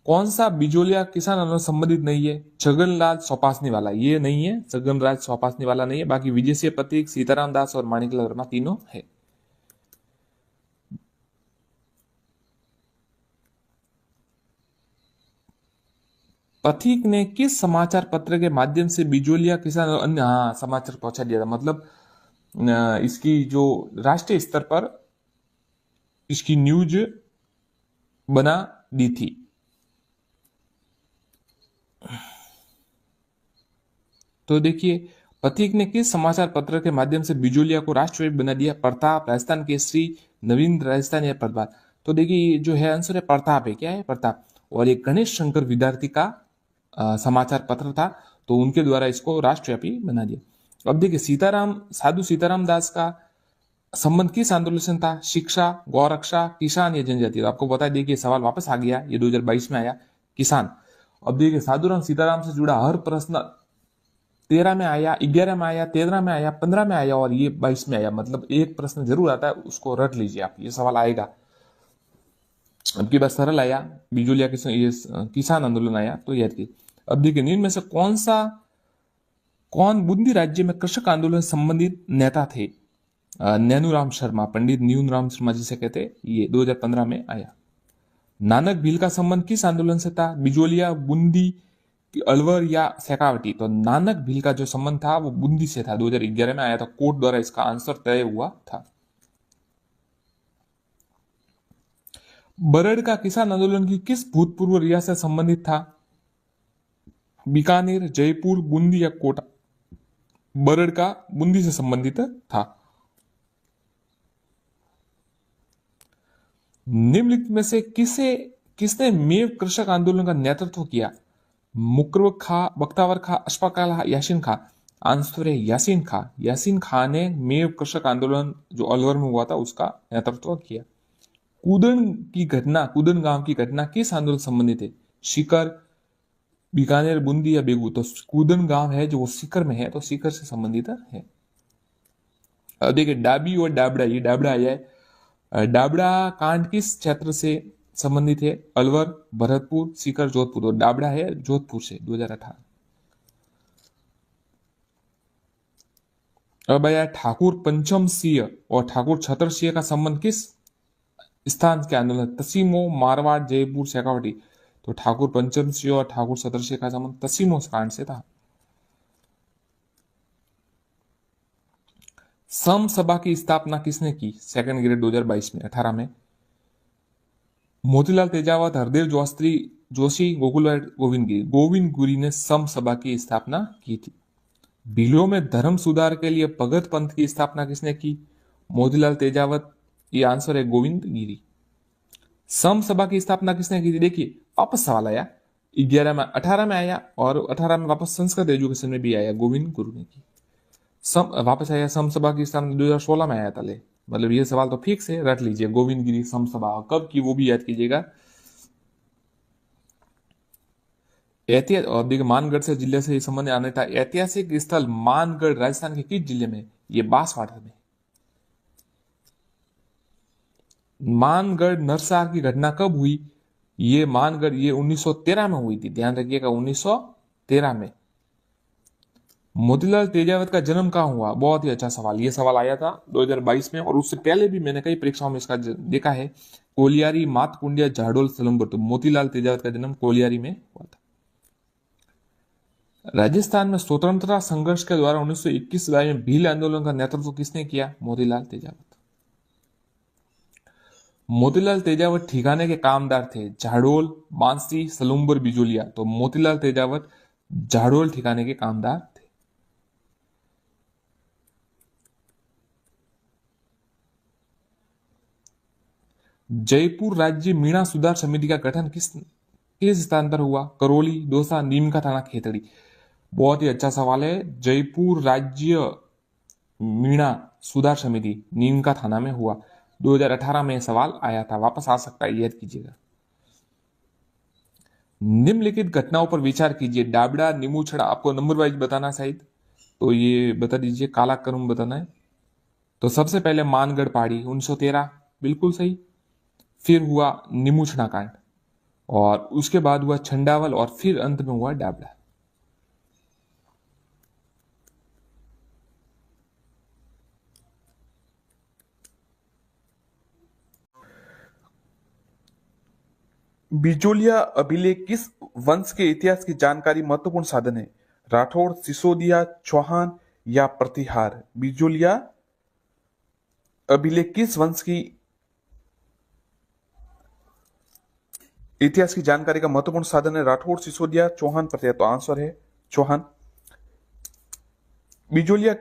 कौन सा बिजोलिया किसान आंदोलन संबंधित नहीं है? छगनलाल सोपासनी वाला, ये नहीं है, छगनलाल सोपासनी वाला नहीं है। बाकी विजय सिंह पथिक, सीताराम दास और माणिकलाल वर्मा तीनों है। पथिक ने किस समाचार पत्र के माध्यम से बिजोलिया किसान और अन्य समाचार पहुंचा दिया था? मतलब इसकी जो राष्ट्रीय स्तर पर इसकी न्यूज बना दी थी। तो देखिए पथिक ने किस समाचार पत्र के माध्यम से बिजोलिया को राष्ट्रव्यापी बना दिया? प्रताप, राजस्थान केसरी, नवीन राजस्थान या प्रभात? तो देखिए जो है आंसर है प्रताप है। क्या है? प्रताप। और एक गणेश शंकर विद्यार्थी का समाचार पत्र था, तो उनके द्वारा इसको राष्ट्रव्यापी बना दिया। अब देखिए साधु सीताराम दास का संबंध किस आंदोलन से था? शिक्षा, गौरक्षा, किसान या जनजाति? आपको बता देखिए सवाल वापस आ गया, ये 2022 में आया, किसान। अब देखिए साधुराम सीताराम से जुड़ा हर प्रश्न 13 में आया, 11 में आया, 13 में आया, 15 में आया और ये 22 में आया। मतलब एक प्रश्न जरूर आता है, उसको रट लीजिए आप, ये सवाल आएगा। अब की बात सरल आया, बिजोलिया किसान आंदोलन आया, तो याद कीजिए। अब देखिए निम्न में से कौन बूंदी राज्य में कृषक आंदोलन से संबंधित नेता थे? नैनूराम शर्मा, पंडित न्यूनराम शर्मा जिसे कहते, ये 2015 में आया। नानक भील का संबंध किस आंदोलन से था? बिजोलिया, बूंदी, कि अलवर या शेखावटी, तो नानक भील का जो संबंध था वो बूंदी से था, 2011 में आया था, कोर्ट द्वारा इसका आंसर तय हुआ था। बरड़ का किसान आंदोलन की किस भूतपूर्व रियासत से संबंधित था? बीकानेर, जयपुर, बूंदी या कोटा? बरड़ का बूंदी से संबंधित था। निम्नलिखित में से किसने मेव कृषक आंदोलन का नेतृत्व किया? मुकरब खा, बख्तावर खा, अशफाक खां, यासीन खा? आंसर है यासीन खा। यासीन खां ने मेव कृषक आंदोलन जो अलवर में हुआ था उसका नेतृत्व किया। कूदन गांव की घटना किस आंदोलन से संबंधित है? सीकर, बीकानेर, बूंदी या बेगू? तो कूदन गांव है जो वो सीकर में है, तो सीकर से संबंधित है। अब देखिए डाबी और डाबड़ा, ये डाबड़ा आया है। डाबड़ा कांड किस क्षेत्र से संबंधित है? अलवर, भरतपुर, सीकर, जोधपुर? तो डाबड़ा है जोधपुर से, 2018। अब आया ठाकुर पंचम सिंह और ठाकुर छतर सिंह का संबंध किस स्थान के आंदोलन? तसीमो, मारवाड़, जयपुर, शेखावटी? तो ठाकुर पंचम सिंह और ठाकुर छतर सिंह का संबंध तसीमो कांड से था। सम सभा की स्थापना किसने की? सेकंड ग्रेड 2022 में, 18 में। मोतीलाल तेजावत, हरदेव जोशी, गोविंद गिरी ने सम सभा की स्थापना की थी। भीलों में धर्म सुधार के लिए भगत पंथ की स्थापना किसने की? मोतीलाल तेजावत। ये आंसर है गोविंद गिरी। सम सभा की स्थापना किसने की थी? देखिए वापस सवाल आया, 11 में, 18 में आया और 18 में वापस संस्कृत एजुकेशन में भी आया, गोविंद गुरु ने की। वापस आया सम सभा की स्थापना 2016 में आया था। मतलब ये सवाल तो फिक्स है, रट लीजिए, गोविंद गिरी सम सभा कब की वो भी याद कीजिएगा। और देखिए मानगढ़ से जिले से संबंध आने था। ऐतिहासिक स्थल मानगढ़ राजस्थान के किस जिले में? ये बांसवाड़ा में। मानगढ़ नरसार की घटना कब हुई? ये मानगढ़ ये 1913 में हुई थी, ध्यान रखिएगा, 1913 में। मोतीलाल तेजावत का जन्म कहाँ हुआ? बहुत ही अच्छा सवाल, ये सवाल आया था 2022 में, और उससे पहले भी मैंने कई परीक्षाओं में इसका देखा है। कोलियारी, मातकुंडिया, झाडोल, सलम्बर? तो मोतीलाल तेजावत का जन्म कोलियारी में हुआ था। राजस्थान में स्वतंत्रता संघर्ष के द्वारा 1921 ईस्वी में भील आंदोलन का नेतृत्व किसने किया? मोतीलाल तेजावत। मोतीलाल तेजावत ठिकाने के कामदार थे, झाड़ोल, मानसी, सलूम्बर, बिजोलिया? तो मोतीलाल तेजावत झाड़ोल ठिकाने के कामदार थे। जयपुर राज्य मीणा सुधार समिति का गठन किस स्थान पर हुआ? करौली, दौसा, नीम का थाना, खेतड़ी? बहुत ही अच्छा सवाल है। जयपुर राज्य मीणा सुधार समिति नीम का थाना में हुआ, 2018 में सवाल आया था, वापस आ सकता है, याद कीजिएगा। निम्नलिखित घटनाओं पर विचार कीजिए। डाबड़ा, नीमूछड़ा, आपको नंबर वाइज बताना शायद, तो ये बता दीजिए, काला क्रम बताना है। तो सबसे पहले मानगढ़ पहाड़ी 1913, बिल्कुल सही। फिर हुआ नीमूछड़ा कांड, और उसके बाद हुआ छंडावल, और फिर अंत में हुआ डाबड़ा। बिजोलिया अभिलेख किस वंश के इतिहास की जानकारी महत्वपूर्ण साधन है? राठौड़, सिसोदिया, चौहान या प्रतिहार? बिजोलिया अभिलेख किस वंश की इतिहास की जानकारी का महत्वपूर्ण साधन है? राठौड़, सिसोदिया, चौहान, प्रतिहार? तो आंसर है चौहान। बिजोलिया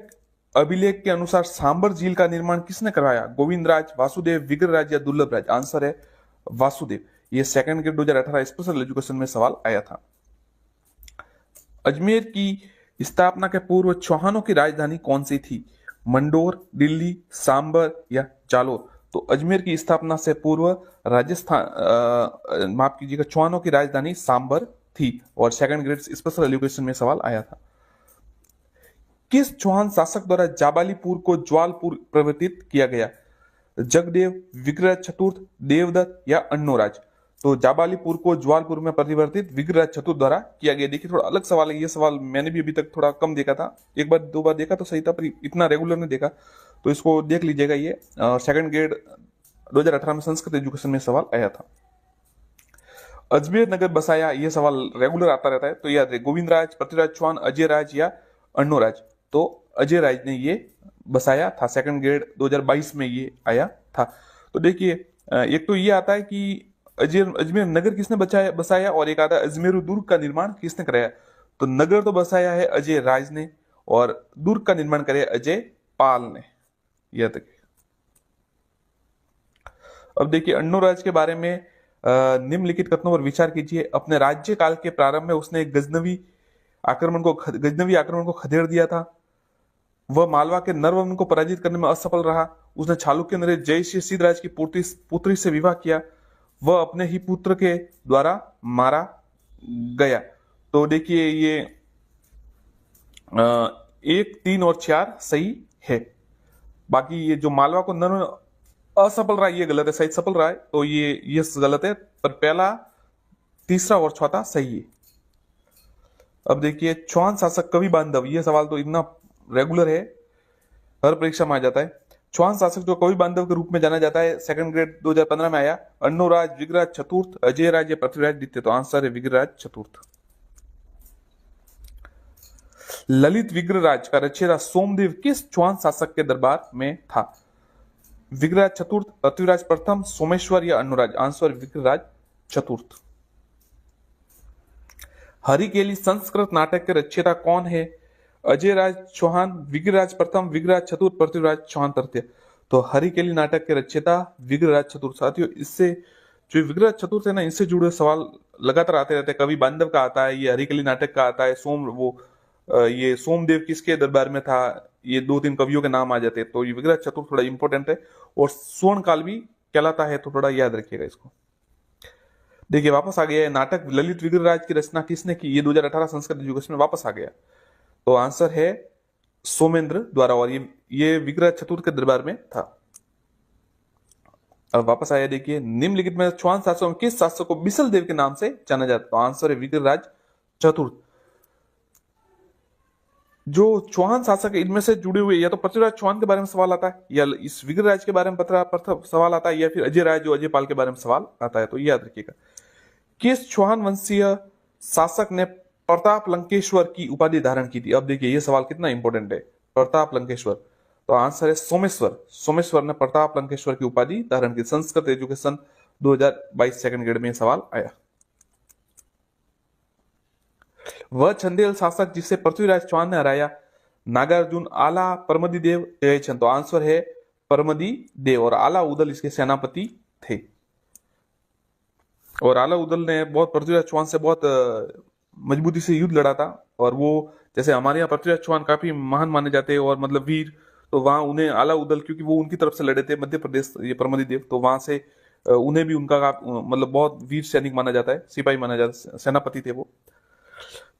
अभिलेख के अनुसार सांबर झील का निर्माण किसने करवाया? गोविंदराज, वासुदेव, विग्रहराज या दुर्लभराज? आंसर है वासुदेव। ये सेकंड ग्रेड 2018 स्पेशल एजुकेशन में सवाल आया था। अजमेर की स्थापना के पूर्व चौहानों की राजधानी कौन सी थी? मंडोर, दिल्ली, सांबर या जालोर? तो अजमेर की स्थापना से पूर्व राजस्थान माफ कीजिएगा, चौहानों की राजधानी सांबर थी, और सेकंड ग्रेड स्पेशल एजुकेशन में सवाल आया था। किस चौहान शासक द्वारा जाबालीपुर को ज्वालपुर परिवर्तित किया गया? जगदेव, विग्रह चतुर्थ, देवदत्त या अन्नोराज? तो जाबालीपुर को ज्वालपुर में परिवर्तित विग्रह चतुर्थ द्वारा किया गया। देखिए थोड़ा अलग सवाल है, ये सवाल मैंने भी अभी तक थोड़ा कम देखा था, एक बार दो बार देखा तो सही था, पर इतना रेगुलर नहीं देखा, तो इसको देख लीजिएगा। ये सेकंड ग्रेड 2018 में संस्कृत एजुकेशन में सवाल आया था। अजमेर नगर बसाया, ये सवाल रेगुलर आता रहता है, तो याद रहे गोविंद राज, पृथ्वीराज चौहान, अजय राज या अन्नूराज। तो अजय राज ने ये बसाया था, सेकंड ग्रेड 2022 में ये आया था। तो देखिए एक तो ये आता है कि अजमेर नगर किसने बचाया बसाया, और एक आता है अजमेर दुर्ग का निर्माण किसने कराया। तो नगर तो बसाया है अजय राज ने, और दुर्ग का निर्माण करे अजय पाल ने। यह तक। अब देखिए अन्नूराज के बारे में निम्नलिखित कथनों पर विचार कीजिए। अपने राज्य काल के प्रारंभ में उसने गजनवी आक्रमण को खदेड़ दिया था। वह मालवा के नरवन को पराजित करने में असफल रहा। उसने चालुक्य नरेश जयश्री सिद्धराज की पुत्री से विवाह किया। वह अपने ही पुत्र के द्वारा मारा गया। तो देखिए ये 1, 3 और 4 सही है। बाकी ये जो मालवा को नरवन असफल रहा ये गलत है, सही सफल रहा है, तो ये गलत है, पर पहला, तीसरा और चौथा सही है। अब देखिए चौहान शासक कवि बांधव, ये सवाल तो इतना रेगुलर है, हर परीक्षा में आ जाता है। चौहान शासक जो कवि बांधव के रूप में जाना जाता है, सेकंड ग्रेड 2015 में आया। अन्नूराज, विग्रहराज चतुर्थ, अजय राज या पृथ्वीराज द्वितीय। तो आंसर है विग्रहराज चतुर्थ। ललित विग्रहराज का रचयिता सोमदेव किस चौहान शासक के दरबार में था। विग्रहराज चतुर्थ, पृथ्वीराज प्रथम, सोमेश्वर या अन्नूराज। आंसर विग्रहराज चतुर्थ। हरिकेली संस्कृत नाटक के रचयिता कौन है। अजय राज चौहान, विग्रहराज प्रथम, विग्रहराज चतुर्थ, पृथ्वीराज चौहान तृतीय। तो हरिकेली नाटक के रचयिता विग्रहराज चतुर्थ। साथियों इससे जो विग्रहराज चतुर्थ है ना, इससे जुड़े सवाल लगातार आते रहते हैं। कवि बांधव का आता है, ये हरिकेली नाटक का आता है, ये सोमदेव किसके दरबार में था, ये 2-3 कवियों के नाम आ जाते हैं। तो ये विग्रह चतुर्थ थोड़ा इंपॉर्टेंट है, और स्वर्ण काल भी कहलाता है, तो थोड़ा याद रखिएगा इसको। देखिए वापस आ गया है नाटक ललित विग्रहराज की रचना किसने की, ये 2018 संस्कृत एजुकेशन में वापस आ गया। तो आंसर है सोमेंद्र द्वारा, और ये विग्रह चतुर्थ के दरबार में था। अब वापस आया, देखिए निम्नलिखित में चौहान शासकों में किस शासक को बिसल देव के नाम से जाना जाता है। तो आंसर है विग्रहराज चतुर्थ। जो चौहान शासक है इनमें से जुड़े हुए, या तो पृथ्वीराज चौहान के बारे में सवाल आता है, या इस विग्रहराज के बारे में सवाल आता है, या फिर अजय राज जो अजय पाल के बारे में सवाल आता है। तो याद रखिएगा किस चौहान वंशीय शासक ने प्रताप लंकेश्वर की उपाधि धारण की थी। अब देखिए ये सवाल कितना इंपॉर्टेंट है, प्रताप लंकेश्वर। तो आंसर है सोमेश्वर। सोमेश्वर ने प्रताप लंकेश्वर की उपाधि धारण की। संस्कृत एजुकेशन 2022 सेकंड ग्रेड में सवाल आया। वह चंदेल शासक जिसे पृथ्वीराज चौहान ने हराया। नागार्जुन, आला, परमदी देव, जयचंद। तो आंसर है परमदी देव, और आला उदल इसके सेनापति थे। और आला उदल ने बहुत पृथ्वीराज चौहान से बहुत मजबूती से युद्ध लड़ा था। और वो जैसे हमारे यहाँ पृथ्वीराज चौहान काफी महान माने जाते हैं और मतलब वीर, तो वहां उन्हें आला उदल, क्योंकि वो उनकी तरफ से लड़े थे मध्य प्रदेश, ये परमदी देव, तो वहां से उन्हें भी उनका मतलब बहुत वीर सैनिक माना जाता है, सिपाही माना जाता है, सेनापति थे वो।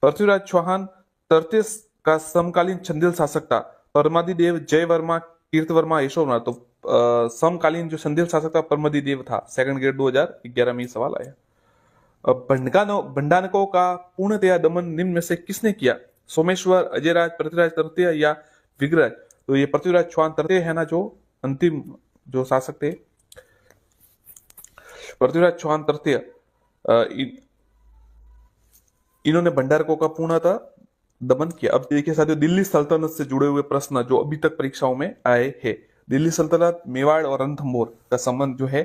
पृथ्वीराज चौहान तृतीय का समकालीन चंदेल शासक था। परमदी देव, जय वर्मा, कीर्तवर्मा, यशोवर्मा। तो समकालीन जो चंदेल शासक था परमदी देव था। सेकंड ग्रेड 2011 में सवाल आया। भंडानकों का पूर्णतया दमन निम्न में से किसने किया। सोमेश्वर, अजयराज, पृथ्वीराज तृतीय या विग्रहराज। तो ये पृथ्वीराज चौहान तृतीय है ना, जो अंतिम जो शासक थे, पृथ्वीराज चौहान तृतीय, इन्होंने भंडारकों का पूर्णतः दमन किया। अब देखिए साथियों दिल्ली सल्तनत से जुड़े हुए प्रश्न जो अभी तक परीक्षाओं में आए हैं। दिल्ली सल्तनत, मेवाड़ और रणथंभौर का संबंध जो है,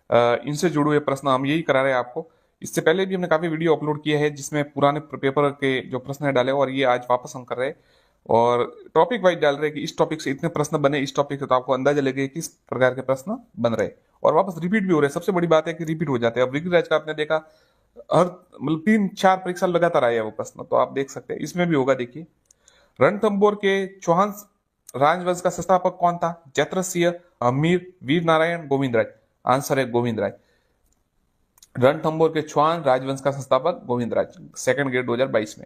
इनसे जुड़े हुए प्रश्न हम यही करा रहे हैं आपको। इससे पहले भी हमने काफी वीडियो अपलोड किया है जिसमें पुराने पेपर के जो प्रश्न है डाले, और ये आज वापस हम कर रहे हैं और टॉपिक वाइज डाल रहे हैं कि इस टॉपिक से इतने प्रश्न बने, इस टॉपिक से, तो आपको अंदाजा लगे किस प्रकार के प्रश्न बन रहे हैं, और वापस रिपीट भी हो रहे हैं। सबसे बड़ी बात है कि रिपीट हो जाते हैं। अब विग्रहराज का आपने देखा हर मतलब 3-4 परीक्षा लगातार आया वो प्रश्न, तो आप देख सकते हैं इसमें भी होगा। देखिए रणथंभौर के चौहान राजवंश का संस्थापक कौन था। जयद्रथ, अमीर, वीर नारायण, गोविंदराज। आंसर है गोविंदराज। रणथंभौर के चौहान राजवंश का संस्थापक गोविंदराज, सेकंड ग्रेड 2022 में।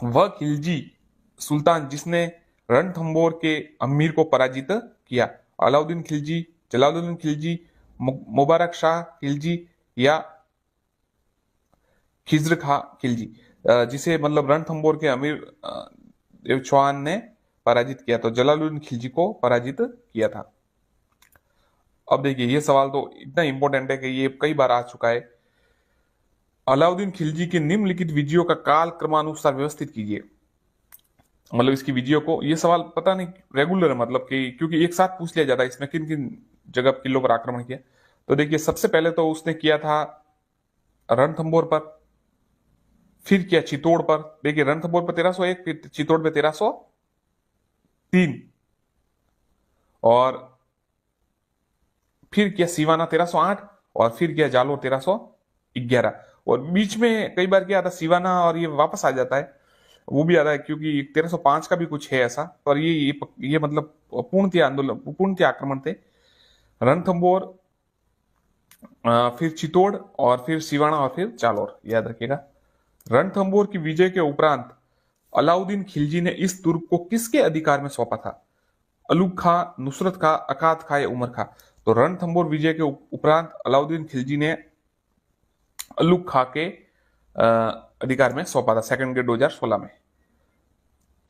वह खिलजी सुल्तान जिसने रणथंभौर के अमीर को पराजित किया। अलाउद्दीन खिलजी, जलालुद्दीन खिलजी, मुबारक शाह खिलजी या खिज्र खां खिलजी, जिसे मतलब रणथंभौर के अमीर चौहान ने पराजित किया। तो जलालुद्दीन खिलजी को पराजित किया था। अब देखिए ये सवाल तो इतना इंपॉर्टेंट है कि ये कई बार आ चुका है। अलाउद्दीन खिलजी के निम्नलिखित विजयों का काल क्रमानुसार व्यवस्थित कीजिए। मतलब इसकी विजयों को, ये सवाल पता नहीं रेगुलर है, मतलब कि क्योंकि एक साथ पूछ लिया जाता है इसमें किन किन जगह किलों पर आक्रमण किया। तो देखिए सबसे पहले तो उसने किया था रणथंभौर पर, फिर किया चित्तौड़ पर। देखिए रणथंभौर पर 1301, फिर चित्तौड़ पे 1303, और फिर किया सीवाना 1308, और फिर किया जालोर 1311। और बीच में कई बार क्या आता है सीवाना और ये वापस आ जाता है, वो भी आता है क्योंकि 1305 का भी कुछ है ऐसा। और ये मतलब पूर्णतः आंदोलन, पूर्णतः आक्रमण थे। रणथंभौर, फिर चित्तौड़, और फिर सिवाना, और फिर जालोर, याद रखिएगा। रणथंभौर की विजय के उपरांत अलाउद्दीन खिलजी ने इस दुर्ग को किसके अधिकार में सौंपा था? अलूग खां, नुसरत खां, अकात खां या उमर खां? तो रणथंभौर विजय के उपरांत अलाउद्दीन खिलजी ने अलूग खां के अधिकार में सौंपा था, सेकंड ग्रेड 2016 में।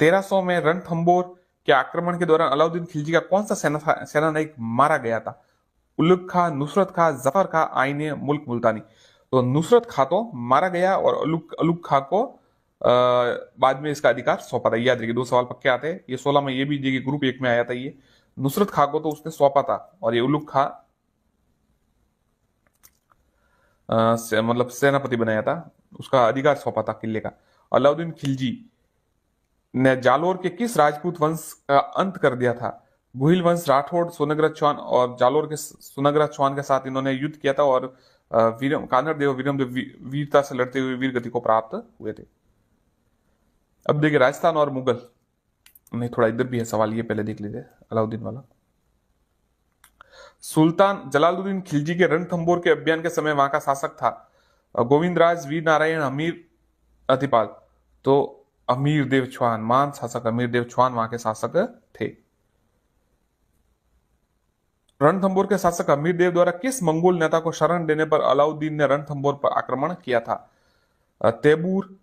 1300 में रणथंभौर के आक्रमण के दौरान अलाउद्दीन खिलजी का कौन सा सेना नायक मारा गया था? उलुग खां, नुसरत खां, जफर खां, आईने मुल्क मुल्तानी? तो नुसरत खां तो मारा गया, और अलुग खां को बाद में इसका अधिकार सौंपा था। याद रखिए 2 सवाल पक्के आते हैं। ये 16 में ये भी देखिए ग्रुप 1 में आया था। ये नुसरत खां को तो उसने सौंपा था, और ये उलुग खां मतलब सेनापति बनाया था, उसका अधिकार सौंपा था किले का। अलाउद्दीन खिलजी ने जालोर के किस राजपूत वंश का अंत कर दिया था? गुहिल वंश, राठौड़, सोनग्रा चौहान? और जालोर के सोनग्रा चौहान के साथ इन्होंने युद्ध किया था, और कानड़ देव वीरम देव वीरता से लड़ते हुए वीर गति को प्राप्त हुए थे। अब देखिए राजस्थान और मुगल, नहीं थोड़ा इधर भी है सवाल, ये पहले देख लीजिए अलाउद्दीन वाला। सुल्तान जलालुद्दीन खिलजी के रणथंभौर के अभियान के समय वहां का शासक था गोविंदराज, वीर नारायण, अमीर अतिपाल? तो अमीर देव चौहान, मान शासक अमीर देव चौहान वहां के शासक थे। रणथंभौर के शासक अमीर देव द्वारा किस मंगोल नेता को शरण देने पर अलाउद्दीन ने रणथंभौर पर आक्रमण किया था? तैमूर,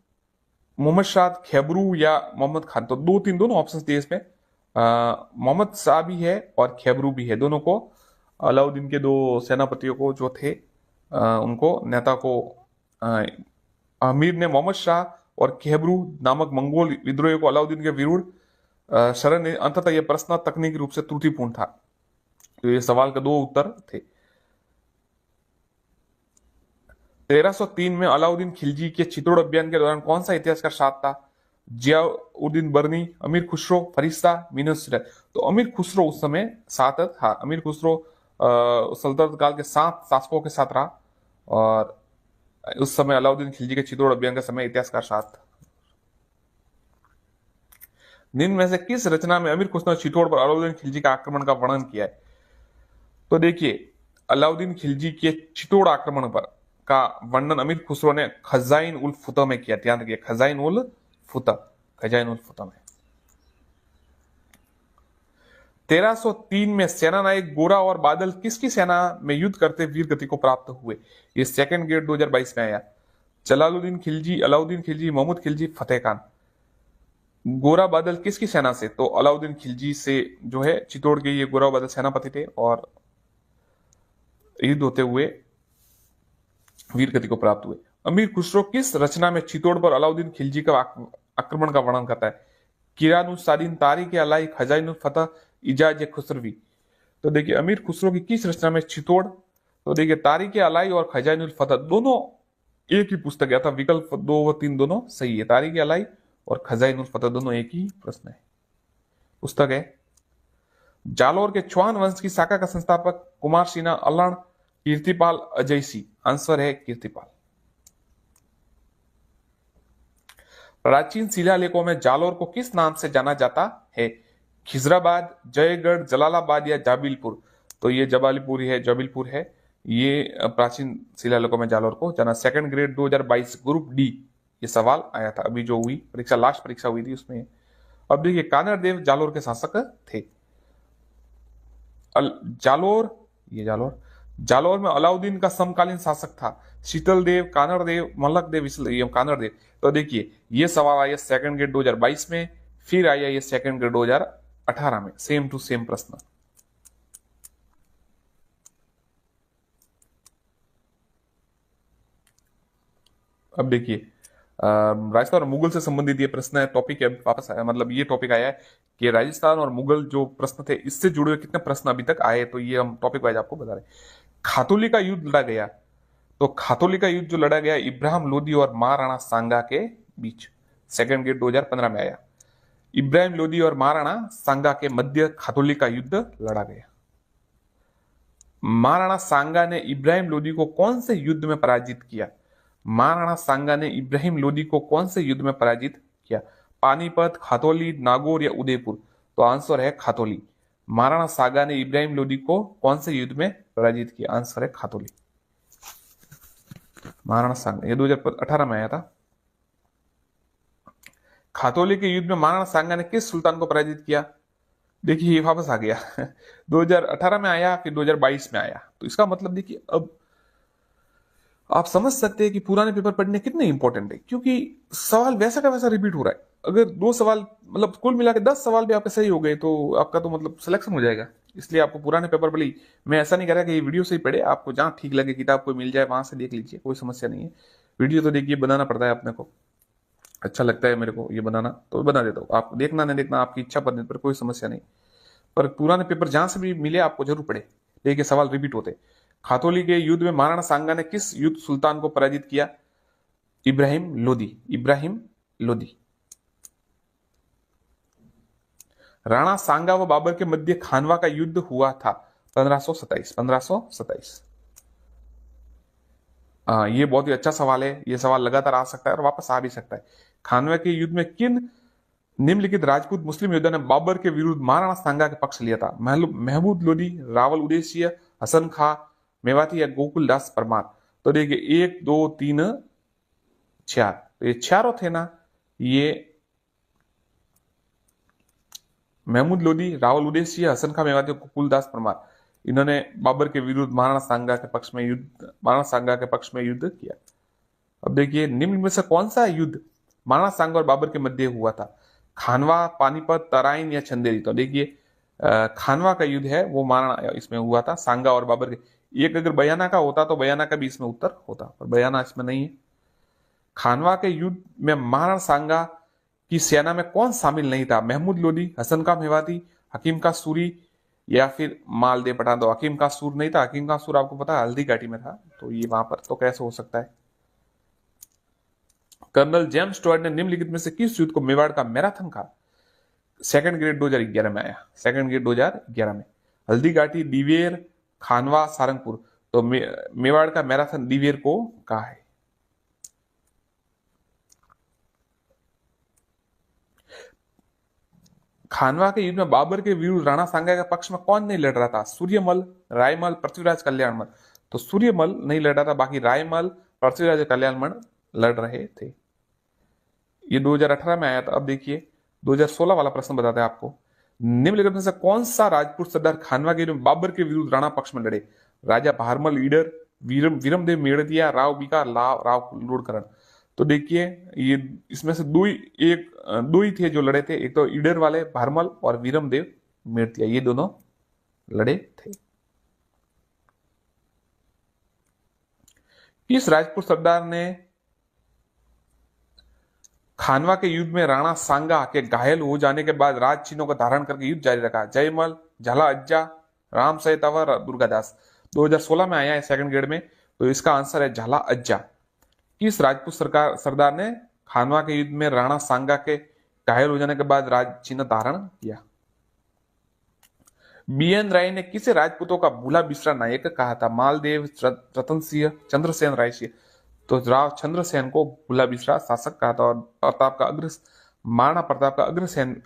मोहम्मद शाह, खैबरू या मोहम्मद खान? तो दोनों ऑप्शन दिए इसमें। मोहम्मद शाह भी है और खैबरू भी है। दोनों को, अलाउद्दीन के 2 सेनापतियों को जो थे, उनको नेता को अमीर ने मोहम्मद शाह और खैबरू नामक मंगोल विद्रोहियों को अलाउद्दीन के विरुद्ध शरण। अंततः यह प्रश्न तकनीकी रूप से त्रुटिपूर्ण था। तो ये सवाल का 2 उत्तर थे। 1303 में अलाउद्दीन खिलजी के चित्तौड़ अभियान के दौरान कौन सा इतिहासकार साथ था? जियाउद्दीन बर्नी, अमीर खुसरो, फरिश्ता, मीनस? तो अमीर खुसरो उस समय साथ था। अमीर खुसरो सल्तनत काल के 7 शासकों के साथ रहा, और उस समय अलाउद्दीन खिलजी के चित्तौड़ अभियान के समय इतिहासकार साथ था। निम्न में से किस रचना में अमीर खुसरो ने चित्तौड़ पर अलाउद्दीन खिलजी का आक्रमण का वर्णन किया है? तो देखिए अलाउद्दीन खिलजी के चित्तौड़ आक्रमण पर का वर्णन अमीर खुसरो ने खजाइन उल फुतह में किया। ध्यान रखिए खजाइन उल फुतह में। 1303 में सेना नायक गोरा और बादल किसकी सेना में युद्ध करते वीर गति को प्राप्त हुए? ये सेकंड ग्रेड 2022 में आया। जलालुद्दीन खिलजी, अलाउद्दीन खिलजी, मोहम्मद खिलजी, फतेह खान? गोरा बादल किसकी सेना से? तो अलाउद्दीन खिलजी से जो है चित्तौड़ के ये गोरा बादल सेनापति थे, और युद्ध होते हुए वीर गति को प्राप्त हुए। अमीर खुसरो किस रचना में चित्तौड़ पर अलाउद्दीन खिलजी का आक्रमण का वर्णन करता है? किरानुसादीन, तारीख अलाई, खजाइन उल फतह, इजाज खुसरवी? तो देखिए अमीर खुसरो की किस रचना में चित्तौड़? तो देखिए तारीख अलाई और खजाइन उल फतह दोनों एक ही पुस्तक है, था विकल्प 2 व 3 दोनों सही है। तारीख अलाई और खजाइन उल फतह दोनों एक ही प्रश्न है, पुस्तक है। जालोर के चौहान वंश की शाखा का संस्थापक कुमार सिन्हा, अल्लाण, कीर्तिपाल, अजय सिंह? आंसर है कीर्तिपाल। प्राचीन शिलालेखों में जालोर को किस नाम से जाना जाता है? खिजराबाद, जयगढ़, जलालाबाद या जाबिलपुर? तो ये जबालीपुर है, जबलपुर है। ये प्राचीन शिलालेखों में जालोर को जाना। सेकंड ग्रेड 2022 ग्रुप डी ये सवाल आया था, अभी जो हुई परीक्षा, लास्ट परीक्षा हुई थी उसमें। अब देखिए कानड़ देव जालोर के शासक थे। जालोर में अलाउद्दीन का समकालीन शासक था शीतल देव, कानड़ देव, मलक देव, इसलिए कानड़ देव। तो देखिए ये सवाल आया सेकंड ग्रेड 2022 में, फिर आया ये सेकंड ग्रेड 2018 में, सेम टू सेम प्रश्न। अब देखिए राजस्थान और मुगल से संबंधित ये प्रश्न है, टॉपिक है, वापस आया, मतलब ये टॉपिक आया है कि राजस्थान और मुगल जो प्रश्न थे इससे जुड़े हुए कितने प्रश्न अभी तक आए, तो ये हम टॉपिक वाइज आपको बता रहे हैं। खातोली का युद्ध लड़ा गया, तो खातोली का युद्ध जो लड़ा गया इब्राहिम लोदी और महाराणा सांगा के बीच, सेकंड गेट 2015 में आया। इब्राहिम लोदी और महाराणा सांगा के मध्य खातोली का युद्ध लड़ा गया। महाराणा सांगा ने इब्राहिम लोदी को कौन से युद्ध में पराजित किया? महाराणा सांगा ने इब्राहिम लोदी को कौन से युद्ध में पराजित किया? पानीपत, खातौली, नागौर या उदयपुर? तो आंसर है खातौली। महाराणा सांगा ने इब्राहिम लोदी को कौन से युद्ध में पराजित किया? आंसर है खातौली। महाराणा सांगा ये 2018 में आया था। खातौली के युद्ध में महाराणा सांगा ने किस सुल्तान को पराजित किया? देखिए ये वापस आ गया 2018 में आया, फिर 2022 में आया। तो इसका मतलब देखिए अब आप समझ सकते हैं कि पुराने पेपर पढ़ने कितने इंपॉर्टेंट है, क्योंकि सवाल वैसा का वैसा रिपीट हो रहा है। अगर 2 सवाल मतलब कुल मिला के 10 सवाल भी आपके सही हो गए तो आपका तो मतलब सिलेक्शन हो जाएगा। इसलिए आपको पुराने पेपर भले, मैं ऐसा नहीं कह रहा कि ये वीडियो से ही पढ़े, आपको जहाँ ठीक लगे किताब कोई मिल जाए वहां से देख लीजिए, कोई समस्या नहीं है। वीडियो तो देखिए बनाना पड़ता है अपने को, अच्छा लगता है मेरे को ये बनाना तो बना देता हूँ। आप देखना नहीं देखना आपकी इच्छा पर, कोई समस्या नहीं, पर पुराने पेपर जहां से भी मिले आपको जरूर पढ़े, देखिए सवाल रिपीट होते। खातौली के युद्ध में महाराणा सांगा ने किस युद्ध सुल्तान को पराजित किया? इब्राहिम लोदी। इब्राहिम लोदी। राणा सांगा व बाबर के मध्य खानवा का युद्ध हुआ था 1527। 1527। ये बहुत ही अच्छा सवाल है, ये सवाल लगातार आ सकता है और वापस आ भी सकता है। खानवा के युद्ध में किन निम्नलिखित राजपूत मुस्लिम योद्धा ने बाबर के विरुद्ध महाराणा सांगा के पक्ष लिया था? महमूद लोदी, रावल उदेसिया, हसन खां मेवाती या गोकुल दास परमार? तो देखिए 1 2 3 4, तो ये चारों थे ना, ये महमूद लोदी, रावल उदेसिया, हसन खां मेवाती, गोकुल दास परमार, इन्होंने बाबर के विरुद्ध महाराणा सांगा के पक्ष में युद्ध किया। अब देखिए निम्न में से कौन सा युद्ध महाराणा सांगा और बाबर के मध्य हुआ था? खानवा, पानीपत, तराइन या चंदेरी? तो देखिए खानवा का युद्ध है वो महाराणा इसमें हुआ था, सांगा और बाबर के। एक अगर बयाना का होता तो बयाना का भी इसमें उत्तर होता, पर बयाना इसमें नहीं है। खानवा के युद्ध में महाराणा सांगा की सेना में कौन शामिल नहीं था? महमूद लोदी, हसन खां मेवाती, हकीम का सूरी या फिर मालदेव पठान? तो हकीम का सूर नहीं था, हकीम का सूर आपको पता है हल्दी घाटी में था, तो ये वहां पर तो कैसे हो सकता है? कर्नल जेम्स स्टुअर्ट ने निम्नलिखित में से किस युद्ध को मेवाड़ का मैराथन कहा? सेकंड ग्रेड 2011 में आया, सेकंड ग्रेड 2011 में। हल्दी घाटी, दिवेर, खानवा, सारंगपुर? तो मेवाड़ का मैराथन दिवेर को कहा है। खानवा के युद्ध में बाबर के विरुद्ध राणा सांगा के पक्ष में कौन नहीं लड़ रहा था? सूर्यमल, रायमल, पृथ्वीराज कल्याणमल? तो सूर्यमल नहीं लड़ रहा था, बाकी रायमल, पृथ्वीराज कल्याणमल लड़ रहे थे। ये 2018 में आया था। अब देखिए 2016 वाला प्रश्न बताते हैं आपको। निम्नलिखित में से कौन सा राजपूत सरदार खानवा के बाबर के विरुद्ध राणा पक्ष में लड़े? राजा भारमल ईडर, वीरमदेव मेड़तिया, राव बीका, राव लोडकरण? तो देखिए ये इसमें से दो ही थे जो लड़े थे, एक तो ईडर वाले भारमल और वीरमदेव मेड़तिया, ये दोनों लड़े थे। किस राजपूत सरदार ने खानवा के युद्ध में राणा सांगा के घायल हो जाने के बाद राज चिन्हों का धारण करके युद्ध जारी रखा? जयमल, झाला अज्जा, राम सहितावर, दुर्गादास? 2016 में आया है सेकंड ग्रेड में, तो इसका आंसर है झाला अज्जा। किस राजपूत सरदार ने खानवा के युद्ध में राणा सांगा के घायल हो जाने के बाद राज चिन्ह धारण किया? बीएन राय ने किसे राजपूतों का भूला बिसरा नायक कहा था? मालदेव, रतन सिंह, चंद्रसेन रायसिंह? तो राव चंद्रसेन को भूला बिसरा शासक कहा था। और प्रताप का अग्रज, महाराणा प्रताप का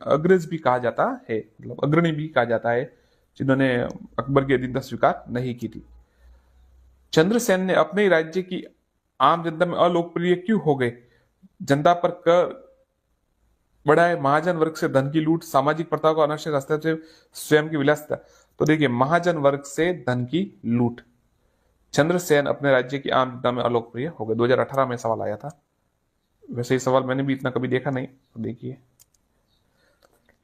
अग्रज भी कहा जाता है, मतलब अग्रणी भी कहा जाता है, जिन्होंने अकबर की अधीनता स्वीकार नहीं की थी। चंद्रसेन ने अपने ही राज्य की आम जनता में अलोकप्रिय क्यों हो गए? जनता पर कर बढ़ाए, महाजन वर्ग से धन की लूट, सामाजिक प्रथा को अनावश्यक हस्तक्षेप, स्वयं की विलासिता? तो देखिए महाजन वर्ग से धन की लूट। चंद्रसेन अपने राज्य की आम जनता में अलोकप्रिय हो गए। 2018 में सवाल आया था, वैसे ही सवाल मैंने भी इतना कभी देखा नहीं। तो देखिए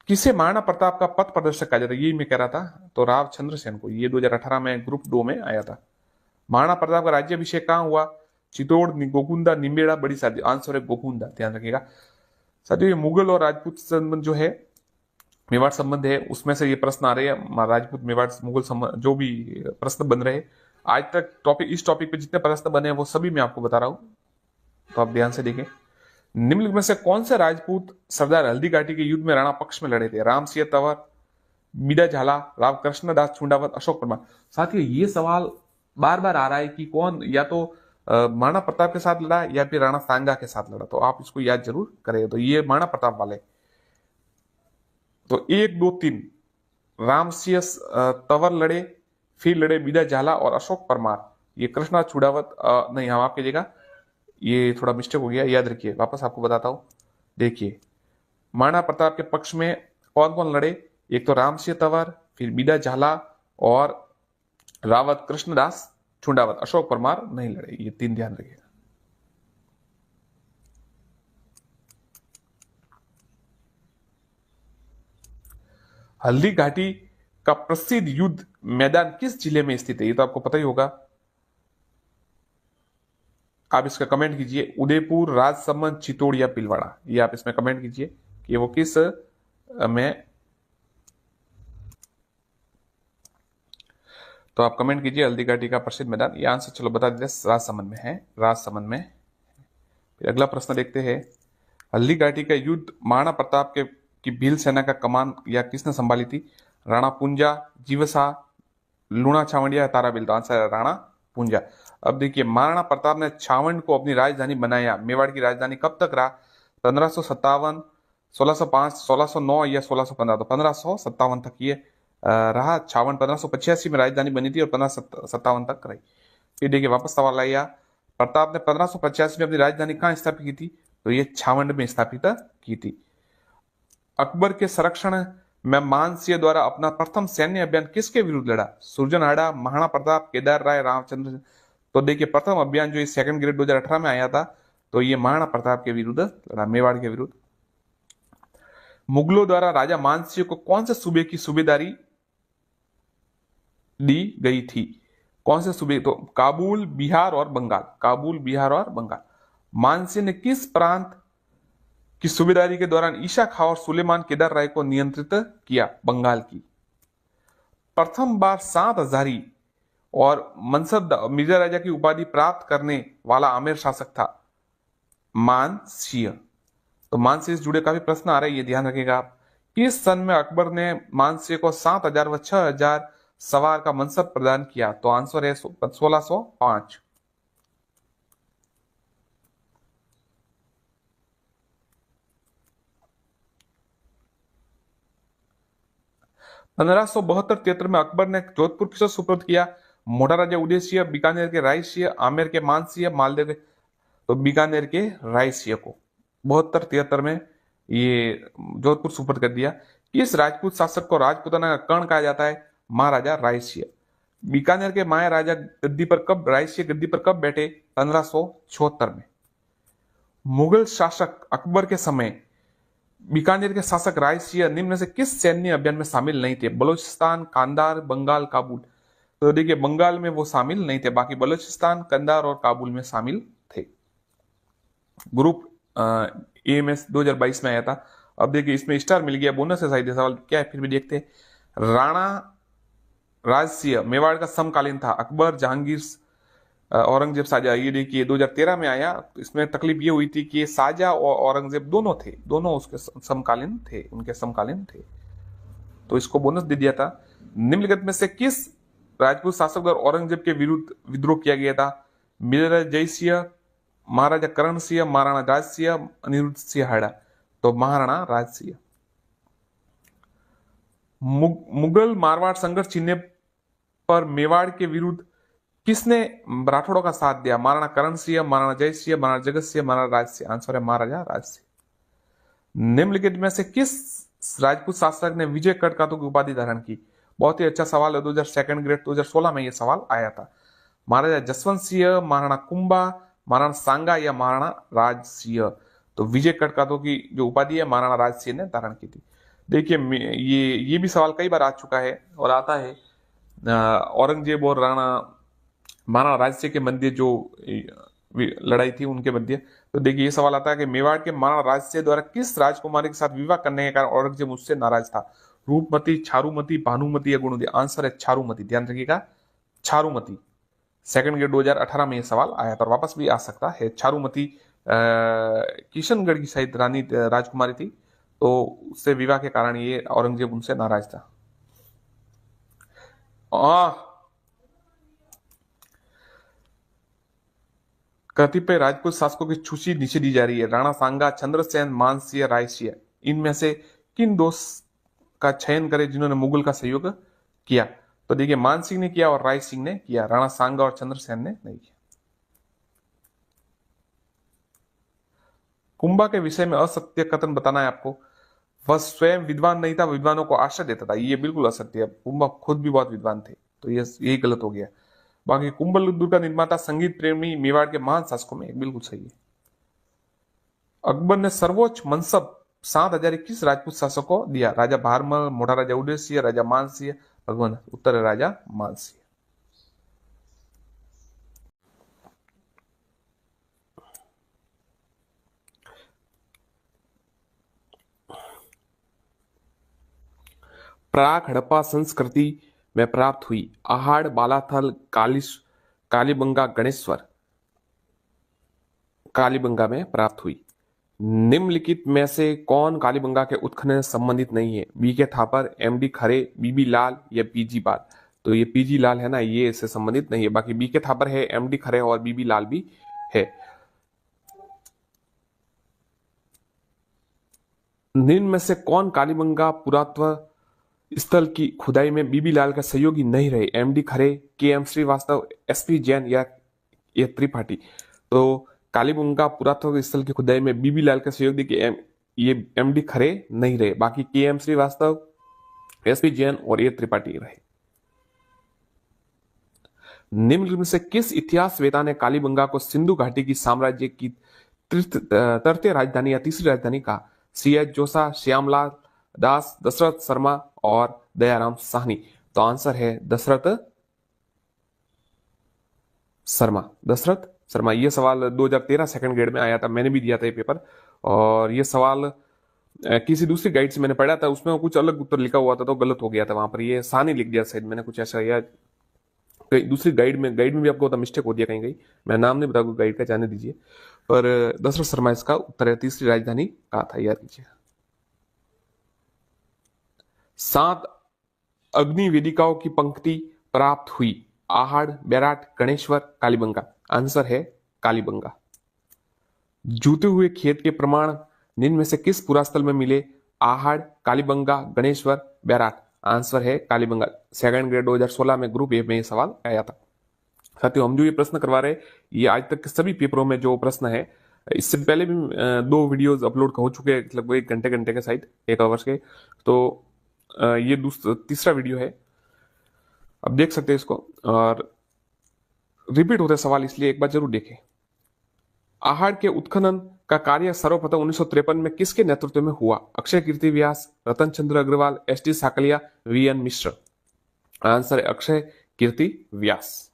किसे महाराणा प्रताप का पथ प्रदर्शक कहा जाता है? यही मैं कह रहा था, तो राव चंद्रसेन को। ये 2018 में ग्रुप 2 में आया था। महाराणा प्रताप का राज्याभिषेक कहाँ हुआ? चित्तौड़, गोकुंदा, निम्बेड़ा, बड़ी सादी। आंसर है गोकुंदा, ध्यान रखिएगा साथियों। ये मुगल और राजपूत संबंध जो है, मेवाड़ संबंध है, उसमें से ये प्रश्न आ रहे हैं। राजपूत, मेवाड़, मुगल संबंध जो भी प्रश्न बन रहे हैं आज तक टॉपिक, इस टॉपिक पे जितने प्रश्न बने हैं वो सभी मैं आपको बता रहा हूं, तो आप ध्यान से देखें। निम्नलिखित में से कौन से राजपूत सरदार हल्दी घाटी के युद्ध में राणा पक्ष में लड़े थे? राम सिंह तंवर, बीडा झाला, राव कृष्णदास छुंडावत, अशोक परमार। साथियों ये सवाल बार बार आ रहा है कि कौन या तो महाराणा प्रताप के साथ लड़ा या फिर राणा सांगा के साथ लड़ा, तो आप इसको याद जरूर करें। तो ये महाराणा प्रताप वाले, तो 1, 2, 3 राम सिंह तंवर लड़े, फिर लड़े बीडा झाला और अशोक परमार। ये कृष्णा छुड़ावत नहीं, हम आपकी जगह ये थोड़ा मिस्टेक हो गया, याद रखिए, वापस आपको बताता हूं। देखिए महाराणा प्रताप के पक्ष में कौन कौन लड़े? एक तो राम सिंह तंवर, फिर बीडा झाला और रावत कृष्णदास छुंडावत। अशोक परमार नहीं लड़े। ये 3 ध्यान रखिएगा। हल्दी घाटी का प्रसिद्ध युद्ध मैदान किस जिले में स्थित है? ये तो आपको पता ही होगा, आप इसका कमेंट कीजिए। उदयपुर, राजसमंद, चित्तौड़ या भीलवाड़ा, ये आप इसमें कमेंट कीजिए कि वो किस में, तो आप कमेंट कीजिए हल्दी घाटी का प्रसिद्ध मैदान। ये आंसर चलो बता देते, राजसमंद में है, राजसमंद में। फिर अगला प्रश्न देखते हैं। हल्दी घाटी का युद्ध महाराणा प्रताप के की भील सेना का कमान या किसने संभाली थी? राणा पूंजा, जीवसा, लूणा छावंडिया, ताराबिल। तो आंसर है राणा पूंजा। अब देखिए महाराणा प्रताप ने छावंड को अपनी राजधानी बनाया। मेवाड़ की राजधानी कब तक रहा? 1557, 1605, 1609 या 1615। तो 1557 तक ये रहा छावंड। 1585 में राजधानी बनी थी और 1557 तक रही। फिर देखिए वापस सवाल आया, प्रताप ने 1585 में अपनी राजधानी कहाँ स्थापित की थी? तो ये छावंड में स्थापित की थी। अकबर के संरक्षण में मानसिंह द्वारा अपना प्रथम सैन्य अभियान किसके विरुद्ध लड़ा? सुरजनहाड़ा, महाराणा प्रताप, केदार राय, रामचंद्र। तो देखिए प्रथम अभियान जो इस 2 ग्रेड 2018 में आया था, तो ये महाराणा प्रताप के विरुद्ध लड़ा, मेवाड़ के विरुद्ध। मुगलों द्वारा राजा मानसिंह को कौन से सूबे की सूबेदारी दी गई थी? कौन से सूबे? तो काबुल, बिहार और बंगाल। काबुल, बिहार और बंगाल। मानसिंह ने किस प्रांत की सूबेदारी के दौरान ईशा खां और सुलेमान केदार राय को नियंत्रित किया? बंगाल की। प्रथम बार 7 हजारी और मनसब मिर्जा राजा की उपाधि प्राप्त करने वाला आमेर शासक था? मानसिंह। तो मानसिंह से जुड़े काफी प्रश्न आ रहे हैं, ये ध्यान रखिएगा आप। किस सन में अकबर ने मानसिंह को 7,000 व 6,000 सवार का मनसब प्रदान किया? तो आंसर है 1605। 1572-73 में अकबर ने जोधपुर किसे सुपुर्द किया? मोटा राजा उदय सिंह, बीकानेर के राय सिंह, आमेर के मान सिंह, मालदेव के, तो बीकानेर के राय सिंह को 72-73 में ये जोधपुर सुपुर्द कर दिया। किस राजपूत शासक को राजपूताना का कर्ण कहा जाता है? महाराजा राय सिंह। बीकानेर के माया राजा गद्दी पर कब, राय सिंह गद्दी पर कब बैठे? 1576 में। मुगल शासक अकबर के समय बीकानेर के शासक राय सिंह निम्न में से किस सैन्य अभियान में शामिल नहीं थे? बलूचिस्तान, कांधार, बंगाल, काबुल। तो देखिए बंगाल में वो शामिल नहीं थे, बाकी बलूचिस्तान, कंधार और काबुल में शामिल थे। ग्रुप एएमएस 2022 में आया था। अब देखिए इसमें स्टार मिल गया, बोनस है शायद सवाल क्या है, फिर भी देखते हैं। राणा राज सिंह मेवाड़ का समकालीन था। अकबर, जहांगीर, औरंगजेब, शाहजहां। ये देखिए 2013 में आया। इसमें तकलीफ ये हुई थी कि शाहजहां और औरंगजेब दोनों थे, दोनों उसके समकालीन थे, उनके समकालीन थे, तो इसको बोनस दे दिया था। निम्नलिखित में से किस राजपूत शासक द्वारा औरंगजेब के विरुद्ध विद्रोह किया गया था? मिर्जा जय सिंह, महाराजा करण सिंह, महाराणा राज सिंह, अनिरुद्ध सिंह हाड़ा। तो महाराणा राज सिंह। मुगल मारवाड़ संघर्ष छिड़ने पर मेवाड़ के विरुद्ध किसने राठौड़ों का साथ दिया? महाराणा करण सिंह, महाराणा जय सिंह, महाराणा जगत सिंह, महाराणा राज सिंह। आंसर है महाराजा राज सिंह। निम्नलिखित में से किस राजपूत शासक ने विजय कटकातों की उपाधि धारण की? बहुत ही अच्छा सवाल है, 2002 ग्रेड 2016 में यह सवाल आया था। महाराजा जसवंत सिंह, महाराणा कुंभा, महाराणा सांगा या महाराणा राज सिंह। तो विजय कटकातों की जो उपाधि है महाराणा राज सिंह ने धारण की थी। देखिए ये भी सवाल कई बार आ चुका है और आता है। औरंगजेब और महाराणा राज सिंह के मंदिर जो लड़ाई थी उनके मध्य। तो देखिए ये सवाल आता है कि मेवाड़ के महाराणा राजसिंह द्वारा किस राजकुमारी के साथ विवाह करने के कारण औरंगजेब उससे नाराज था? रूपमती, छारूमती, भानुमती या गुणवती? आंसर है छारूमती, ध्यान रखिएगा, छारूमती। सेकंड ग्रेड 2018 में ये सवाल आया था और वापस भी आ सकता है। छारूमती किशनगढ़ की शायद रानी राजकुमारी थी, तो उससे विवाह के कारण ये औरंगजेब उनसे नाराज था। कतिपय राजपूत शासकों की सूची नीचे दी जा रही है। राणा सांगा, चंद्रसेन, मानसिंह, रायसिंह, इनमें से किन दो का चयन करें जिन्होंने मुगल का सहयोग किया? तो देखिए मानसिंह ने किया और राय सिंह ने किया, राणा सांगा और चंद्रसेन ने नहीं किया। कुंभा के विषय में असत्य कथन बताना है आपको। वह स्वयं विद्वान नहीं था, विद्वानों को आश्रय देता था, ये बिल्कुल असत्य है। कुंभा खुद भी बहुत विद्वान थे, तो यही गलत हो गया। बाकी कुंभलगढ़ का निर्माता, संगीत प्रेमी, मेवाड़ के महान शासकों में बिल्कुल सही है। अकबर ने सर्वोच्च मनसब 7,000 किस राजपूत शासक को दिया? राजा भारमल, मोटा राजा उदयसिंह, राजा मानसिंह, भगवान? उत्तर है राजा मानसिंह। प्राक हड़प्पा संस्कृति में प्राप्त हुई आहाड़, बालाथल, कालीबंगा, गणेश्वर? कालीबंगा में प्राप्त हुई। निम्नलिखित में से कौन कालीबंगा के उत्खनन से संबंधित नहीं है? बीके थापर, एमडी खरे, बीबी लाल या पीजी बाल? तो ये पीजी लाल है ना, ये इससे संबंधित नहीं है। बाकी बीके थापर है, एमडी खरे और बीबी लाल भी है। निम्न में से कौन कालीबंगा पुरातत्व स्थल की खुदाई में बीबी लाल का सहयोगी नहीं रहे? एमडी खरे, के एम श्रीवास्तव, एसपी जैन या ये त्रिपाठी? तो कालीबंगा पुरातत्व स्थल की खुदाई में बीबी लाल का सहयोग देखिए ये एमडी खरे नहीं रहे। बाकी के एम श्रीवास्तव, एसपी जैन और ये त्रिपाठी रहे। निम्न में से किस इतिहासवेता ने कालीबंगा को सिंधु घाटी की साम्राज्य की तृतीय राजधानी या तीसरी राजधानी कहा? सी.एच. जोसा, श्यामलाल दास, दशरथ शर्मा और दयाराम साहनी? तो आंसर है दशरथ शर्मा, दशरथ शर्मा। ये सवाल 2013 सेकंड ग्रेड में आया था, मैंने भी दिया था ये पेपर। और ये सवाल किसी दूसरी गाइड से मैंने पढ़ा था, उसमें कुछ अलग उत्तर लिखा हुआ था तो गलत हो गया था वहां पर, ये साहनी लिख दिया शायद मैंने, कुछ ऐसा। या दूसरी गाइड में भी आपको होता मिस्टेक हो दिया कहीं कहीं, मैं नाम नहीं बताऊंगा गाइड का, जाने दीजिए। पर दशरथ शर्मा इसका उत्तर है, तीसरी राजधानी कहा था, याद कीजिए। 7 अग्नि वेदिकाओं की पंक्ति प्राप्त हुई आहाड़, बेराट, गणेश्वर, कालीबंगा? आंसर है कालीबंगा। जूते हुए खेत के प्रमाण निम्न में से किस पुरास्थल में मिले? आहाड़, कालीबंगा, गणेश्वर, बेराट? आंसर है कालीबंगा। सेकंड ग्रेड 2016 में ग्रुप ए में सवाल आया था। साथियों हम जो ये प्रश्न करवा रहे हैं, ये आज तक के सभी पेपरों में जो प्रश्न है, इससे पहले भी 2 वीडियोस अपलोड हो चुके हैं, लगभग 1 घंटे के साइड, 1 आवर्स के। तो ये तीसरा वीडियो है, अब देख सकते हैं इसको। और रिपीट होते सवाल, इसलिए एक बार जरूर देखें। आहाड़ के उत्खनन का कार्य सर्वप्रथम 1953 में किसके नेतृत्व में हुआ? अक्षय कीर्ति व्यास, रतन चंद्र अग्रवाल, एस.टी. साकलिया, वी.एन. मिश्र? आंसर है अक्षय कीर्ति व्यास।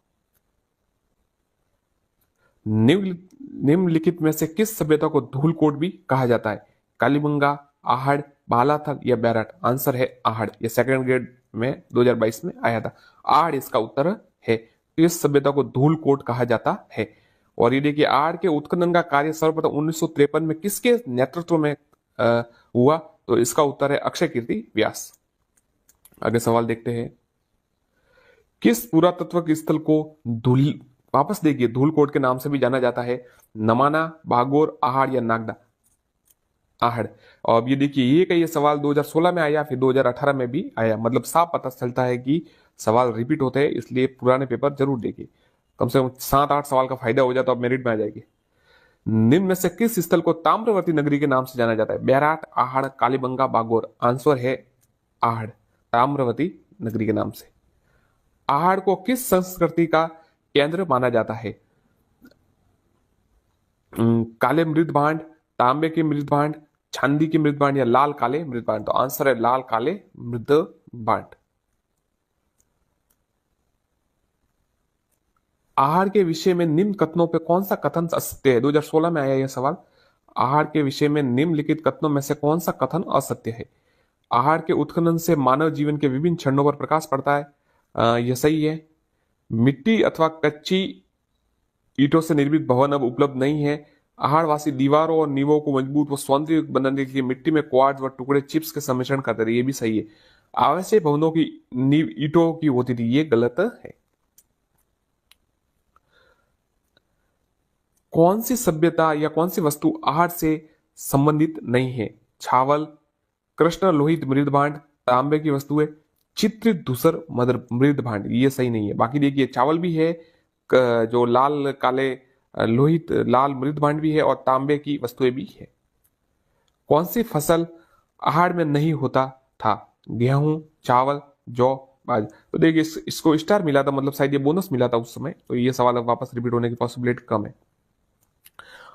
निम्नलिखित में से किस सभ्यता को धूलकोट भी कहा जाता है? कालीबंगा, आहाड़, बालाथल या बेरठ? आंसर है आहाड़। ये सेकंड ग्रेड में 2022 में आया था। आहाड़ इसका उत्तर है। इस सभ्यता को धूलकोट कहा जाता है। और ये देखिए आहाड़ के उत्खनन का कार्य सर्वप्रथम 1953 में किसके नेतृत्व में हुआ? तो इसका उत्तर है अक्षय कीर्ति व्यास। आगे सवाल देखते हैं। किस पुरातत्व के स्थल को वापस देखिए धूलकोट के नाम से भी जाना जाता है? नमाना, भागोर, आहाड़ या नागदा? आहाड़। और अब ये देखिए ये का ये सवाल 2016 में आया, फिर 2018 में भी आया, मतलब साफ पता चलता है कि सवाल रिपीट होते हैं, इसलिए पुराने पेपर जरूर देखिए। कम से कम 7-8 सवाल का फायदा हो जाए तो आप मेरिट में आ जाएगी। निम्न में से किस स्थल को ताम्रवर्ती नगरी के नाम से जाना जाता है? बेराट, आहाड़, कालीबंगा, बागोर? आंसर है आहाड़, ताम्रवर्ती नगरी के नाम से। आहाड़ को किस संस्कृति का केंद्र माना जाता है? काले मृद भांड, तांबे के मृद भांड, चांदी के मृद भांड या लाल काले मृद भांड? तो आंसर है लाल काले मृद भांड। आहार के विषय में निम्न कथनों पे कौन सा कथन असत्य है? 2016 में आया यह सवाल। आहार के विषय में निम्नलिखित कथनों में से कौन सा कथन असत्य है? आहार के उत्खनन से मानव जीवन के विभिन्न क्षणों पर प्रकाश पड़ता है, यह सही है। मिट्टी अथवा कच्ची ईंटों से निर्मित भवन अब उपलब्ध नहीं है। आहारवासी दीवारों और नींवों को मजबूत व सौंदर्य बनाने के लिए मिट्टी में क्वार्ट्ज व टुकड़े चिप्स के सम्मिश्रण करते रहे, ये भी सही है। आवश्यक भवनों की नींव ईंटों की होती थी, ये गलत है। कौन सी सभ्यता या कौन सी वस्तु आहार से संबंधित नहीं है? छावल, कृष्ण लोहित मृद भांड, तांबे की वस्तुएं, चित्रित धूसर मृद भांड, ये सही नहीं है। बाकी देखिए चावल भी है, जो लाल काले लोहित लाल मृद भांड भी है और तांबे की वस्तुएं भी है। कौन सी फसल आहार में नहीं होता था? गेहूं, चावल, जौ, बाज। तो देखिए इसको स्टार मिला था, मतलब शायद ये बोनस मिला था उस समय, तो ये सवाल अब वापस रिपीट होने की पॉसिबिलिटी कम है।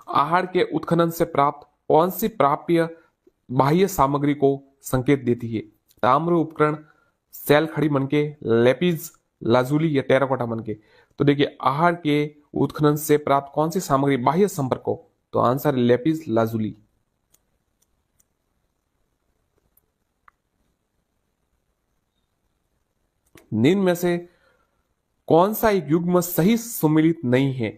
आहार के उत्खनन से प्राप्त कौन सी प्राप्य बाह्य सामग्री को संकेत देती है? ताम्र उपकरण, सेल खड़ी मनके, लेपिज लाजुली या टेराकोटा मनके। तो देखिए आहार के उत्खनन से प्राप्त कौन सी सामग्री बाह्य संपर्क को? तो आंसर लेपिज लाजुली। निम्न में से कौन सा एक युग्म सही सुमिलित नहीं है?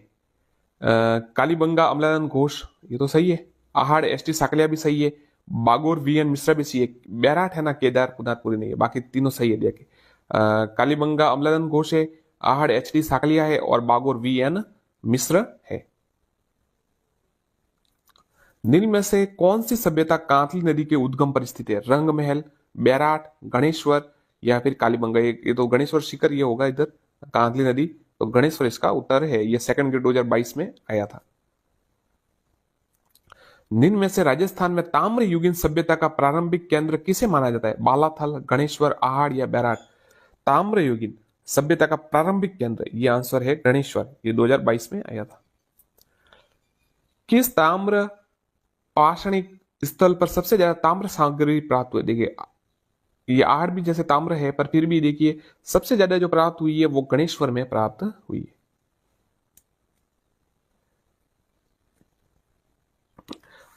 कालीबंगा अमलानंद घोष, ये तो सही है। आहार एसटी साकलिया भी सही है। बागोर वीएन मिश्रा भी सही है। बैराट है ना, केदार पुनातपुरी नहीं है, बाकी तीनों सही है। देखिए कालीबंगा अमलानंद घोष है, आहार एचडी साकलिया है और बागोर वीएन मिश्र है। निम्न में से कौन सी सभ्यता कांतली नदी के उद्गम पर स्थित है? रंग महल, बैराट, गणेश्वर या फिर कालीबंगा। ये तो गणेश्वर शिखर ये होगा इधर, कांतली नदी, तो गणेश्वर इसका उत्तर है। ये सेकंड ग्रेड 2022 में आया था। निम्न में से राजस्थान में ताम्र युगीन सभ्यता का प्रारंभिक केंद्र किसे माना जाता है? बालाथल, गणेश्वर, आहाड़ या बैराट। ताम्र युगीन सभ्यता का प्रारंभिक केंद्र, ये आंसर है गणेश्वर, ये 2022 में आया था। किस ताम्र पाषाणिक स्थल पर सबसे ज्यादा ताम्र सामग्री प्राप्त हुई? देखिए ये आहार भी जैसे ताम्र है, पर फिर भी देखिए सबसे ज्यादा जो प्राप्त हुई है वो गणेश्वर में प्राप्त हुई है।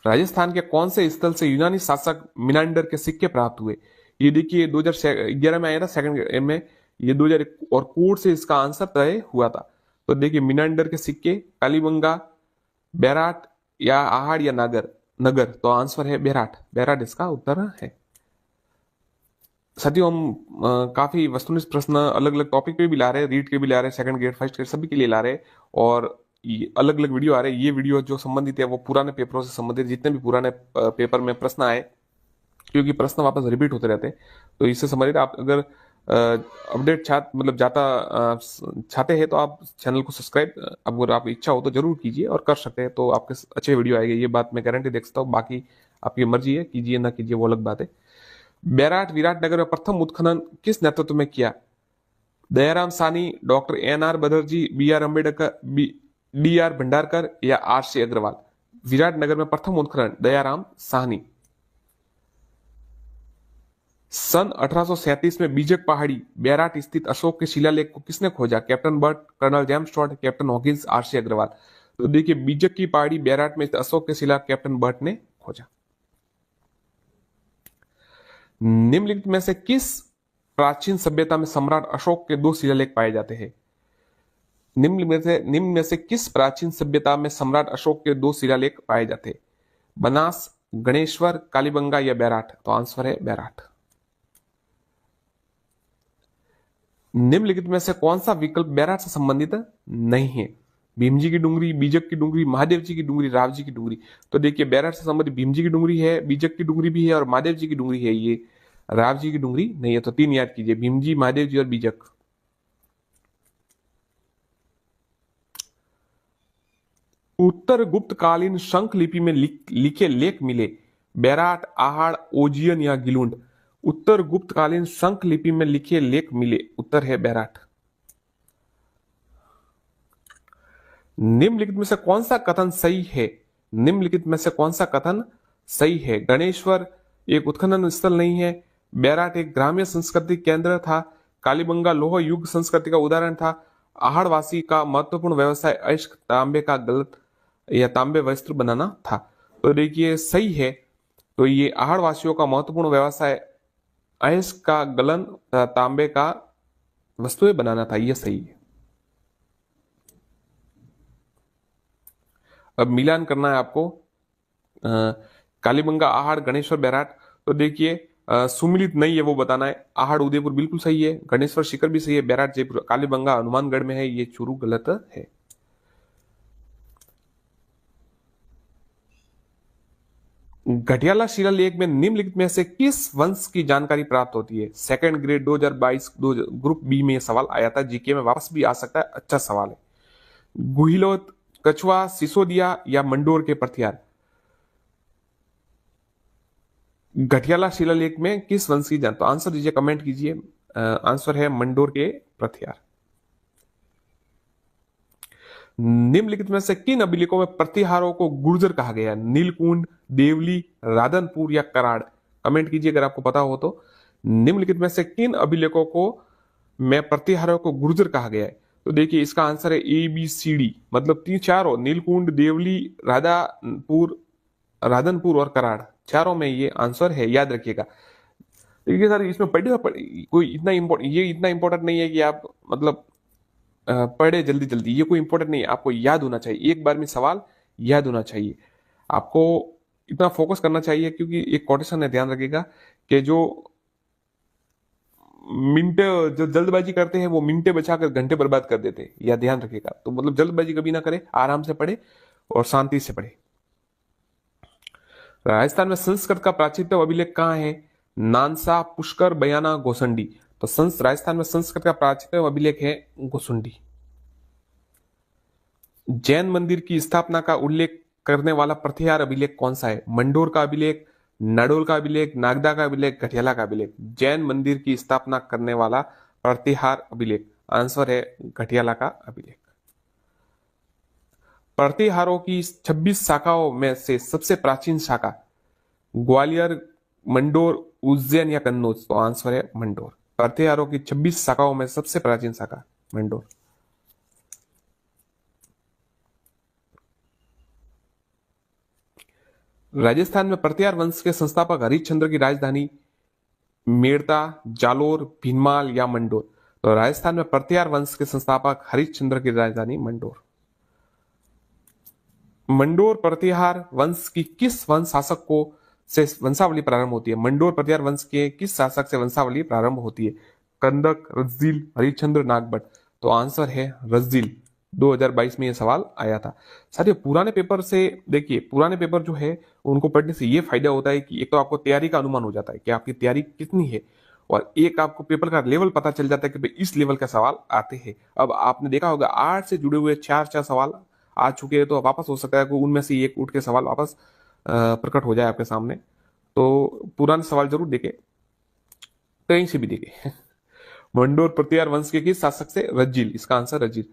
राजस्थान के कौन से स्थल से यूनानी शासक मिनांडर के सिक्के प्राप्त हुए? ये देखिए 2011 में आया था सेकंड में, ये 2000 और कोड से इसका आंसर तय हुआ था। तो देखिए मिनांडर के सिक्के, कालीबंगा, बैराट या आहाड़ या नगर, तो आंसर है बैराट, बैराट इसका उत्तर है। साथियों हम काफी वस्तुनिष्ठ प्रश्न अलग अलग टॉपिक पे भी ला रहे हैं, रीड के भी ला रहे हैं, सेकंड ग्रेड फर्स्ट ग्रेड सभी के लिए ला रहे हैं, और अलग अलग वीडियो आ रहे हैं। ये वीडियो जो संबंधित है वो पुराने पेपरों से संबंधित, जितने भी पुराने पेपर में प्रश्न आए, क्योंकि प्रश्न वापस रिपीट होते रहते हैं, तो इससे संबंधित आप अगर अपडेट चाहते हैं तो आप चैनल को सब्सक्राइब, अगर आपकी इच्छा हो तो जरूर कीजिए, और कर सकते हैं तो आपके अच्छे वीडियो आएंगे, ये बात मैं गारंटी दे सकता हूँ। बाकी आपकी मर्जी है, कीजिए ना कीजिए वो अलग बात है। बैराट विराटनगर में प्रथम उत्खनन किस नेतृत्व में किया? Dayaram Sahni, doctor N R Banerji, B R Ambedkar, D R Bhandarkar या आरसी अग्रवाल। विराटनगर में प्रथम उत्खनन दयाराम साहनी। सन 1837 में बीजक पहाड़ी बैराट स्थित अशोक के शिलालेख को किसने खोजा? Captain Burt, colonel James Tod, captain Hawkins, RC Agrawal. तो देखिए बीजक की पहाड़ी बैराट में अशोक के शिला कैप्टन बर्ट ने खोजा। निम्नलिखित में से किस प्राचीन सभ्यता में सम्राट अशोक के 2 शिलालेख पाए जाते हैं? निम्न में से किस प्राचीन सभ्यता में सम्राट अशोक के 2 शिलालेख पाए जाते हैं? बनास, गणेश्वर, कालीबंगा या बैराट। तो आंसर है बैराट। निम्नलिखित में से कौन सा विकल्प बैराट से संबंधित नहीं है? भीमजी की डुंगरी, बीजक की डुंगरी, महादेव जी की डुंगरी, राव जी की डुंगरी। तो देखिए बैराट से संबंधित भीमजी की डुंगरी है, बीजक की डुंगरी भी है और महादेव जी की डुंगरी है, ये राव जी की डुंगरी नहीं है। तो 3 याद कीजिए, भीमजी, महादेव जी और बीजक। उत्तर गुप्त कालीन शंख लिपि में लिखे लेख मिले? बैराट, आहाड़, ओजियन या गिलुंड। उत्तर गुप्त कालीन शंख लिपि में लिखे लेख मिले, उत्तर है बैराट। निम्नलिखित में से कौन सा कथन सही है? निम्नलिखित में से कौन सा कथन सही है? गणेश्वर एक उत्खनन स्थल नहीं है, बैराट एक ग्रामीण संस्कृति केंद्र था, कालीबंगा लोह युग संस्कृति का उदाहरण था, आहड़वासी का महत्वपूर्ण व्यवसाय अयस्क तांबे का गलत या तांबे वस्त्र बनाना था। तो देखिए सही है। तो ये आहड़वासियों का महत्वपूर्ण व्यवसाय अयस्क का गलन तांबे का वस्तुएं बनाना था, ये सही है। अब मिलान करना है आपको। कालीबंगा, आहड़, गणेश्वर, बैराट। तो देखिए सुमिलित नहीं है वो बताना है। आहड़ उदयपुर बिल्कुल सही है, गणेश्वर शिखर भी सही है, बैराट जयपुर, कालीबंगा हनुमानगढ़ में है, ये चूरू गलत है। घटियाला शिलालेख में निम्नलिखित में से किस वंश की जानकारी प्राप्त होती है? सेकंड ग्रेड 2022 ग्रुप बी में सवाल आया था, जीके में वापस भी आ सकता है, अच्छा सवाल है। गुहिलोत, कछुआ, सिसोदिया या मंडोर के प्रथियार? घटियाला शिलालेख में किस वंश की जान, तो आंसर दीजिए, कमेंट कीजिए। आंसर है मंडोर के प्रथियार। निम्नलिखित में से किन अभिलेखों में प्रतिहारों को गुर्जर कहा गया है? नीलकुंड, देवली, राधनपुर या कराड़? कमेंट कीजिए अगर आपको पता हो तो। निम्नलिखित में से किन अभिलेखों को में प्रतिहारों को गुर्जर कहा गया है? तो देखिए इसका आंसर है ABCD, मतलब तीन चारों, नीलकुंड, देवली, राधनपुर और कराड़, चारों में ये आंसर है, याद रखिएगा। देखिए सर इसमें कोई इतना इंपॉर्टेंट नहीं है कि आप मतलब पढ़े जल्दी जल्दी, ये कोई इंपॉर्टेंट नहीं है, आपको याद होना चाहिए, एक बार में सवाल याद होना चाहिए। आपको इतना फोकस करना चाहिए क्योंकि एक कोटेशन है, ध्यान रखिएगा कि जो मिनटे जो जल्दबाजी करते हैं वो मिनटे बचाकर घंटे बर्बाद कर देते हैं, यह ध्यान रखिएगा। तो मतलब जल्दबाजी कभी ना करे, आराम से पढ़े और शांति से पढ़े। राजस्थान में संस्कृत का प्राचीनतम अभिलेख कहाँ है? नानसा, पुष्कर, बयाना, गोसंडी। तो राजस्थान में संस्कृत का प्राचीनतम अभिलेख है गोसुंडी। जैन मंदिर की स्थापना का उल्लेख करने वाला प्रतिहार अभिलेख कौन सा है? मंडोर का अभिलेख, नाडोल का अभिलेख, नागदा का अभिलेख, घटियाला का अभिलेख? जैन मंदिर की स्थापना करने वाला प्रतिहार अभिलेख, आंसर है घटियाला का अभिलेख। प्रतिहारों की 26 शाखाओं में से सबसे प्राचीन शाखा ग्वालियर, मंडोर, उज्जैन या कन्नौज? तो आंसर है मंडोर। प्रतिहारों की 26 शाखाओं में सबसे प्राचीन शाखा मंडोर। राजस्थान में प्रतिहार वंश के संस्थापक हरिश्चंद्र की राजधानी मेड़ता, जालोर, भीनमाल या मंडोर? तो राजस्थान में प्रतिहार वंश के संस्थापक हरिश्चंद्र की राजधानी मंडोर। मंडोर प्रतिहार वंश की किस वंश शासक को से वंशावली प्रारंभ होती है? मंडोर प्रतिहार वंश के किस शासक से वंशावली प्रारंभ होती है? कंदक, रज्जिल, हरिश्चंद्र, नागभट? तो आंसर है रज्जिल। 2022 में यह सवाल आया था। साथियों पुराने पेपर से देखिए, पुराने पेपर जो है उनको पढ़ने से ये फायदा होता है कि एक तो आपको तैयारी का अनुमान हो जाता है कि आपकी तैयारी कितनी है, और एक आपको पेपर का लेवल पता चल जाता है कि भाई इस लेवल का सवाल आते हैं। अब आपने देखा होगा आर्ट से जुड़े हुए चार चार सवाल आ चुके हैं, तो वापस हो सकता है कि उनमें से एक उठ के सवाल वापस प्रकट हो जाए आपके सामने। तो पुराने सवाल जरूर देखे, कहीं से भी देखे। मंडोर प्रतिहार वंश के किस शासक से? रज्जिल, इसका आंसर रज्जिल।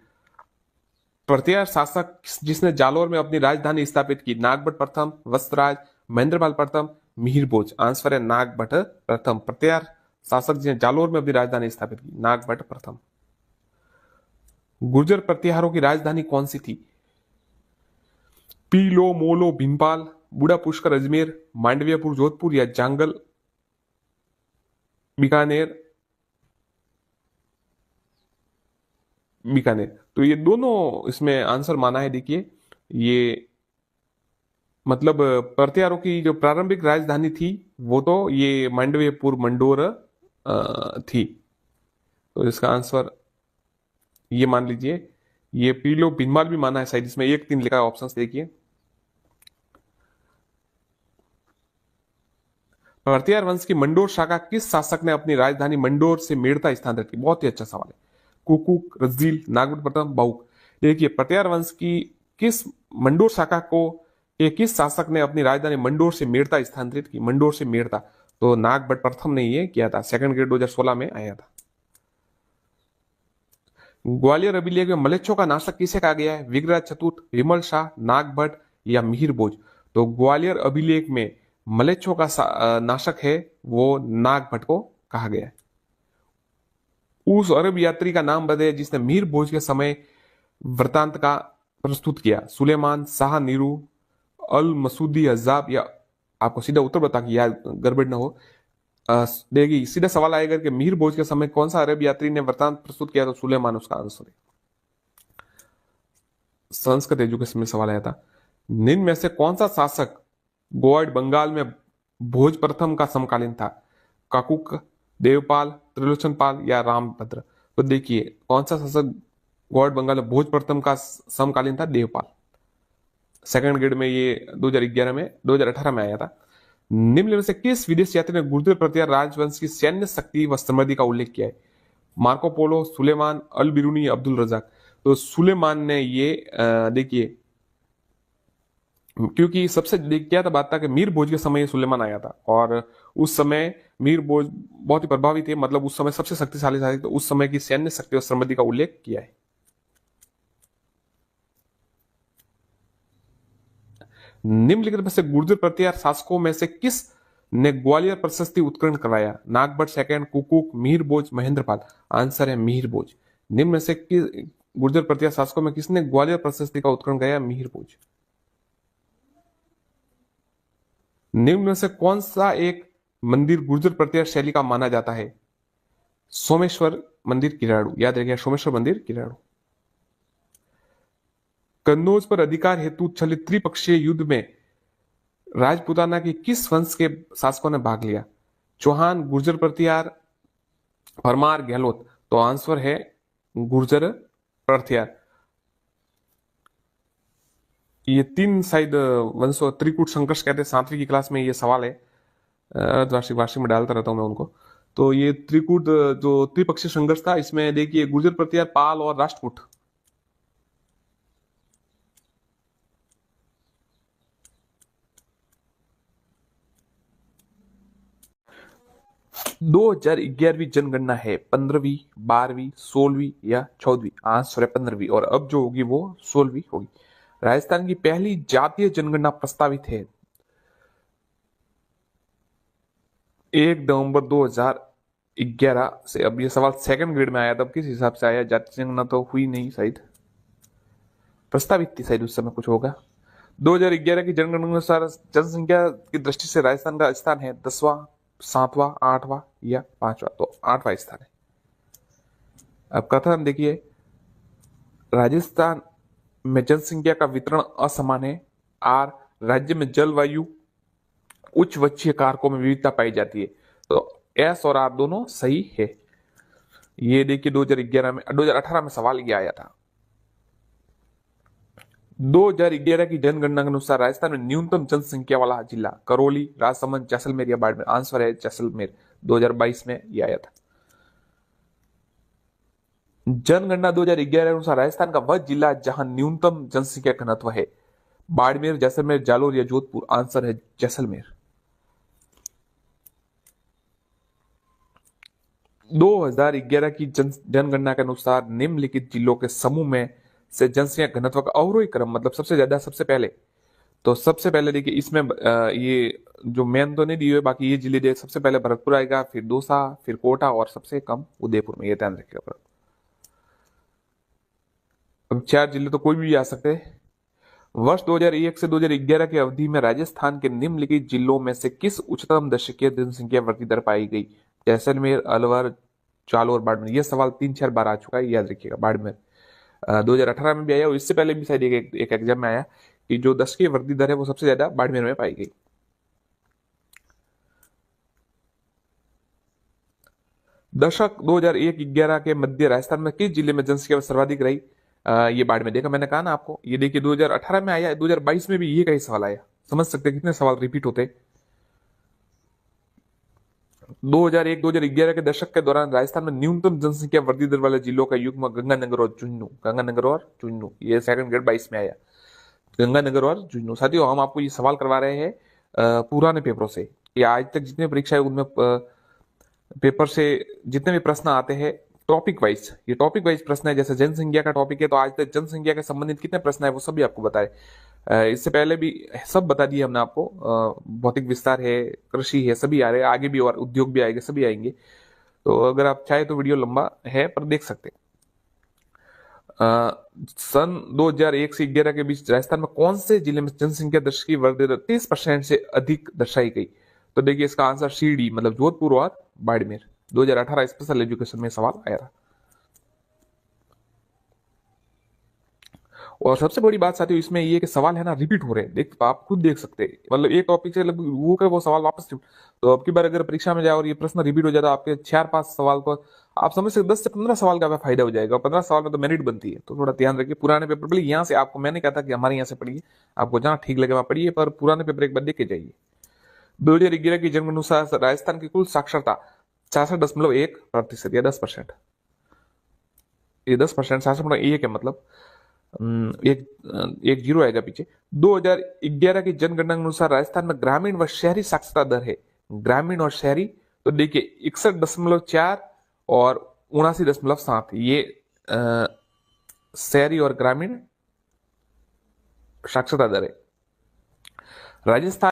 प्रतिहार शासक जिसने जालोर में अपनी राजधानी स्थापित की? नागभट प्रथम, वत्सराज, महेंद्रपाल प्रथम, मिहिर भोज? आंसर है नागभट प्रथम। प्रतिहार शासक जिसने जालोर में अपनी राजधानी स्थापित की, नागभट प्रथम। गुर्जर प्रतिहारों की राजधानी कौन सी थी? पीलो, मोलो, भीमपाल, बूढ़ा पुष्कर, अजमेर, मांडवियापुर, जोधपुर या जांगल, बीकानेर? बीकानेर। तो ये दोनों इसमें आंसर माना है। देखिए ये मतलब प्रतिहारों की जो प्रारंभिक राजधानी थी वो तो ये मांडवियापुर, मंडोर थी। तो इसका आंसर ये मान लीजिए। ये पीलो, भीमपाल भी माना है शायद, इसमें 1-3 लिखा है ऑप्शन, देखिए। प्रतिहार वंश की मंडोर शाखा किस शासक ने अपनी राजधानी मंडोर से मेड़ता स्थानांतरित की? बहुत ही अच्छा सवाल है। कुकुक, रज्जिल, नागभट प्रथम, बाहुक? देखिए प्रतिहार वंश की किस मंडोर शाखा को किस शासक ने अपनी राजधानी मंडोर से मेड़ता स्थानांतरित की? मंडोर से मेड़ता। तो नागभट प्रथम ने ये किया था, सेकंड ग्रेड 2016 में आया था। ग्वालियर अभिलेख में मलेच्छों का नाशक किसे कहा गया है? विग्रह चतुर्थ, विमल शाह, नागभट या मिहिर भोज? तो ग्वालियर अभिलेख में मलेच्छों का नाशक है वो नागभट को कहा गया है। उस अरब यात्री का नाम बताइए जिसने मीर भोज के समय वृतांत का प्रस्तुत किया। सुलेमान, शाह नीरू, अल मसूदी हजाब, या आपको सीधा उत्तर बता कि यार गड़बड़ ना हो। देखिए सीधा सवाल आएगा कि मीर भोज के समय कौन सा अरब यात्री ने वृतांत प्रस्तुत किया, तो सुलेमान उसका आंसर है। संस्कृत एजुकेशन में सवाल आया था, निम्न में से कौन सा शासक गोवाड़ बंगाल में भोज प्रथम का समकालीन था? काकुक, देवपाल, त्रिलोचन पाल या रामभद्र? तो देखिए कौन सा शासक गोवाड़ बंगाल में भोज प्रथम का समकालीन था? देवपाल। सेकंड ग्रेड में ये 2011 में 2018 में आया था। निम्न में से किस विदेश यात्री ने गुर्जर प्रतिहार राजवंश की सैन्य शक्ति व समृद्धि का उल्लेख किया है? मार्को पोलो, सुलेमान, अल बिरूनी, अब्दुल रजाक? तो सुलेमान ने ये देखिए, क्योंकि सबसे क्या था बात था कि मीर भोज के समय सुलेमान आया था और उस समय मीर भोज बहुत ही प्रभावी थे, मतलब उस समय सबसे शक्तिशाली था, तो उस समय की सैन्य शक्ति और समृद्धि का उल्लेख किया है। निम्नलिखित में से गुर्जर प्रतिहार शासकों में से किस ने ग्वालियर प्रशस्ति उत्कीर्ण कराया? नागभट्ट सेकंड, कुकुक, मीर भोज, महेंद्रपाल? आंसर है मीर भोज। निम्न में से किस गुर्जर प्रतिहार शासकों में किसने ग्वालियर प्रशस्ति का उत्कीर्ण कराया? मीर भोज। निम्न में से कौन सा एक मंदिर गुर्जर प्रतिहार शैली का माना जाता है? सोमेश्वर मंदिर किराड़ू, याद रखिए सोमेश्वर मंदिर किराड़ू। कन्नौज पर अधिकार हेतु चलित त्रिपक्षीय युद्ध में राजपूताना की किस वंश के शासकों ने भाग लिया? चौहान, गुर्जर प्रतिहार, परमार, गहलोत? तो आंसर है गुर्जर प्रतिहार। ये तीन शायद वंशों त्रिकूट संघर्ष कहते हैं, 7वीं की क्लास में ये सवाल है, वार्षिक वार्षिक में डालता रहता हूं मैं उनको। तो ये त्रिकूट जो त्रिपक्षीय संघर्ष था, इसमें देखिए गुर्जर प्रतिहार, पाल और राष्ट्रकूट। दो 2011वीं जनगणना है 15वीं, 12वीं, 16वीं या 14वीं? आंसर है 15वीं, और अब जो होगी वो 16वीं होगी। राजस्थान की पहली जातीय जनगणना प्रस्तावित है 1 नवंबर 2011 से। अब ये सवाल सेकंड ग्रेड में आया, तब किस हिसाब से आया? जातीय जनगणना तो हुई नहीं शायद, प्रस्तावित थी शायद उस समय, कुछ होगा। 2011 की जनगणना के अनुसार जनसंख्या की दृष्टि से राजस्थान का स्थान है 10वां, 7वां, 8वां या 5वां? तो 8वां स्थान है। अब कथन देखिए, राजस्थान में जनसंख्या का वितरण असमान है। आर, राज्य में जलवायु उच्च वक्षीय कारकों में विविधता पाई जाती है। तो एस और आर दोनों सही है। ये देखिए 2018 में सवाल ये आया था। 2011 की जनगणना के अनुसार राजस्थान में न्यूनतम जनसंख्या वाला जिला करौली, राजसमंद, जैसलमेर या बाड़मेर? आंसर है जैसलमेर। 2022 में यह आया था। जनगणना 2011 के अनुसार राजस्थान का वह जिला जहां न्यूनतम जनसंख्या घनत्व है, बाड़मेर, जैसलमेर, जालोर या जोधपुर? आंसर है जैसलमेर। 2011 की जनगणना के अनुसार निम्नलिखित जिलों के समूह में से जनसंख्या घनत्व का अवरोही क्रम, मतलब सबसे ज्यादा सबसे पहले। तो सबसे पहले देखिए इसमें ये जो मेन तो नहीं दिए हुए, बाकी ये जिले देखिए, सबसे पहले भरतपुर आएगा, फिर दौसा, फिर कोटा और सबसे कम उदयपुर में, ये ध्यान रखिएगा। अब 4 जिले तो कोई भी आ सकते हैं। वर्ष 2001 से 2011 की अवधि में राजस्थान के निम्नलिखित जिलों में से किस उच्चतम दशकीय जनसंख्या वृद्धि दर पाई गई? जैसलमेर, अलवर, जालोर, बाड़मेर? यह सवाल 3-4 बार आ चुका है, याद रखिएगा। बाड़मेर 2018 में भी आया और इससे पहले भी शायद एक एग्जाम में आया कि जो दशकीय वृद्धि दर है वो सबसे ज्यादा बाड़मेर में पाई गई। दशक 2001-11 के मध्य राजस्थान में किस जिले में जनसंख्या सर्वाधिक रही? ये बाड़मेर। देखा मैंने कहा ना आपको, ये देखिए 2018 में आया, 2022 में भी ये कई सवाल आया। समझ सकते हैं कितने सवाल रिपीट होते। 2001-2011 के दशक के दौरान राजस्थान में न्यूनतम जनसंख्या वृद्धि दर वाले जिलों का युग्म गंगानगर और झुंझुनू। गंगानगर और झुंझुनू, ये सेकंड ग्रेड 22 में आया, गंगानगर और झुंझुनू। साथियों हम आपको ये सवाल करवा रहे हैं पुराने पेपरों से, कि आज तक जितने परीक्षा है उनमें पेपर से जितने भी प्रश्न आते हैं टॉपिक वाइज, ये टॉपिक वाइज प्रश्न है। जैसे जनसंख्या का टॉपिक है तो आज तक जनसंख्या के संबंधित कितने प्रश्न है वो सभी आपको बताए। इससे पहले भी सब बता दिए हमने आपको। भौतिक विस्तार है, कृषि है, सभी आ रहे हैं, आगे भी और उद्योग भी आएंगे, सभी आएंगे। तो अगर आप चाहे तो वीडियो लंबा है पर देख सकते हैं। सन 2001 से 11 के बीच राजस्थान में कौन से जिले में जनसंख्या दर की वृद्धि दर 30% से अधिक दर्शाई गई? तो देखिए इसका आंसर सीडी मतलब जोधपुर और बाड़मेर। 2018 स्पेशल एजुकेशन में सवाल आया था। और सबसे बड़ी बात साथियों इसमें ये कि सवाल है ना रिपीट हो रहे हैं, देख आप खुद देख सकते हैं, मतलब एक टॉपिक से वो का वो सवाल वापस। तो अब की बार अगर परीक्षा में जाए और ये प्रश्न रिपीट हो जाता आपके 4-5 सवाल को, आप समझ सकते 10 से 15 सवाल का फायदा हो जाएगा। 15 सवाल में तो मेरिट बनती है, तो थोड़ा ध्यान रखिए। पुराने पेपर पढ़िए यहाँ से, आपको मैंने कहा था कि हमारे यहाँ से पढ़िए, आपको जहाँ ठीक लगे वहां पढ़िए, पर पुराने पेपर एक बार देख के जाइए। 2011 की जनगणना अनुसार राजस्थान की कुल साक्षरता 66.1% या 10%। ये 10%, 66.1 है मतलब एक एक जीरो आएगा पीछे। 2011 की जनगणना के अनुसार राजस्थान में ग्रामीण व शहरी साक्षरता दर है, ग्रामीण और शहरी, तो देखिए 61.4 और 79.7, ये शहरी और ग्रामीण साक्षरता दर है। राजस्थान